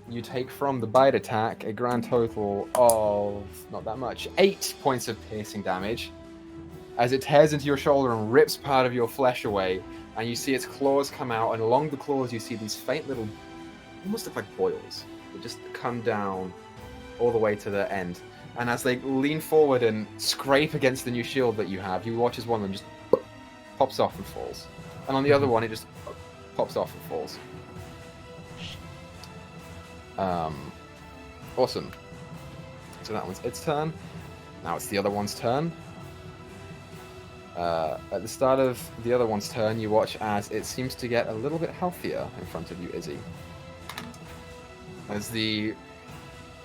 You take from the bite attack a grand total of, not that much, 8 points of piercing damage. As it tears into your shoulder and rips part of your flesh away, and you see its claws come out, and along the claws you see these faint little, almost look like boils, that just come down all the way to the end. And as they lean forward and scrape against the new shield that you have, you watch as one of them just pops off and falls. And on the other one, it just pops off and falls. Awesome. So that one's its turn. Now it's the other one's turn. At the start of the other one's turn, you watch as it seems to get a little bit healthier in front of you, Izzy. As the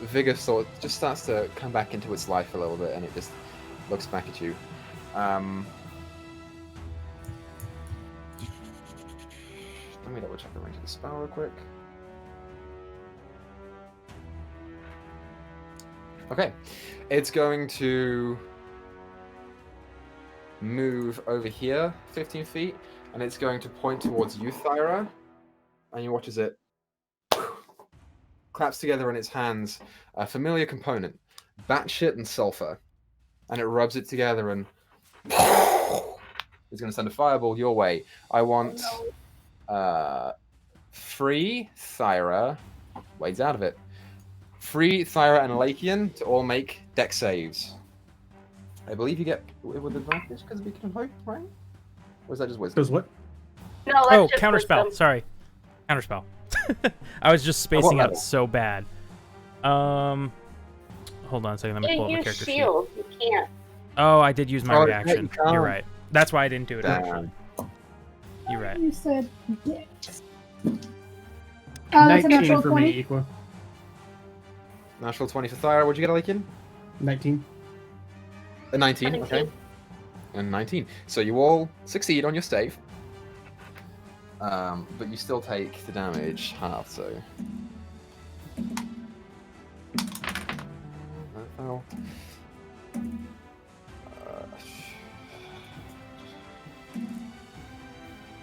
vigor sort of just starts to come back into its life a little bit, and it just looks back at you. Let me double check the range of the spell real quick. Okay, it's going to move over here 15 feet, and it's going to point towards you, Thyra, and you watch as it claps together in its hands a familiar component, batshit and sulfur, and it rubs it together and it's going to send a fireball your way. I want Free, Thyra, Wade's out of it. Free, Thyra, and Lakian to all make dex saves. I believe you get with advantage because we can hope, right? Or is that just wisdom? Because what? No, that's Oh, just counterspell. wisdom. Sorry. Counterspell. I was just spacing out level? so bad. Hold on a second. Let me You pull up the use character sheet. shield. You can't. Oh, I did use my Oh, reaction. you can't. You're right. That's why I didn't do it. Damn. Actually. You're right. You said dicks. That's a 19 natural for 20. me, Equa. Natural 20 for Thyra. What'd you get, Lakian? 19. A 19, 19. okay. And 19. So you all succeed on your save. But you still take the damage half, so... Oh.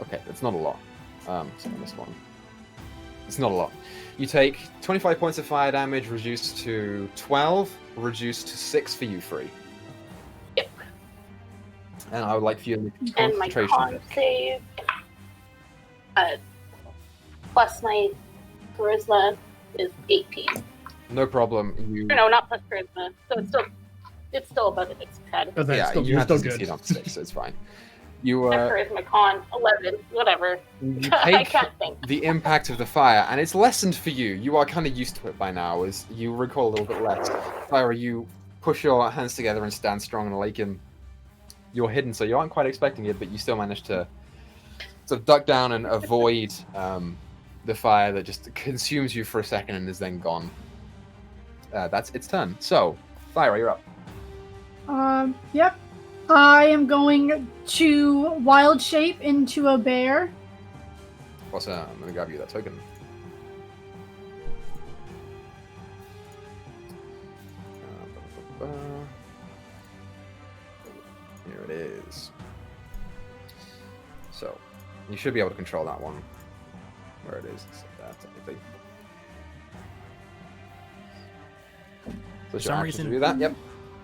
Okay, that's not a lot. So I missed one. It's not a lot. You take 25 points of fire damage, reduced to 12, reduced to 6 for you, Free. Yep. And I would like for you to make a And my concentration con save. Plus my charisma is 18. No problem. You No, not plus charisma. So it's still above its head. Oh, that's yeah, still, you you're have to still succeed good. on 6, so it's fine. You My charisma con 11. Whatever. you I take can't think. the impact of the fire, and it's lessened for you. You are kind of used to it by now, as you recall a little bit less. Thyra, you push your hands together and stand strong and Lakin. You're hidden, so you aren't quite expecting it, but you still manage to sort of duck down and avoid the fire that just consumes you for a second and is then gone. That's its turn. So, Thyra, you're up. Yep. I am going to wild shape into a bear. Awesome. I'm going to grab you that token. Here it is. So, you should be able to control that one. Where it is, technically. So For it's your some action to reason- do that. Yep.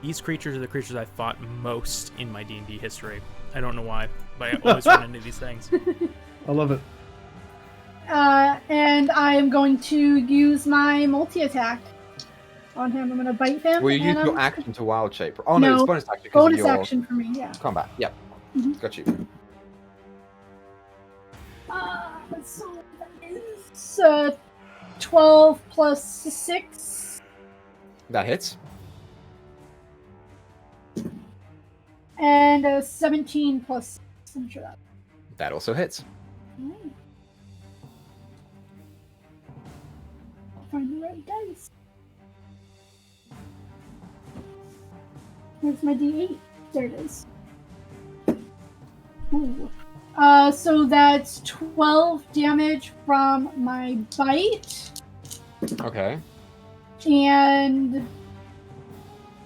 These creatures are the creatures I fought most in my D&D history. I don't know why, but I always run into these things. I love it. And I am going to use my multi-attack on him. I'm going to bite him. Will you use and your I'm- action to wild shape? Oh no, it's No, bonus action because Bonus of your action for me, yeah. combat. Yep. Mhm. Got you. So that is 12 plus 6. That hits. And 17 plus 6. I'm sure that. That also hits. Find the right dice. Where's my D8? There it is. Ooh. So that's 12 damage from my bite Okay. and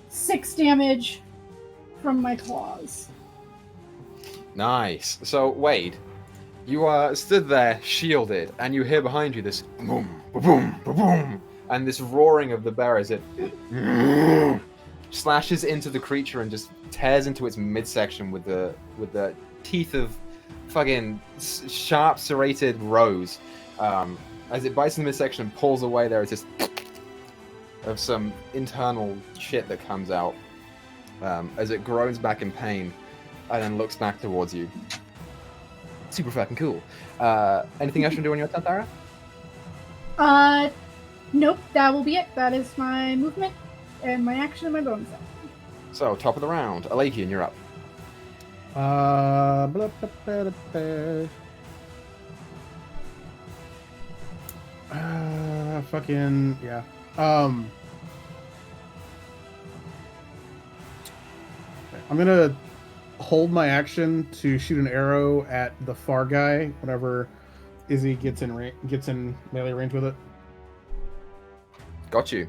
6 damage from my claws. Nice. So, Wade, you are stood there, shielded, and you hear behind you this boom, boom, boom, and this roaring of the bear as it slashes into the creature and just tears into its midsection with the teeth of fucking sharp, serrated rows. As it bites in the midsection and pulls away, there is this of some internal shit that comes out as it groans back in pain and then looks back towards you. Super fucking cool. Anything else you can do on your turn, Thyra? Nope, that will be it. That is my movement and my action and my bonus action. So, top of the round. Alakian, you're up. Blah, blah, blah, blah. Fucking yeah. I'm gonna hold my action to shoot an arrow at the far guy whenever Izzy gets in melee range with it. Got you.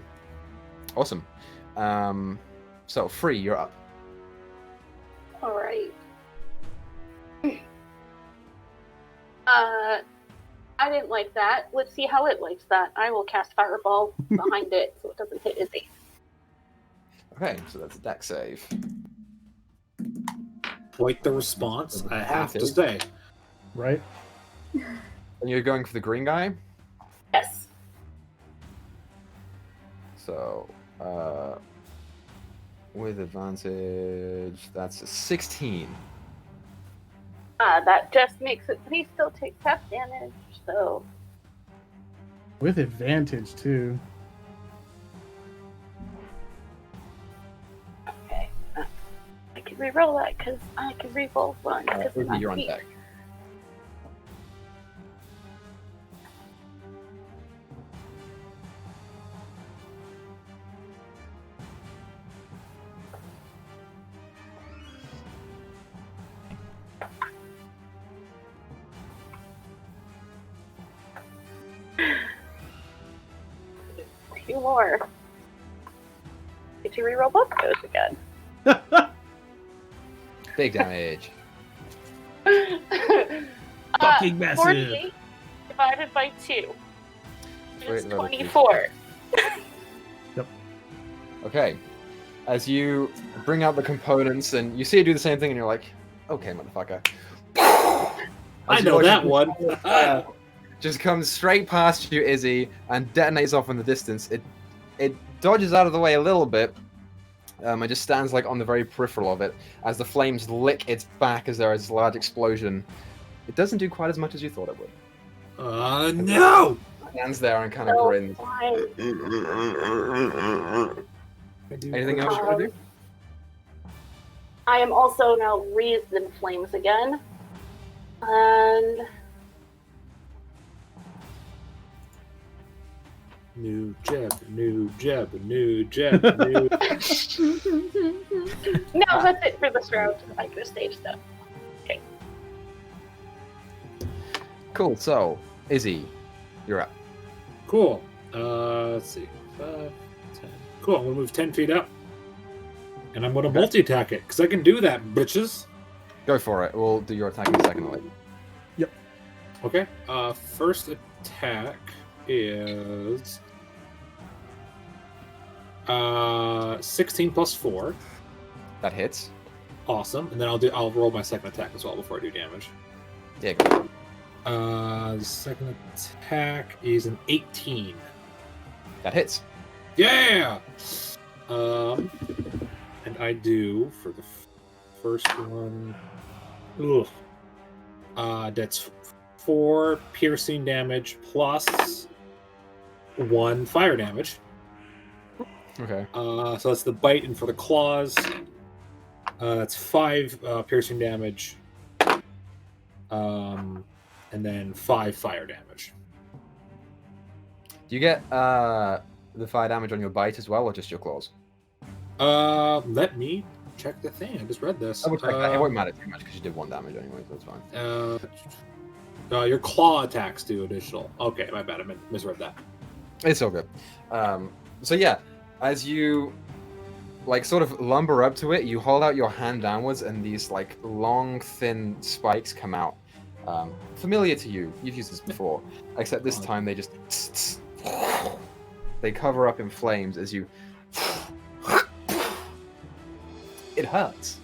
Awesome. So, Free, you're up. Alright. I didn't like that. Let's see how it likes that. I will cast Fireball behind it so it doesn't hit Izzy. Okay, so that's a dex save. Quite the response, I have to say. Right? And you're going for the green guy? Yes. So, with advantage, that's a 16. That just makes it. He still takes half damage, so. With advantage too. Okay. I can reroll that because I can reroll one. Izzy, you're on deck. Two more. Get you reroll both of those again. Big damage. Fucking massive. 48 divided by 2 is 48 divided by 2. 24. Okay. As you bring out the components and you see it do the same thing and you're like, okay, motherfucker. I know that one. Just comes straight past you, Izzy, and detonates off in the distance. It dodges out of the way a little bit, and just stands like on the very peripheral of it as the flames lick its back as there is a large explosion. It doesn't do quite as much as you thought it would. No! Stands there and kind of Oh, grins. fine. Anything else you want to do? I am also now wreathed in flames again. And New Jeb, new Jeb, new Jeb, new. no, that's it for this round. I could have staged stuff. Okay. Cool. So, Izzy, you're up. Cool. Let's see. 5, 10. Cool. I'm gonna move 10 feet up, and I'm gonna multi-attack it because I can do that, bitches. Go for it. We'll do your attack in a second. Like. Okay. First attack is 16 plus 4. That hits. Awesome. And then I'll roll my second attack as well before I do damage. Yeah. Go. The second attack is an 18. That hits. Yeah. And I do for the first one. Ugh. That's 4 piercing damage plus 1 fire damage. Okay. So that's the bite, and for the claws, that's 5 piercing damage, and then 5 fire damage. Do you get the fire damage on your bite as well, or just your claws? Let me check the thing. I just read this. Double check that. It won't matter too much because you did 1 damage anyway, so that's fine. Your claw attacks do additional. Okay, my bad. I misread that. It's all good. So yeah, as you like sort of lumber up to it, you hold out your hand downwards, and these like long, thin spikes come out. Familiar to you. You've used this before, except this time they just they cover up in flames as you. It hurts,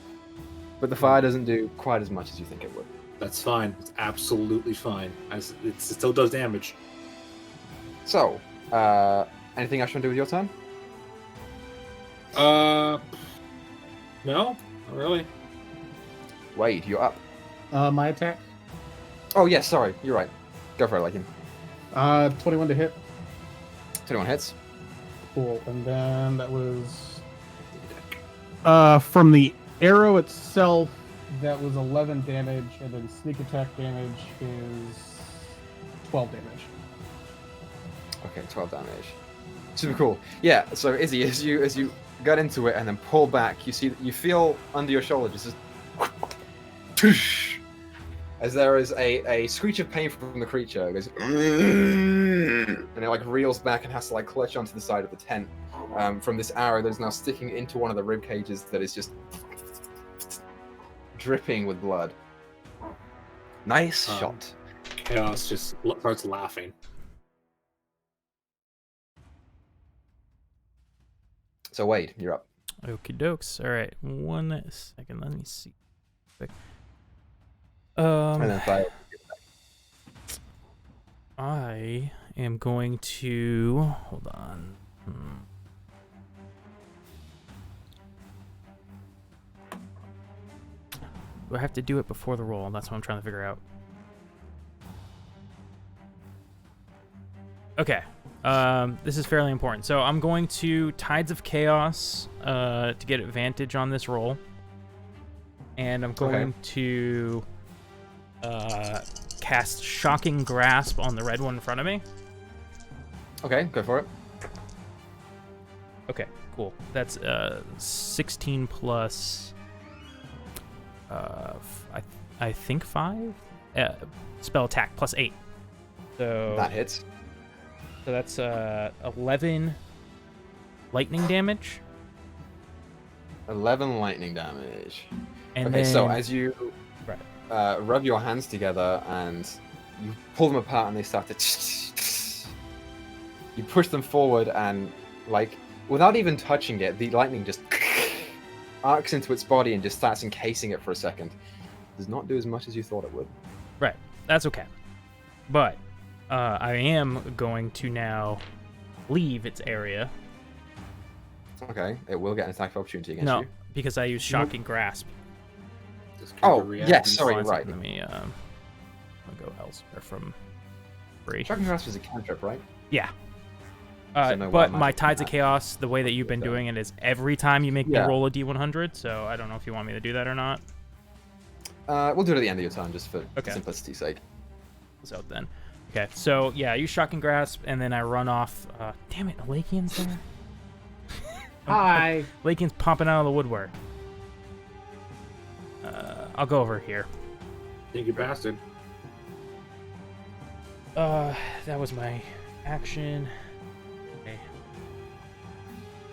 but the fire doesn't do quite as much as you think it would. That's fine. It's absolutely fine. It still does damage. So, anything else you want to do with your turn? No, not really. Wade, you're up. My attack. Oh, yes, sorry. You're right. Go for it, like him. 21 to hit. 21 hits. Cool. And then that was from the arrow itself. That was 11 damage, and then sneak attack damage is 12 damage. Okay, 12 damage. Super cool. Yeah. So Izzy, as you get into it and then pull back, you feel under your shoulder just as there is a screech of pain from the creature. It goes, and it like reels back and has to like clutch onto the side of the tent from this arrow that is now sticking into one of the rib cages that is just dripping with blood. Nice shot. Chaos just starts laughing. So Wade, you're up. Okie dokes. All right, 1 second. Let me see. And then fire. I am going to hold on. Do I have to do it before the roll? That's what I'm trying to figure out. Okay. This is fairly important. So I'm going to Tides of Chaos to get advantage on this roll. And I'm going to cast Shocking Grasp on the red one in front of me. Okay, go for it. Okay, cool. That's 16 plus, I think 5? Spell attack plus 8. So That hits. So that's 11 lightning damage. 11 lightning damage. And Okay, then, so as you right. rub your hands together and you pull them apart and they start to... You push them forward and, like, without even touching it, the lightning just arcs into its body and just starts encasing it for a second. Does not do as much as you thought it would. Right, that's okay. But I am going to now leave its area. Okay, it will get an attack of opportunity against No, you. because I use Shocking Grasp. Oh, yes, sorry, One right. second, Let me I'll go elsewhere from free. Shocking Grasp is a cantrip, right? Yeah. So no But wild my magic Tides in of that. Chaos, the way that you've been Okay. doing it is every time you make me Yeah. roll a D100, so I don't know if you want me to do that or not. We'll do it at the end of your turn, just for Okay. simplicity's sake. So then. Okay, so yeah, I use Shocking Grasp, and then I run off. Damn it, Lakian's there? Hi. Lakian's popping out of the woodwork. I'll go over here. Thank you, bastard. That was my action. Okay.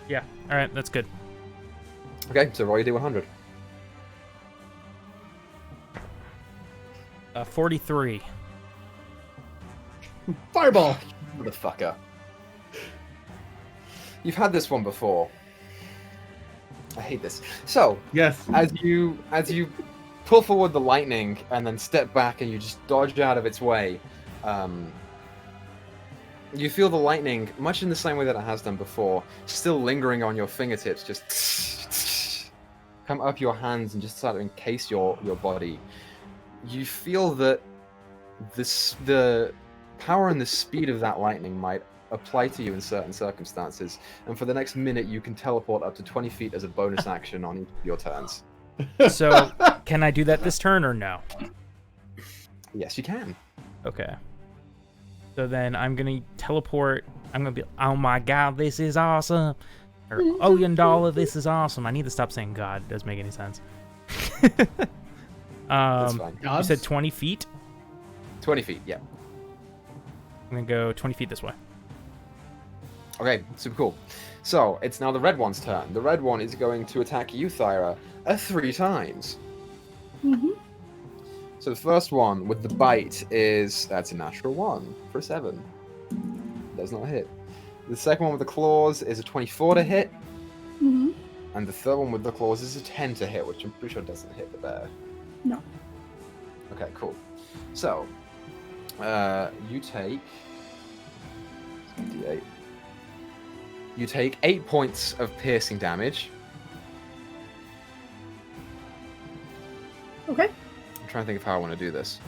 Yeah, alright, that's good. Okay, so roll your D100. 43. Fireball. Motherfucker. You've had this one before. I hate this. So, Yes. as you pull forward the lightning and then step back and you just dodge out of its way, you feel the lightning, much in the same way that it has done before, still lingering on your fingertips, just come up your hands and just start to encase your body. You feel that the power and the speed of that lightning might apply to you in certain circumstances, and for the next minute you can teleport up to 20 feet as a bonus action on each of your turns. So, can I do that this turn or no? Yes, you can. Okay. So then I'm gonna teleport. I'm gonna be, oh my god, this is awesome. Or, oh, Yandala, this is awesome. I need to stop saying God. It doesn't make any sense. That's fine. You said 20 feet? 20 feet, yeah. I'm gonna go 20 feet this way. Okay, super cool. So, it's now the red one's turn. The red one is going to attack you, Thyra, 3 times. Mm-hmm. So the first one with the bite that's a natural 1 for a 7. Does not hit. The second one with the claws is a 24 to hit. Mm-hmm. And the third one with the claws is a 10 to hit, which I'm pretty sure doesn't hit the bear. No. Okay, cool. So, you take... D8. You take 8 points of piercing damage. Okay. I'm trying to think of how I want to do this.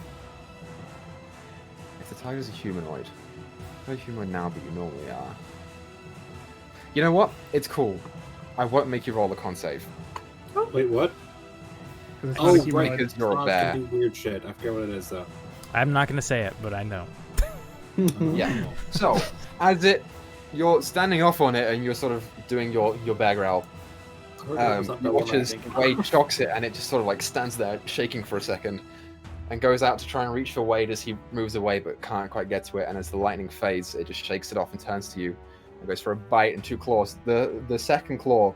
If the tiger's a humanoid... No humanoid now, but you normally are. You know what? It's cool. I won't make you roll a con save. Oh, wait, what? 'Cause it's not Oh, a right, humanoid. because you're a Frogs bear. can do weird shit. I forget what it is, though. I'm not gonna say it, but I know. Yeah. So, you're standing off on it and you're sort of doing your bear growl. You watch as Wade shocks it and it just sort of like stands there shaking for a second and goes out to try and reach for Wade as he moves away but can't quite get to it, and as the lightning fades it just shakes it off and turns to you and goes for a bite and 2 claws. The second claw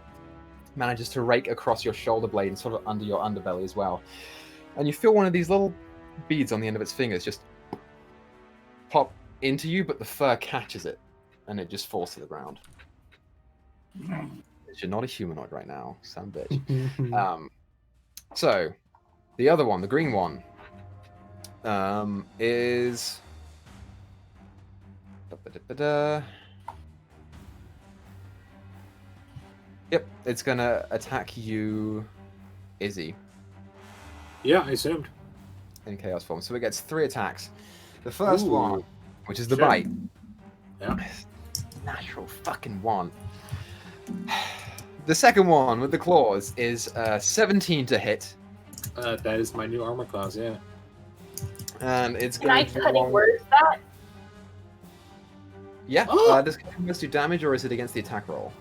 manages to rake across your shoulder blade and sort of under your underbelly as well, and you feel one of these little beads on the end of its fingers just pop into you, but the fur catches it and it just falls to the ground. You're not a humanoid right now, son of a bitch. So, the other one, the green one, is... Yep, it's gonna attack you, Izzy, Yeah, I assumed. in chaos form. So it gets 3 attacks. The first Ooh. one, which is the Sure. bite. Yeah. Natural fucking one. The second one with the claws is 17 to hit, That is my new armor class, yeah. and it's Can I going to cutting words that? Yeah. Oh! Does cutting words do damage, or is it against the attack roll?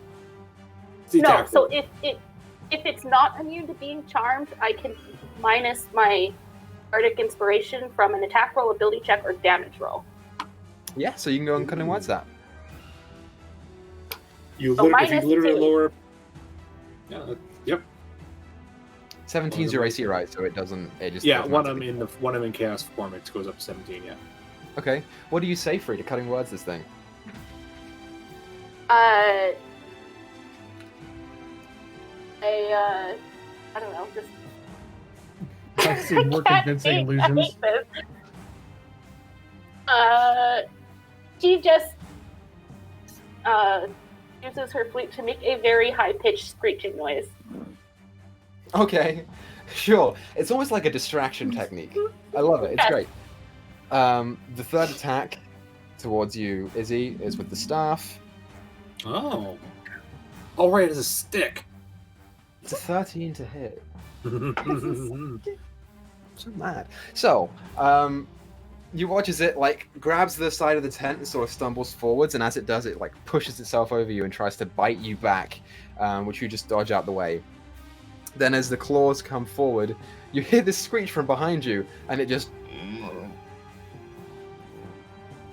It's the No, attack so roll. if it's not immune to being charmed, I can minus my bardic inspiration from an attack roll, ability check, or damage roll. Yeah. So you can go and cutting words that. You So if you minus literally 2. lower... Yeah, yep. 17's your AC, right? So it doesn't. It just Yeah, when automatically- I'm in chaos form, it goes up to 17, yeah. Okay. What do you say, Free, to cutting words this thing? I don't know, just I've seen more convincing illusions. She just uses her flute to make a very high-pitched screeching noise. Okay. Sure. It's almost like a distraction technique. I love it. It's Yes. great. The third attack towards you, Izzy, is with the staff. Oh. Oh, right, it's a stick. It's a 13 to hit. Oh, So mad. So, you watch as it like grabs the side of the tent and sort of stumbles forwards, and as it does, it like pushes itself over you and tries to bite you back, which you just dodge out the way. Then, as the claws come forward, you hear this screech from behind you, and it just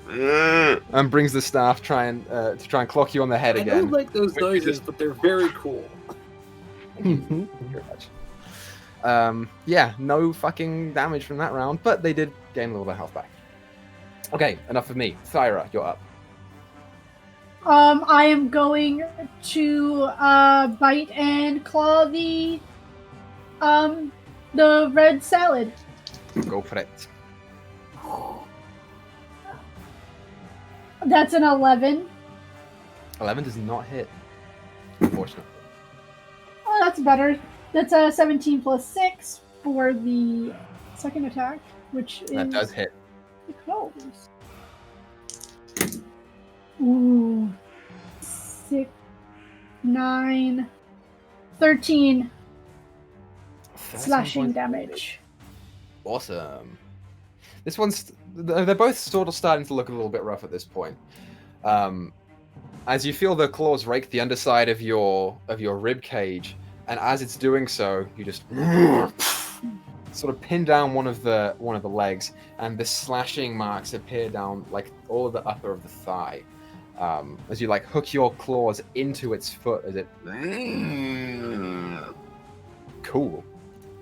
and brings the staff to try and clock you on the head I again. don't like those Which noises, is- but they're very cool. Thank you very much. Yeah, no fucking damage from that round, but they did gain a little bit of health back. Okay, enough of me. Thyra, you're up. I am going to bite and claw the red salad. Go for it. That's an 11. 11 does not hit, unfortunately. Oh, that's better. That's a 17 plus 6 for the second attack, which is That does hit. close. Ooh. 6, 9, 13 slashing points. damage. Awesome. This one's... They're both sort of starting to look a little bit rough at this point. As you feel the claws rake the underside of your rib cage, and as it's doing so, you just sort of pin down one of the legs, and the slashing marks appear down like all of the upper of the thigh. As you like hook your claws into its foot, as it cool,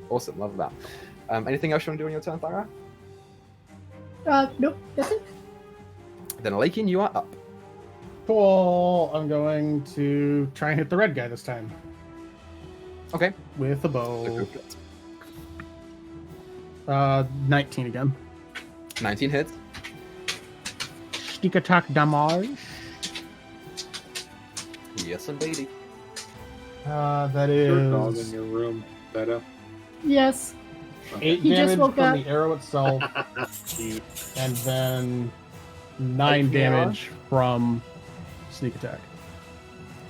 awesome, love that. Anything else you want to do on your turn, Thyra? Nope, that's it. Then Lakin, you are up. Cool. I'm going to try and hit the red guy this time Okay. with a bow. 19 again. 19 hits. Stick attack damage. Yes, indeed. That Your dog in is your room, Dyto. Yes. 8 He just damage woke from up. the arrow itself, and then 9 from the arrow? damage from sneak attack.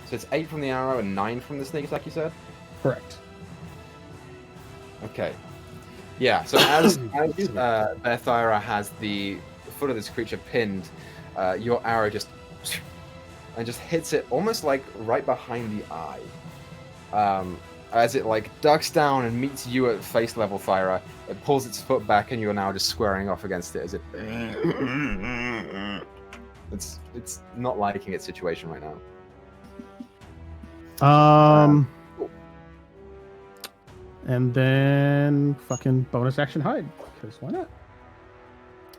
So it's 8 from the arrow and 9 from the sneak attack, you said? Correct. Okay. Yeah, so as Bethyra has the foot of this creature pinned, your arrow just hits it almost like right behind the eye. As it like ducks down and meets you at face level, Thyra, it pulls its foot back and you're now just squaring off against it as it it's not liking its situation right now. And then fucking bonus action hide, because why not?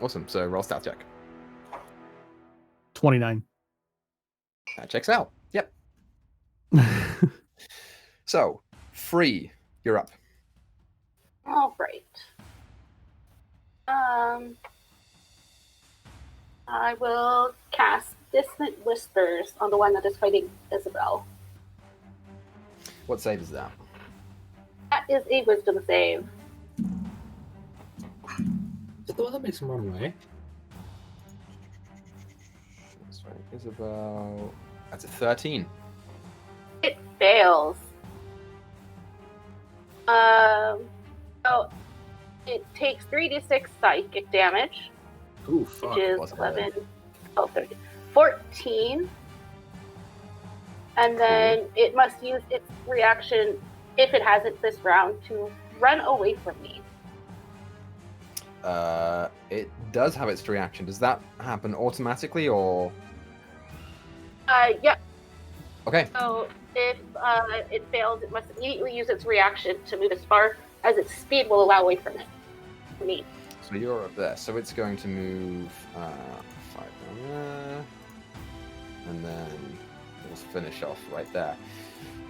Awesome. So roll stat check. 29. That checks out. Yep. So, Free, you're up. All right. I will cast Dissonant Whispers on the one that is fighting Isabel. What save is that? That is a Wisdom save. Is that the one that makes him run away? That's right. Isabel. That's a 13. It fails. So it takes 3d6 psychic damage, Ooh, fuck. which is wasn't 11, 12, 13, 14. And then it must use its reaction, if it has it this round, to run away from me. It does have its reaction. Does that happen automatically or? Yeah. Okay. So if it fails, it must immediately use its reaction to move as far as its speed will allow away from me. So you're up there. So it's going to move 5 down there, and then we'll finish off right there.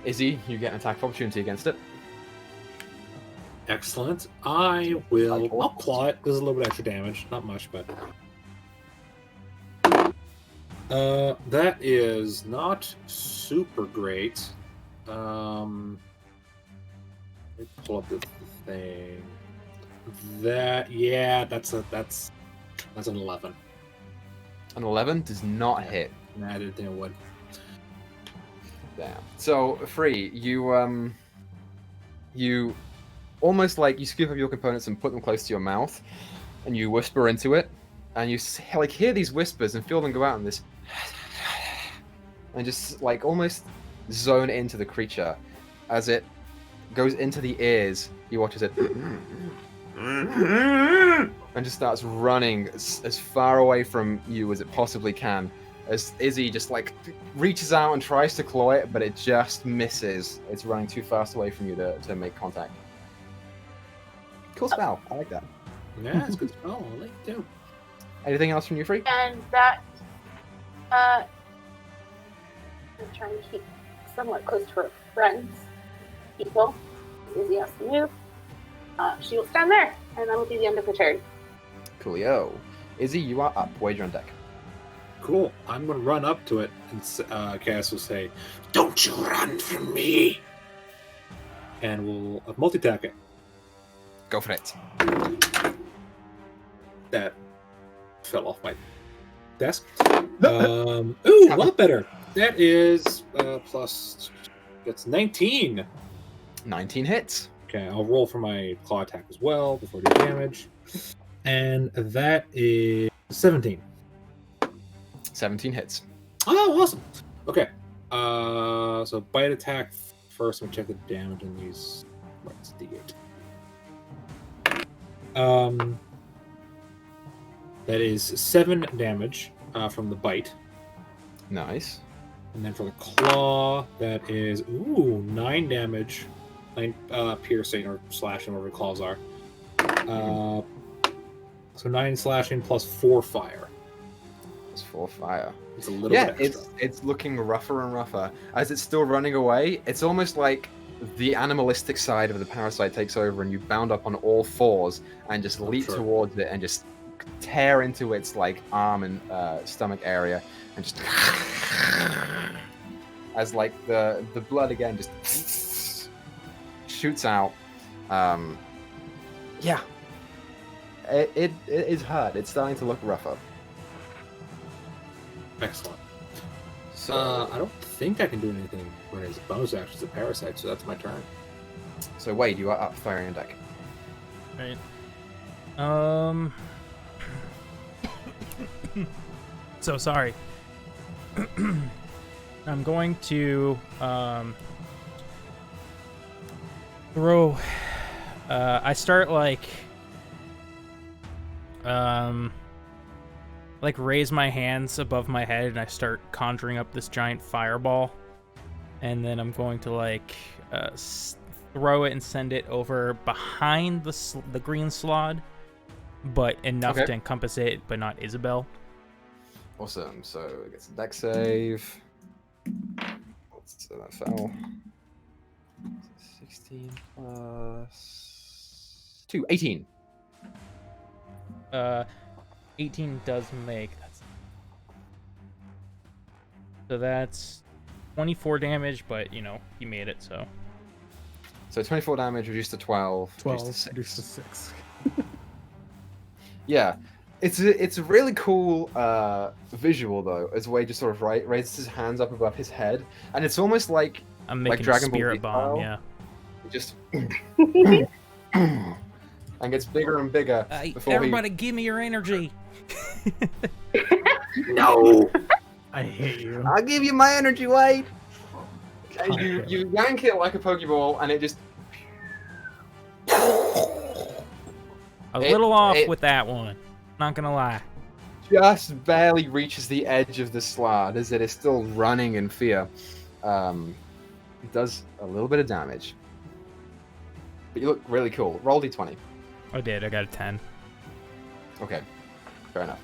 Izzy, you get an attack of opportunity against it. Excellent. I'll claw it. There's a little bit extra damage. Not much, but... that is not super great. Let me pull up the thing. That's an 11. An 11 does not hit. Nah, I didn't think it would. Damn. So, Free, you almost like you scoop up your components and put them close to your mouth, and you whisper into it, and you like hear these whispers and feel them go out in this, and just like almost zone into the creature as it goes into the ears. You watch as it and just starts running as far away from you as it possibly can. As Izzy just like reaches out and tries to claw it, but it just misses. It's running too fast away from you to make contact. Cool spell. I like that. Yeah, it's a good spell. I like it too. Anything else from you, Free? And that, I'm trying to keep somewhat close to her friends, people. Izzy has to move. She will stand there, and that will be the end of her turn. Coolio. Izzy, you are up. Wager on deck. Cool. I'm going to run up to it, and Cass will say, "Don't you run from me!" And we'll multi-attack it. Go for it. That fell off my desk. Ooh, a lot better. That is plus. That's 19. 19 hits. Okay, I'll roll for my claw attack as well before I do damage. And that is 17. 17 hits. Oh, awesome. Okay. So bite attack first. I'm gonna check the damage on these. What's D8? That is 7 damage from the bite. Nice. And then for the claw, that is 9 damage. 9 piercing or slashing, whatever the claws are. So 9 slashing plus 4 fire. Plus 4 fire. It's a little bit extra. it's looking rougher and rougher. As it's still running away, it's almost like the animalistic side of the parasite takes over and you bound up on all fours and just leap towards it and just tear into its like arm and stomach area and just as like the blood again just shoots out. Yeah, it is hurt. It's starting to look rougher. Excellent. So, I don't think I can do anything when his bonus action is a parasite, so that's my turn. so Wade, you are up firing on deck. Right. So sorry. I'm going to throw. I start like raise my hands above my head, and I start conjuring up this giant fireball, and then I'm going to like throw it and send it over behind the green slot, but enough to encompass it, but not Isabel. Awesome. So it gets a deck save. So that fell. 16 plus 2, 18. 18 does make. So that's 24 damage, but you know, he made it, so. So 24 damage reduced to 12. 12 reduced to 6. reduced to 6. Yeah. It's a really cool visual, though, as Wade just sort of raises his hands up above his head. And it's almost like I'm making Dragon a Ball spirit Z bomb, style. yeah. It just... and gets bigger and bigger. Before Everybody give me your energy! No! I hate you. I'll give you my energy, Wade! And you yank it like a Pokeball, and it just... A little off with that one. Not gonna lie. Just barely reaches the edge of the slot as it is still running in fear. It does a little bit of damage. But you look really cool. Roll d20. I did, I got a 10. Okay, fair enough.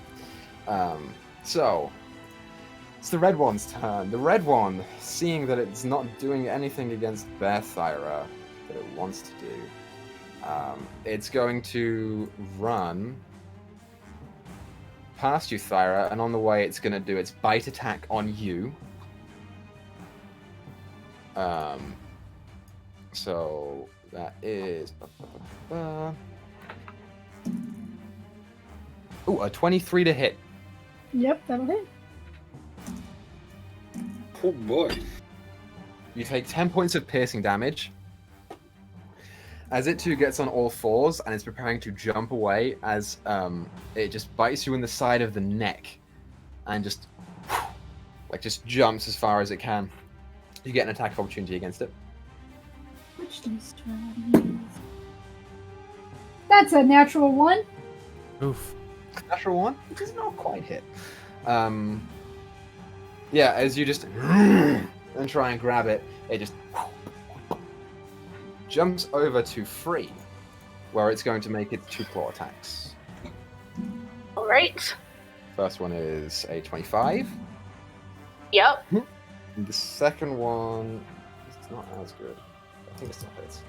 So, it's the red one's turn. The red one, seeing that it's not doing anything against Bear Thyra that it wants to do, it's going to run past you, Thyra, and on the way it's going to do its bite attack on you. So that is... Ooh, a 23 to hit. Yep, that'll hit. Oh boy. You take 10 points of piercing damage. As it too gets on all fours and is preparing to jump away as it just bites you in the side of the neck and just jumps as far as it can. You get an attack of opportunity against it. Which dice do I want to use? That's a natural one. Oof. Natural one, which does not quite hit. Yeah, as you just and try and grab it, it just jumps over to free, where it's going to make its 2 claw attacks. Alright. First one is a 25. Yep. And the second one is not as good. I think it still hits.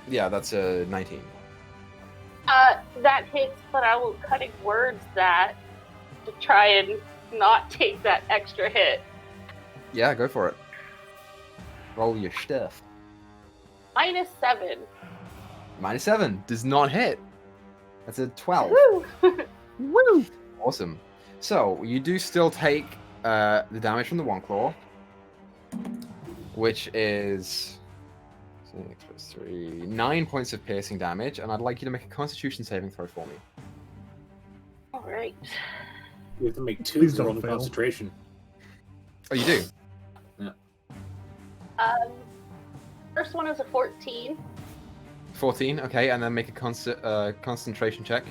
Yeah, that's a 19. That hits, but I will cutting words that to try and not take that extra hit. Yeah, go for it. Roll your stuff. -7. -7 does not hit. That's a 12. Woo! Woo! Awesome. So, you do still take the damage from the one claw, which is 6 plus 3, 9 points of piercing damage, and I'd like you to make a Constitution saving throw for me. Alright. You have to make 2 Please to roll don't the fail. concentration. Oh, you do? First one is a 14. 14, okay, and then make a concentration check.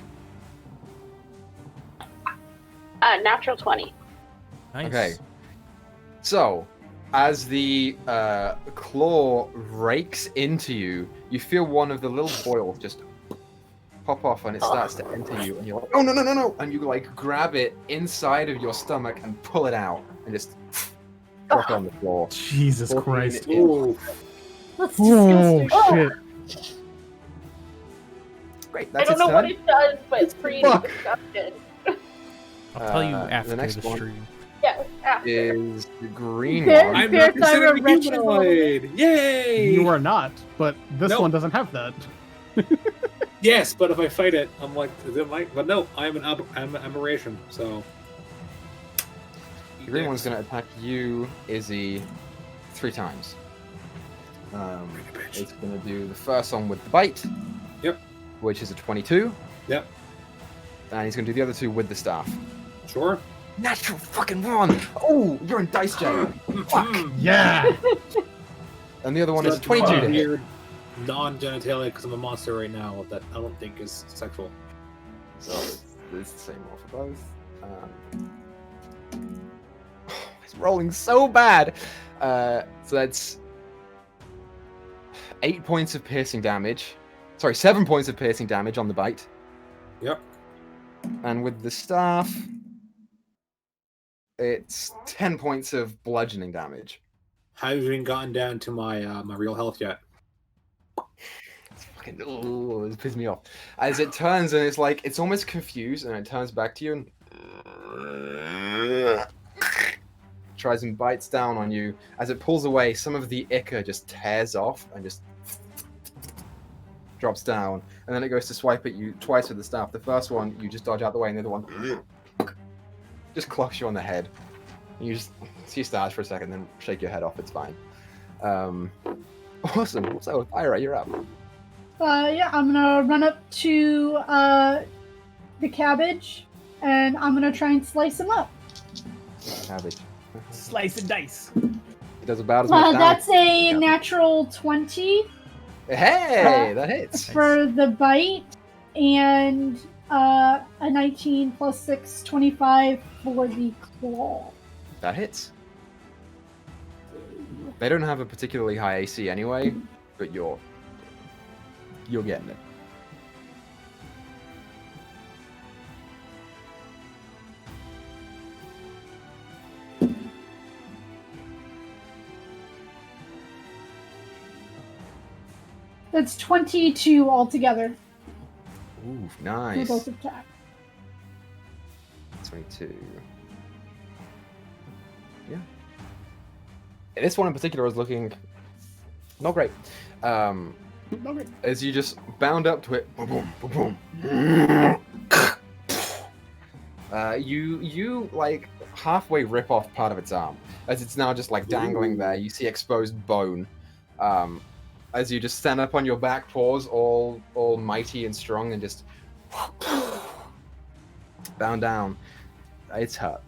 Natural 20. Nice. Okay. So, as the claw rakes into you, you feel one of the little boils just pop off and it starts to enter you, and you're like, oh, no, no, no, no! And you, like, grab it inside of your stomach and pull it out, and just drop it on the floor. Jesus 14 Christ. is- Ooh. That's Oh, disgusting. shit. Great, I that's don't its know turn. what it does, but it's pretty Fuck. disgusting. I'll tell you The after next the one stream. Yeah, after. Is the green Fair- one. I'm Fair not considered time a of record of all of humanoid! Yay! You are not, but this Nope. one doesn't have that. Yes, but if I fight it, I'm like, but no, I'm an aberration, so. The green one's going to attack you, Izzy, 3 times. It's going to do the first one with the bite. Yep. Which is a 22. Yep. And he's going to do the other 2 with the staff. Sure. Natural fucking 1! Oh, you're in dice jail. Fuck. Yeah. And the other one is 22 to hit. Weird non-genitalia because I'm a monster right now that I don't think is sexual. So it's the same roll for both. It's rolling so bad. So that's 8 points of piercing damage. Sorry, 7 points of piercing damage on the bite. Yep. And with the staff, it's 10 points of bludgeoning damage. Haven't even gotten down to my my real health yet. It's fucking, it's pissed me off. As it turns and it's like, it's almost confused and it turns back to you and tries and bites down on you. As it pulls away, some of the Equa just tears off and just drops down. And then it goes to swipe at you twice with the staff. The first one, you just dodge out the way, and the other one just clocks you on the head. And you just see stars for a second, then shake your head off. It's fine. Awesome. So, Ira, you're up. Yeah, I'm gonna run up to the cabbage, and I'm gonna try and slice him up. Cabbage. Slice and dice. It does about as much damage. That's a natural 20 Hey, that hits. for the bite, and a 19 plus 6, 25 for the claw. That hits. They don't have a particularly high AC anyway, but you're getting it. That's 22 altogether Ooh, for nice. both attacks. 22. Yeah. This one in particular is looking not great. As you just bound up to it, boom, boom, boom, boom. You like halfway rip off part of its arm, as it's now just like dangling there. You see exposed bone. As you just stand up on your back paws, all mighty and strong, and just bound down. It's hurt.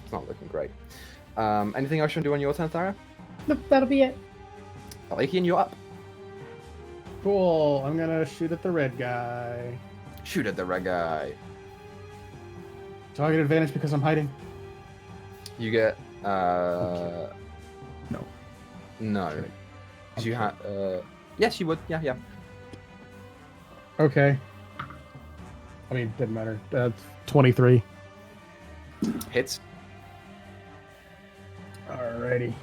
It's not looking great. Anything else you want to do on your turn, Thara? Nope, that'll be it. Alakian, you're up. Cool. I'm gonna shoot at the red guy. Shoot at the red guy. Target advantage because I'm hiding. You get No. no. You have yes, you would. Yeah. Okay. I mean, didn't matter. 23. Hits. Alrighty.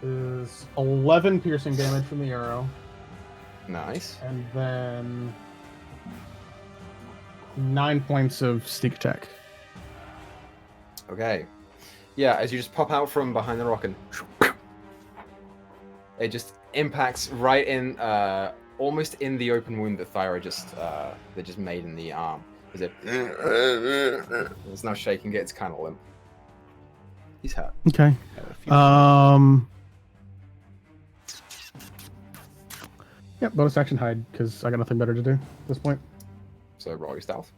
Is 11 piercing damage from the arrow, Nice. and then 9 points of sneak attack. Okay. Yeah, as you just pop out from behind the rock and it just impacts right in, almost in the open wound that Thyra just made in the arm. As it, there's no shaking it. It's kind of limp. He's hurt. Okay. Yep, bonus action hide, because I got nothing better to do at this point. So roll your stealth.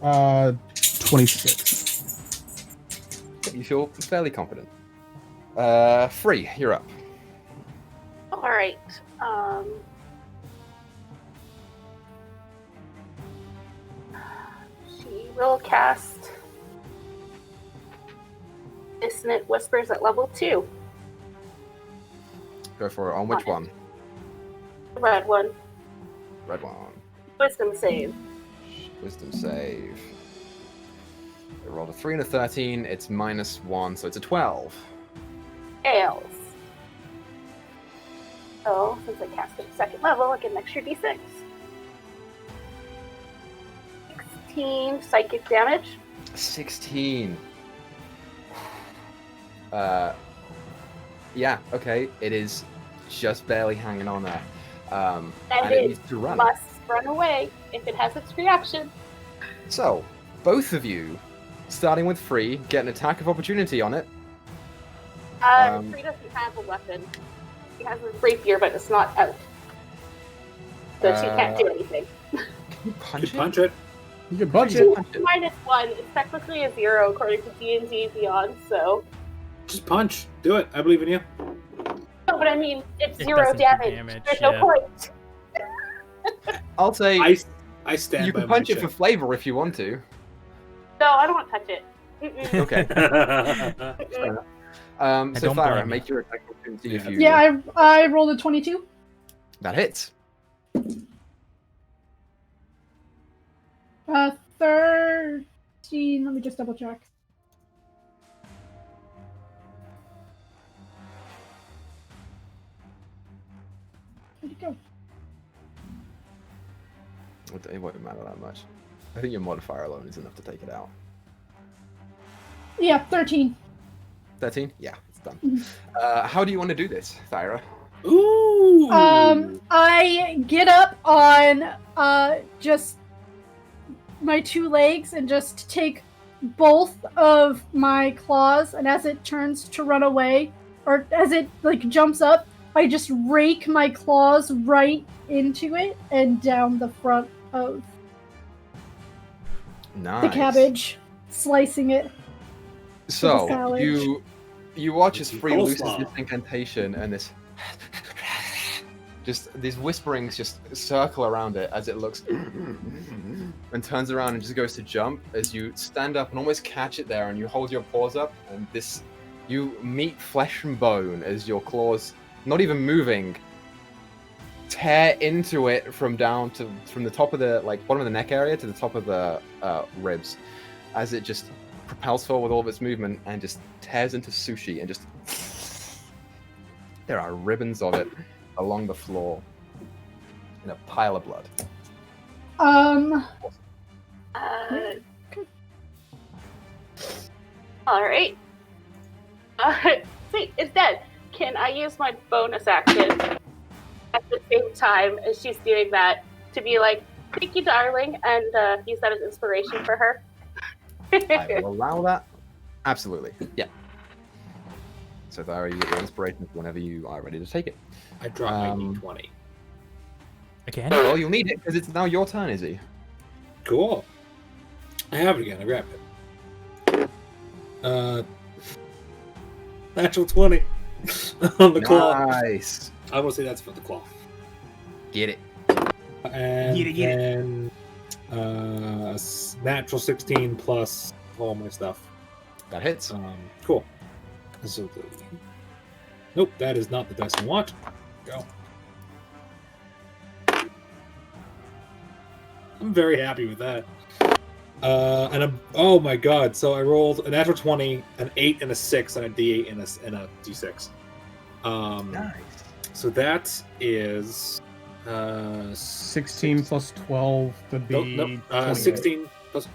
26. You feel fairly confident. Free, you're up. All right. She will cast Dissonant Whispers at level 2. Go for it. On which one? The red one. Red one. Wisdom save. Wisdom save. I rolled a 3 and a 13. It's -1, so it's a 12. Fails. So, since I cast it at second level, I get an extra d6. 16 psychic damage. 16. Yeah, okay, it is just barely hanging on there. And And it it needs to run. must run away if it has its reaction. So, both of you, starting with Free, get an attack of opportunity on it. Free doesn't have a weapon. She has a rapier, but it's not out. So she can't do anything. Can you punch it? Punch it. You can punch it. -1. It's technically a 0 according to D&D Beyond, so... Just punch. Do it. I believe in you. No, but I mean, it's It 0 doesn't do damage. damage, There's yeah. no point. I'll say I stand you by can my punch it for check. flavor if you want to. No, I don't want to touch it. Mm-mm. Okay. Mm-mm. So don't Thyra, blame make your attack opportunity if you... Yeah, I rolled a 22. That hits. 13. Let me just double check. Where'd it go? It won't matter that much. I think your modifier alone is enough to take it out. Yeah, 13. 13? Yeah, it's done. Mhm. How do you want to do this, Thyra? Ooh. I get up on just my 2 legs and just take both of my claws, and as it turns to run away, or as it like jumps up, I just rake my claws right into it and down the front of Nice. the cabbage, slicing it. So salad. you watch as Some Free loses coleslaw. this incantation and this just these whisperings just circle around it as it looks and turns around and just goes to jump as you stand up and almost catch it there and you hold your paws up and this you meet flesh and bone as your claws not even moving tear into it from the top of the bottom of the neck area to the top of the ribs as it just propels forward with all of its movement and just tears into sushi and just there are ribbons of it along the floor in a pile of blood. Alright. See, it's dead. Can I use my bonus action at the same time as she's doing that to be like, thank you, darling, and use that as inspiration for her? I will allow that. Absolutely. Yeah. So Thyra, you get your inspiration whenever you are ready to take it. I dropped my D20. Again? Well, you'll need it because it's now your turn, Izzy. Cool. I have it again. I grabbed it. Natural 20 on the claw. Nice. I will say that's for the claw. Get it. And Get it. then natural 16 plus all my stuff. That hits. Cool. So nope, that is not the dice I want. Go. I'm very happy with that. Oh my god! So I rolled a natural 20, an 8, and a 6, and a D8 and a D6. Nice. So that is 16 plus 12 would be 28. 16 plus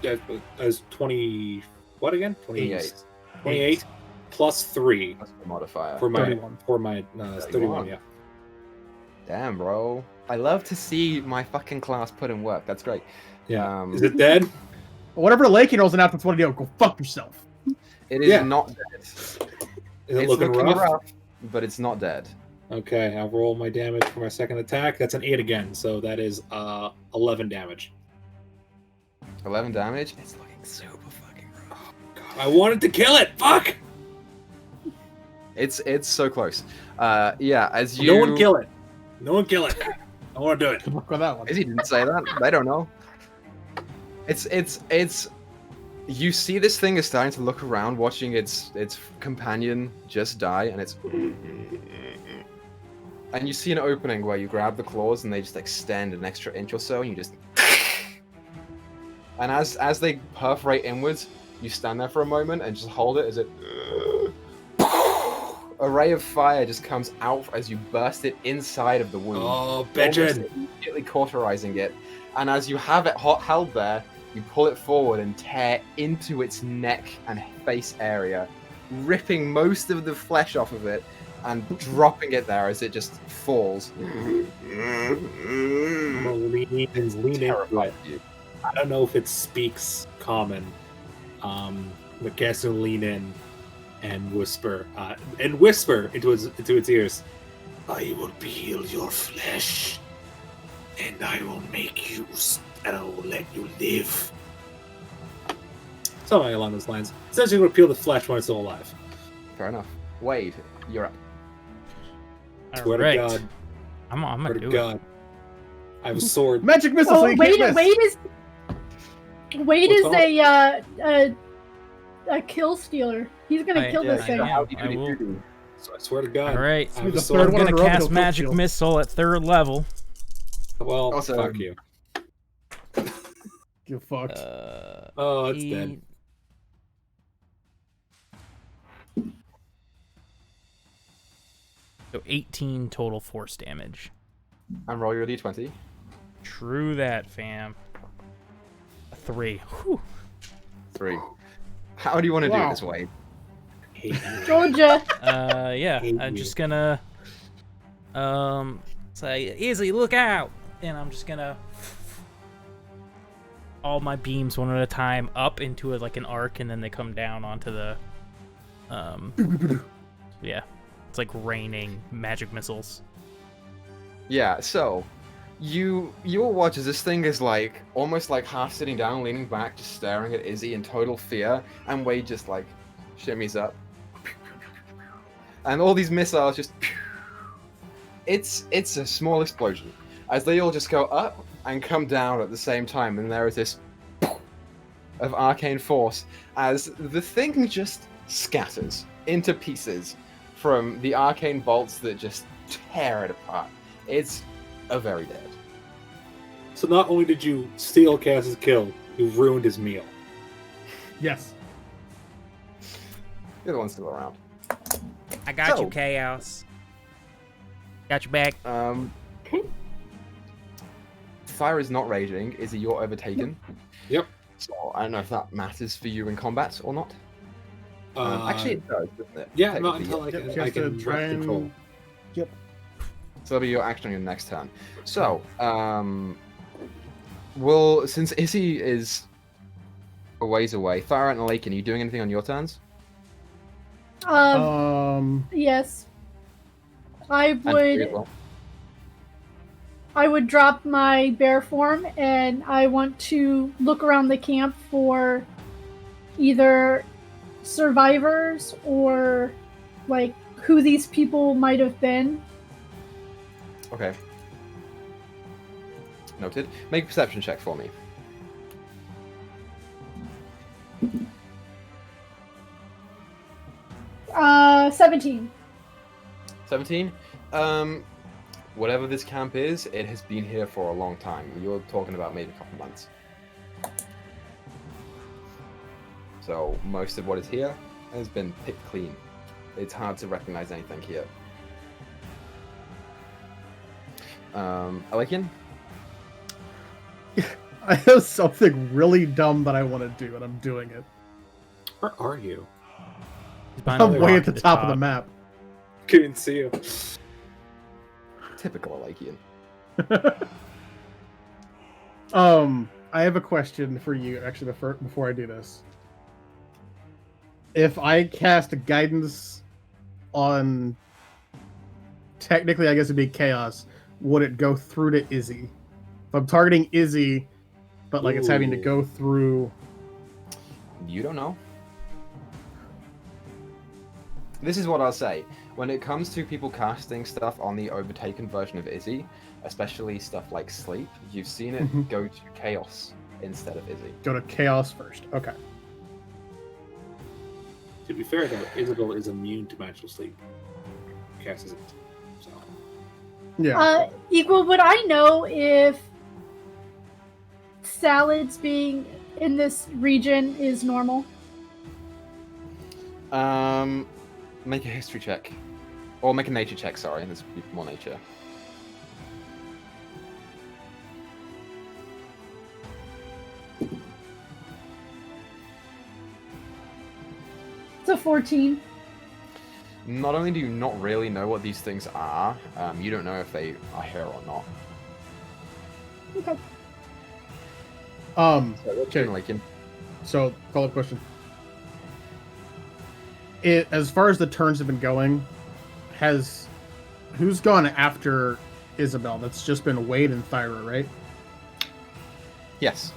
as 20. What again? 28. 28 plus 3 That's the modifier. for my 31. 31. Yeah. Damn, bro. I love to see my fucking class put in work. That's great. Yeah. Is it dead? Whatever Lakey rolls an after 20, go fuck yourself. It is Yeah. not dead. Is it It's looking rough? but it's not dead. Okay, I'll roll my damage for my second attack. That's an 8 again, so that is 11 damage. 11 damage. It's looking super fucking rough. God, I wanted to kill it. Fuck! It's so close. Yeah, as you. No one kill it. No one kill it. I want to do it. Good luck with that one. Izzy didn't say that. I don't know. It's. You see this thing is starting to look around, watching its companion just die, and it's. And you see an opening where you grab the claws and they just extend an extra inch or so, and you just. And as they perforate inwards, you stand there for a moment and just hold it as it. A ray of fire just comes out as you burst it inside of the wound. Oh, almost bitchin'. immediately cauterizing it. And as you have it held there, you pull it forward and tear into its neck and face area ripping most of the flesh off of it and dropping it there as it just falls. I'm gonna lean into Terrified it. of you. I don't know if it speaks common. But Cass will lean in and whisper into its ears. I will peel your flesh, and I will make you, and I will let you live. Something along those lines. Essentially, we'll peel the flesh when it's still alive. Fair enough. Wade, you're up. Swear Alright. to God. I'm Swear gonna to do God. I have a sword. Magic missile. so Oh, you can't miss. Wade What's is a kill stealer. He's gonna kill this I thing. am. I will. So I swear to God. All right. I have The a third sword. I'm one in gonna a row, cast he'll magic kill. missile at 3rd level. Well, Also, fuck you. You fucked. Oh, it's dead. Eight- So 18 total force damage. And roll your d20. True that, fam. A 3. Whew. 3. How do you want to do Wow. this, Wade? Hate you. Georgia. Yeah, Hate I'm you. just gonna say, Izzy, look out! And I'm just gonna all my beams one at a time up into like an arc, and then they come down onto the yeah, it's like raining magic missiles. Yeah, so you'll watch as this thing is like almost like half sitting down, leaning back, just staring at Izzy in total fear, and Wade just like shimmies up. And all these missiles just it's a small explosion. As they all just go up and come down at the same time, and there is this of arcane force as the thing just scatters into pieces from the arcane bolts that just tear it apart. It's a very dead. So not only did you steal Cass's kill, you ruined his meal. Yes. You're the one still around. I got So- you, Chaos. Got your back. Fire is not raging. Izzy, you're overtaken. Yep. So I don't know if that matters for you in combat or not. Actually, it does, doesn't it? Yeah, not Technically, until Yep, I she can, has I to can try direct and- control. Yep. So that'll be your action on your next turn. So, well, since Izzy is a ways away, Fire and Lake, are you doing anything on your turns? Yes. I And Free as would. well? I would drop my bear form, and I want to look around the camp for either survivors or like who these people might have been. Okay. Noted. Make a perception check for me. Uh, 17. 17. Whatever this camp is, it has been here for a long time. You're talking about maybe a couple months. So most of what is here has been picked clean. It's hard to recognize anything here. Alekian? I have something really dumb that I want to do, and I'm doing it. Where are you? I'm way at the top of the map. Couldn't see you. Typical Alekian. I have a question for you, actually, before I do this. If I cast a guidance on, technically, I guess it'd be chaos, would it go through to Izzy? If I'm targeting Izzy, but like it's having to Ooh. go through. You don't know. This is what I'll say. When it comes to people casting stuff on the overtaken version of Izzy, especially stuff like Sleep, you've seen it Mhm. go to Chaos instead of Izzy. Go to chaos first. Okay. To be fair, though, Isabel is immune to magical sleep. Cass isn't. So. Yeah. Equal, would I know if salads being in this region is normal? Make a history check. Or make a nature check, sorry. There's more nature. It's a 14. Not only do you not really know what these things are, you don't know if they are here or not. Okay. Okay. Like, So, follow-up question. As far as the turns have been going, who's gone after Isabel? That's just been Wade and Thyra, right? yes.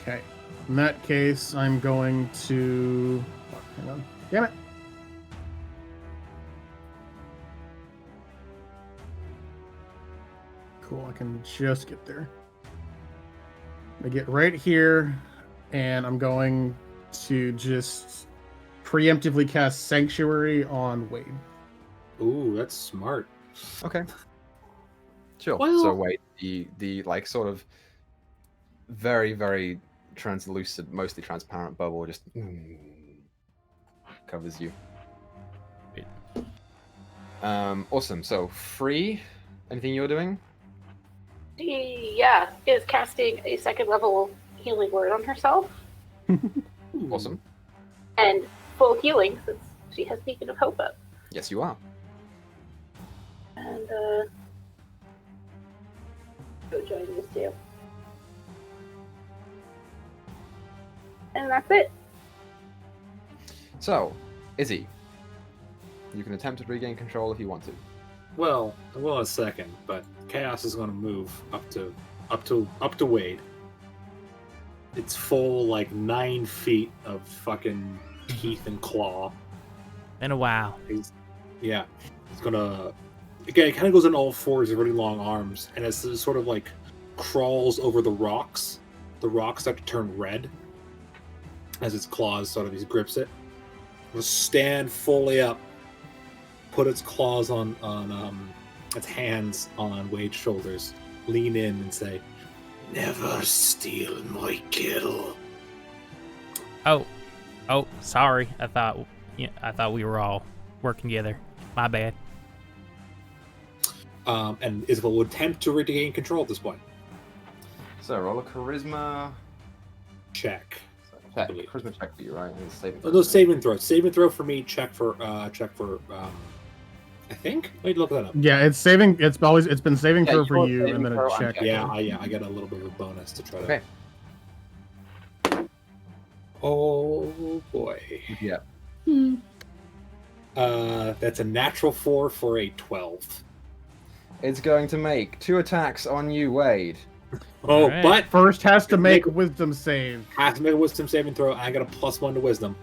Okay. In that case, I'm going to... Fuck, hang on. Damn it. Cool, I can just get there. I get right here, and I'm going to just preemptively cast Sanctuary on Wade. Ooh, that's smart. Okay. Sure. Well- So wait, the like sort of very, very translucent, mostly transparent bubble just covers you. Awesome. So free. Anything you're doing? Yeah, is casting a second level healing word on herself. Awesome. And full healing since she has Beacon of Hope up. Yes, you are. And go join these two. And that's it. So, Izzy, you can attempt to regain control if you want to. Well, a second, but Chaos is going to move up to Wade. It's full 9 feet of fucking teeth and claw. And a wow. It's gonna. Again, it kind of goes on all fours with really long arms, and as it sort of crawls over the rocks start to turn red as its claws sort of grips it. It'll stand fully up, put its claws on its hands on Wade's shoulders, lean in and say, "Never steal my kill." Oh, sorry. I thought we were all working together. My bad. And Isabel would attempt to regain control at this point. So roll a charisma Check. check. Charisma check for you, right? And saving Oh, no, saving throw. Saving throw for me. Check for. I think. Wait, look that up. Yeah, it's saving. It's been saving Yeah, throw you for roll you, saving and then throw, a I'm check. checking. Yeah, I get a little bit of a bonus to try to. Okay. Oh boy. Yeah. That's a natural 4 for a 12. It's going to make 2 attacks on you, Wade. Oh, Alright. but First has to make wisdom save. has to make a wisdom saving throw, and I got a +1 to wisdom.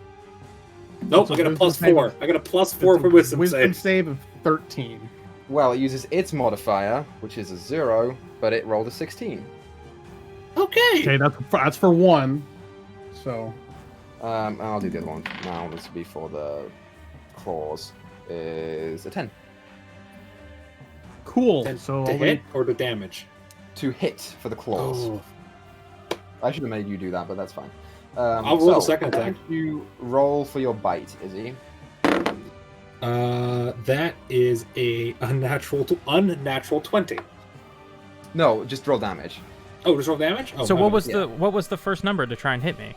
Nope, So I got a wisdom +4. I got a +4 for wisdom Wisdom save. save of 13. Well, it uses its modifier, which is a 0, but it rolled a 16. Okay. Okay, that's for 1. So I'll do the other one now. This will be for the claws. Is a 10 cool. Then So to I'll hit or to damage? to hit for the claws. Oh, I should have made you do that, but that's fine. I'll roll the second attack. You roll for your bite, Izzy. that is a unnatural 20. No, just roll damage. Oh, just roll damage. Oh, So my what bad. was the first number to try and hit me?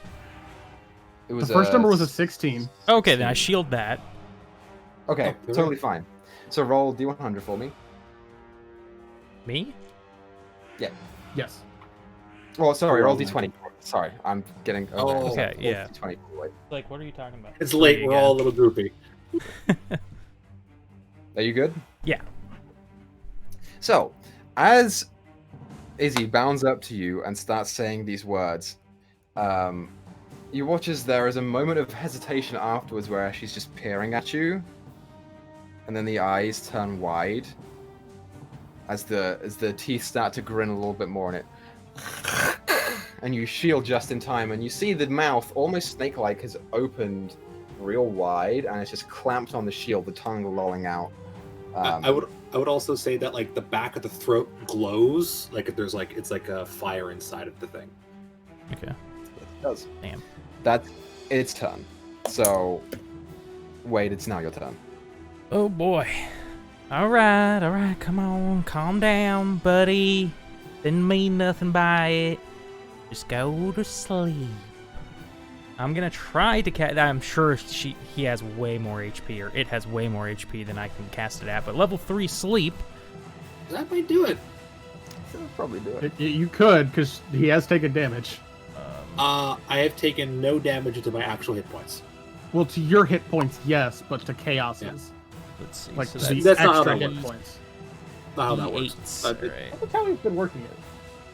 It was the first number was a 16. Okay, then I shield that. Okay, Oh, you're totally right. fine. So roll D100 for me. Me? Yes. Oh, sorry, roll Roll D20. Sorry, I'm getting. Oh, okay, yeah. D20. Wait. Like, what are you talking about? It's late. We're all a little droopy. Are you good? Yeah. So, as Izzy bounds up to you and starts saying these words, you watch as there is a moment of hesitation afterwards where she's just peering at you, and then the eyes turn wide as the teeth start to grin a little bit more, and and you shield just in time, and you see the mouth, almost snake-like, has opened real wide, and it's just clamped on the shield, the tongue lolling out. I would also say that the back of the throat glows, there's it's like a fire inside of the thing. Okay. It does. Damn. That's its turn. So, Wade, it's now your turn. Oh boy. All right. Come on, calm down, buddy. Didn't mean nothing by it. Just go to sleep. I'm gonna try to cast. I'm sure he has way more HP, or it has way more HP than I can cast it at. But level 3 sleep. That might do it. That'll probably do it. You could, because he has taken damage. I have taken no damage into my actual hit points. Well, to your hit points, yes, but to Chaos's. Yeah. Let's see. Like, so the that's not how extra that hit works. points. Not how that D8s. works. Alright. That's how he's been working it.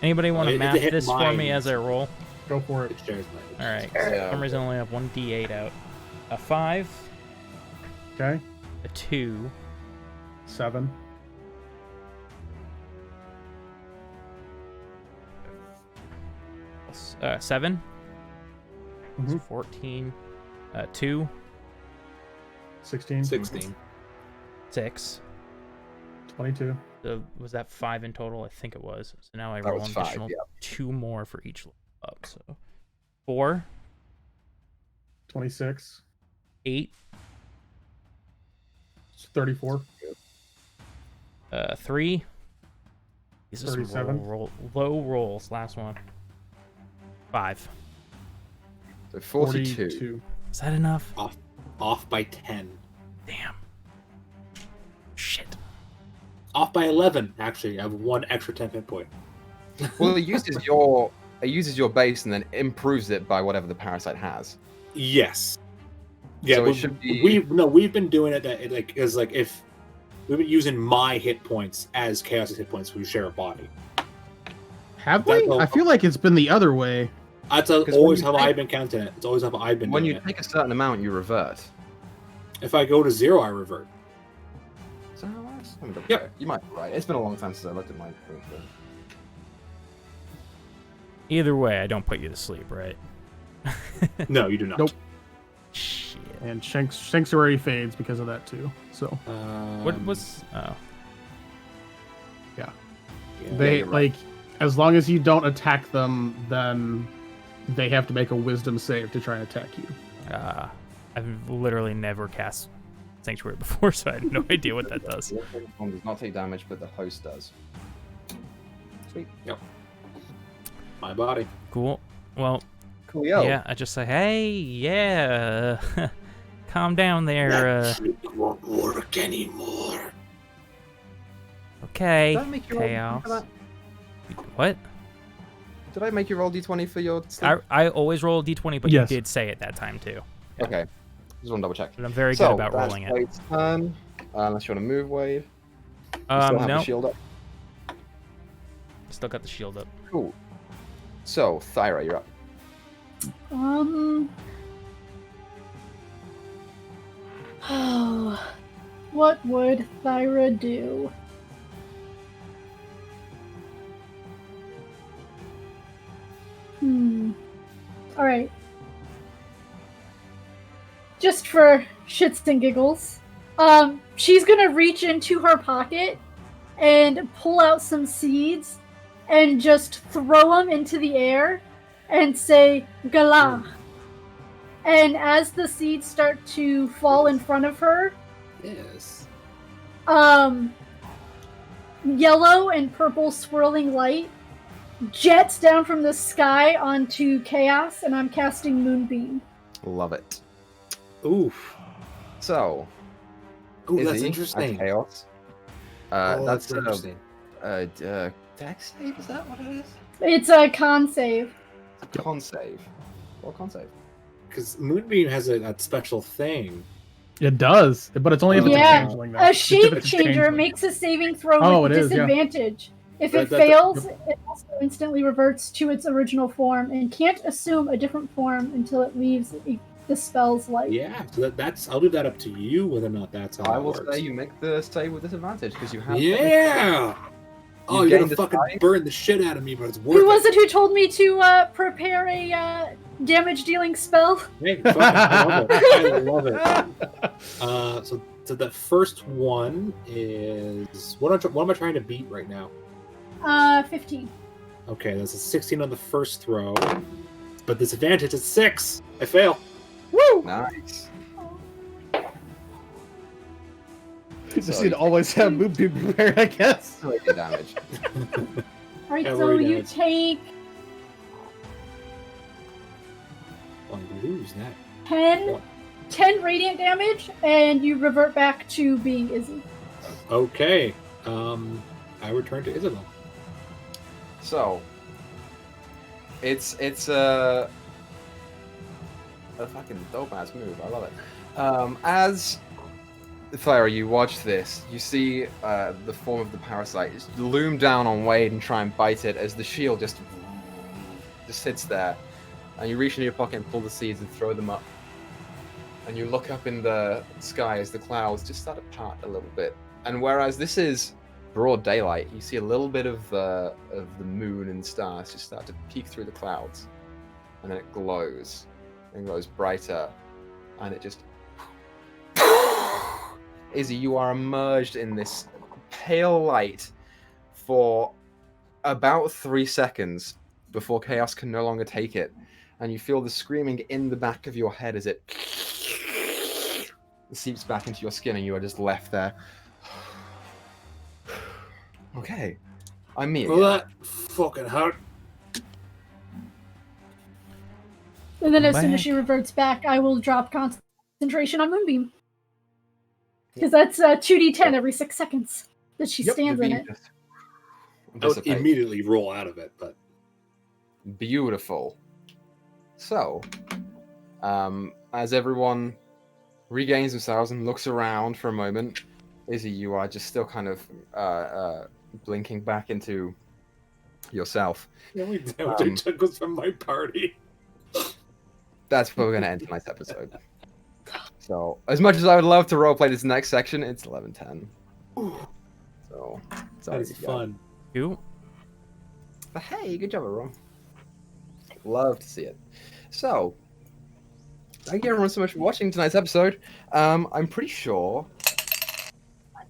Anybody want to It's a map hit this for me mine. as I roll? Go for it. It shares my Alright. Yeah. For some reason, I only have one D8 out. A 5, Okay. a 2, 7. plus, 7, Mhm. 14, 2, 16. 16. 6. 22. So was that 5 in total? I think it was. So now I That roll was an 5, additional yeah. 2 more for each level up. So 4, 26. 8, 34. 3. These are some 37. low rolls. Last one. 5. So 42. 42. Is that enough? Off by 10. Damn. Shit. Off by 11, actually. I have 1 extra 10 hit point. Well, it uses your base and then improves it by whatever the parasite has. Yes. Yeah, So it should be- we've been doing it that if we've been using my hit points as Chaos's hit points, we share a body. Have That's we? all- I feel like it's been the other way. That's 'Cause always when how you I've take- been counting it. It's always how I've been When doing you it. take a certain amount, you revert. If I go to 0, I revert. Is that how it works? Let me double Yep. check. You might be right. It's been a long time since I looked at my thing. Either way, I don't put you to sleep, right? No, you do not. Nope. Shit. And Sanctuary fades because of that too. So What was? Oh, they you're right. like, as long as you don't attack them, then they have to make a Wisdom save to try and attack you. I've literally never cast Sanctuary before, so I have no idea what that does. The form does not take damage, but the host does. Sweet. My body. Cool. Well, Coolio. yeah, I just say, hey, yeah, calm down there. It won't work anymore. Okay, Did I make you roll Chaos. for that? What? Did I make you roll d20 for your sleep? I always roll a d20, but Yes. you did say it that time too. Yeah. Okay. Just want to double check. But I'm very So, good about that's rolling it. Wade's turn. Unless you want to move, Wade. You still have No, the shield up. still got the shield up. Cool. So, Thyra, you're up. Oh, what would Thyra do? Alright. Just for shits and giggles, she's gonna reach into her pocket and pull out some seeds and just throw them into the air and say, Galah. And as the seeds start to fall in front of her, Yes. yellow and purple swirling light jets down from the sky onto Chaos, and I'm casting Moonbeam. Love it. Oof. So, Ooh, that's Izzy, interesting. Chaos. That's That's interesting. dex save, is that what it is? It's a con save. Con save. What con save? Because Moonbeam has that special thing. It does, but it's only if it's Yeah, a changeling. though. A It's if shape it's a changer changeling. makes a saving throw Oh, with it is, yeah. disadvantage. If it That- fails, it also instantly reverts to its original form and can't assume a different form until it leaves the spell's life. Yeah, so that's. I'll leave that up to you whether or not that's how I it will works. say you make the save with disadvantage because you have. Yeah. Oh, You've you're gained gonna a fucking size. burn the shit out of me, but it's worth Who was it who told me to prepare a damage-dealing spell? Hey, fuck, I love it. I love it. So the first one is what am I trying to beat right now? 15. Okay, that's a 16 on the first throw, but disadvantage is 6. I fail. Woo! Nice. You just need to always have Moonbeam prepared, I guess. So you damage. Alright, Yeah, so very you damage. take Who's that? 10 radiant damage, and you revert back to being Izzy. Okay. I return to Isabel. So, it's a fucking dope ass move. I love it. As Clara, you watch this. You see the form of the parasite just loom down on Wade and try and bite it as the shield just sits there. And you reach into your pocket and pull the seeds and throw them up. And you look up in the sky as the clouds just start to part a little bit. And whereas this is broad daylight, you see a little bit of the moon and stars just start to peek through the clouds. And then it glows. And glows brighter. And it just... Izzy, you are immersed in this pale light for about 3 seconds before chaos can no longer take it. And you feel the screaming in the back of your head as it seeps back into your skin and you are just left there. Okay. I'm me again. Well, that fucking hurt. And then as soon as she reverts back, I will drop concentration on Moonbeam. Because that's 2d10 every 6 seconds that she stands in it. I would immediately roll out of it, but... Beautiful. So, as everyone regains themselves and looks around for a moment, Izzy, you are just still kind of blinking back into yourself. The only damage I took was from my party. That's where we're going to end tonight's episode. So, as much as I would love to roleplay this next section, it's 11:10. So, that's fun. You? But hey, good job, everyone. Love to see it. So, thank you everyone so much for watching tonight's episode. I'm pretty sure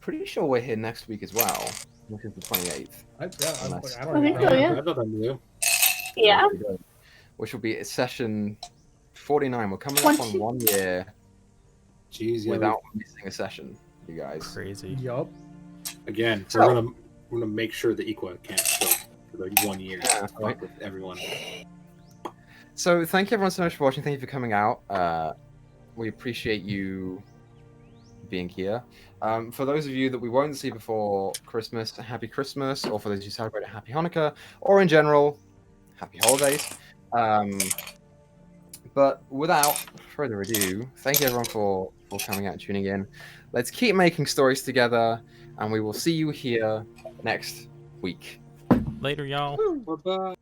we're here next week as well, which is the 28th. I don't I think so, yeah. I thought I knew. Yeah. Which will be session 49. We're coming up on 1 year. Jeez, yeah, without missing a session, you guys. Crazy. Yup. Again, So- we're gonna make sure the Equa can't go for like 1 year. Yeah, right. With everyone. So thank you everyone so much for watching. Thank you for coming out. We appreciate you being here. For those of you that we won't see before Christmas, happy Christmas, or for those who celebrate a happy Hanukkah, or in general, happy holidays. But without further ado, thank you everyone for coming out and tuning in. Let's keep making stories together, and we will see you here next week. Later, y'all. Bye-bye.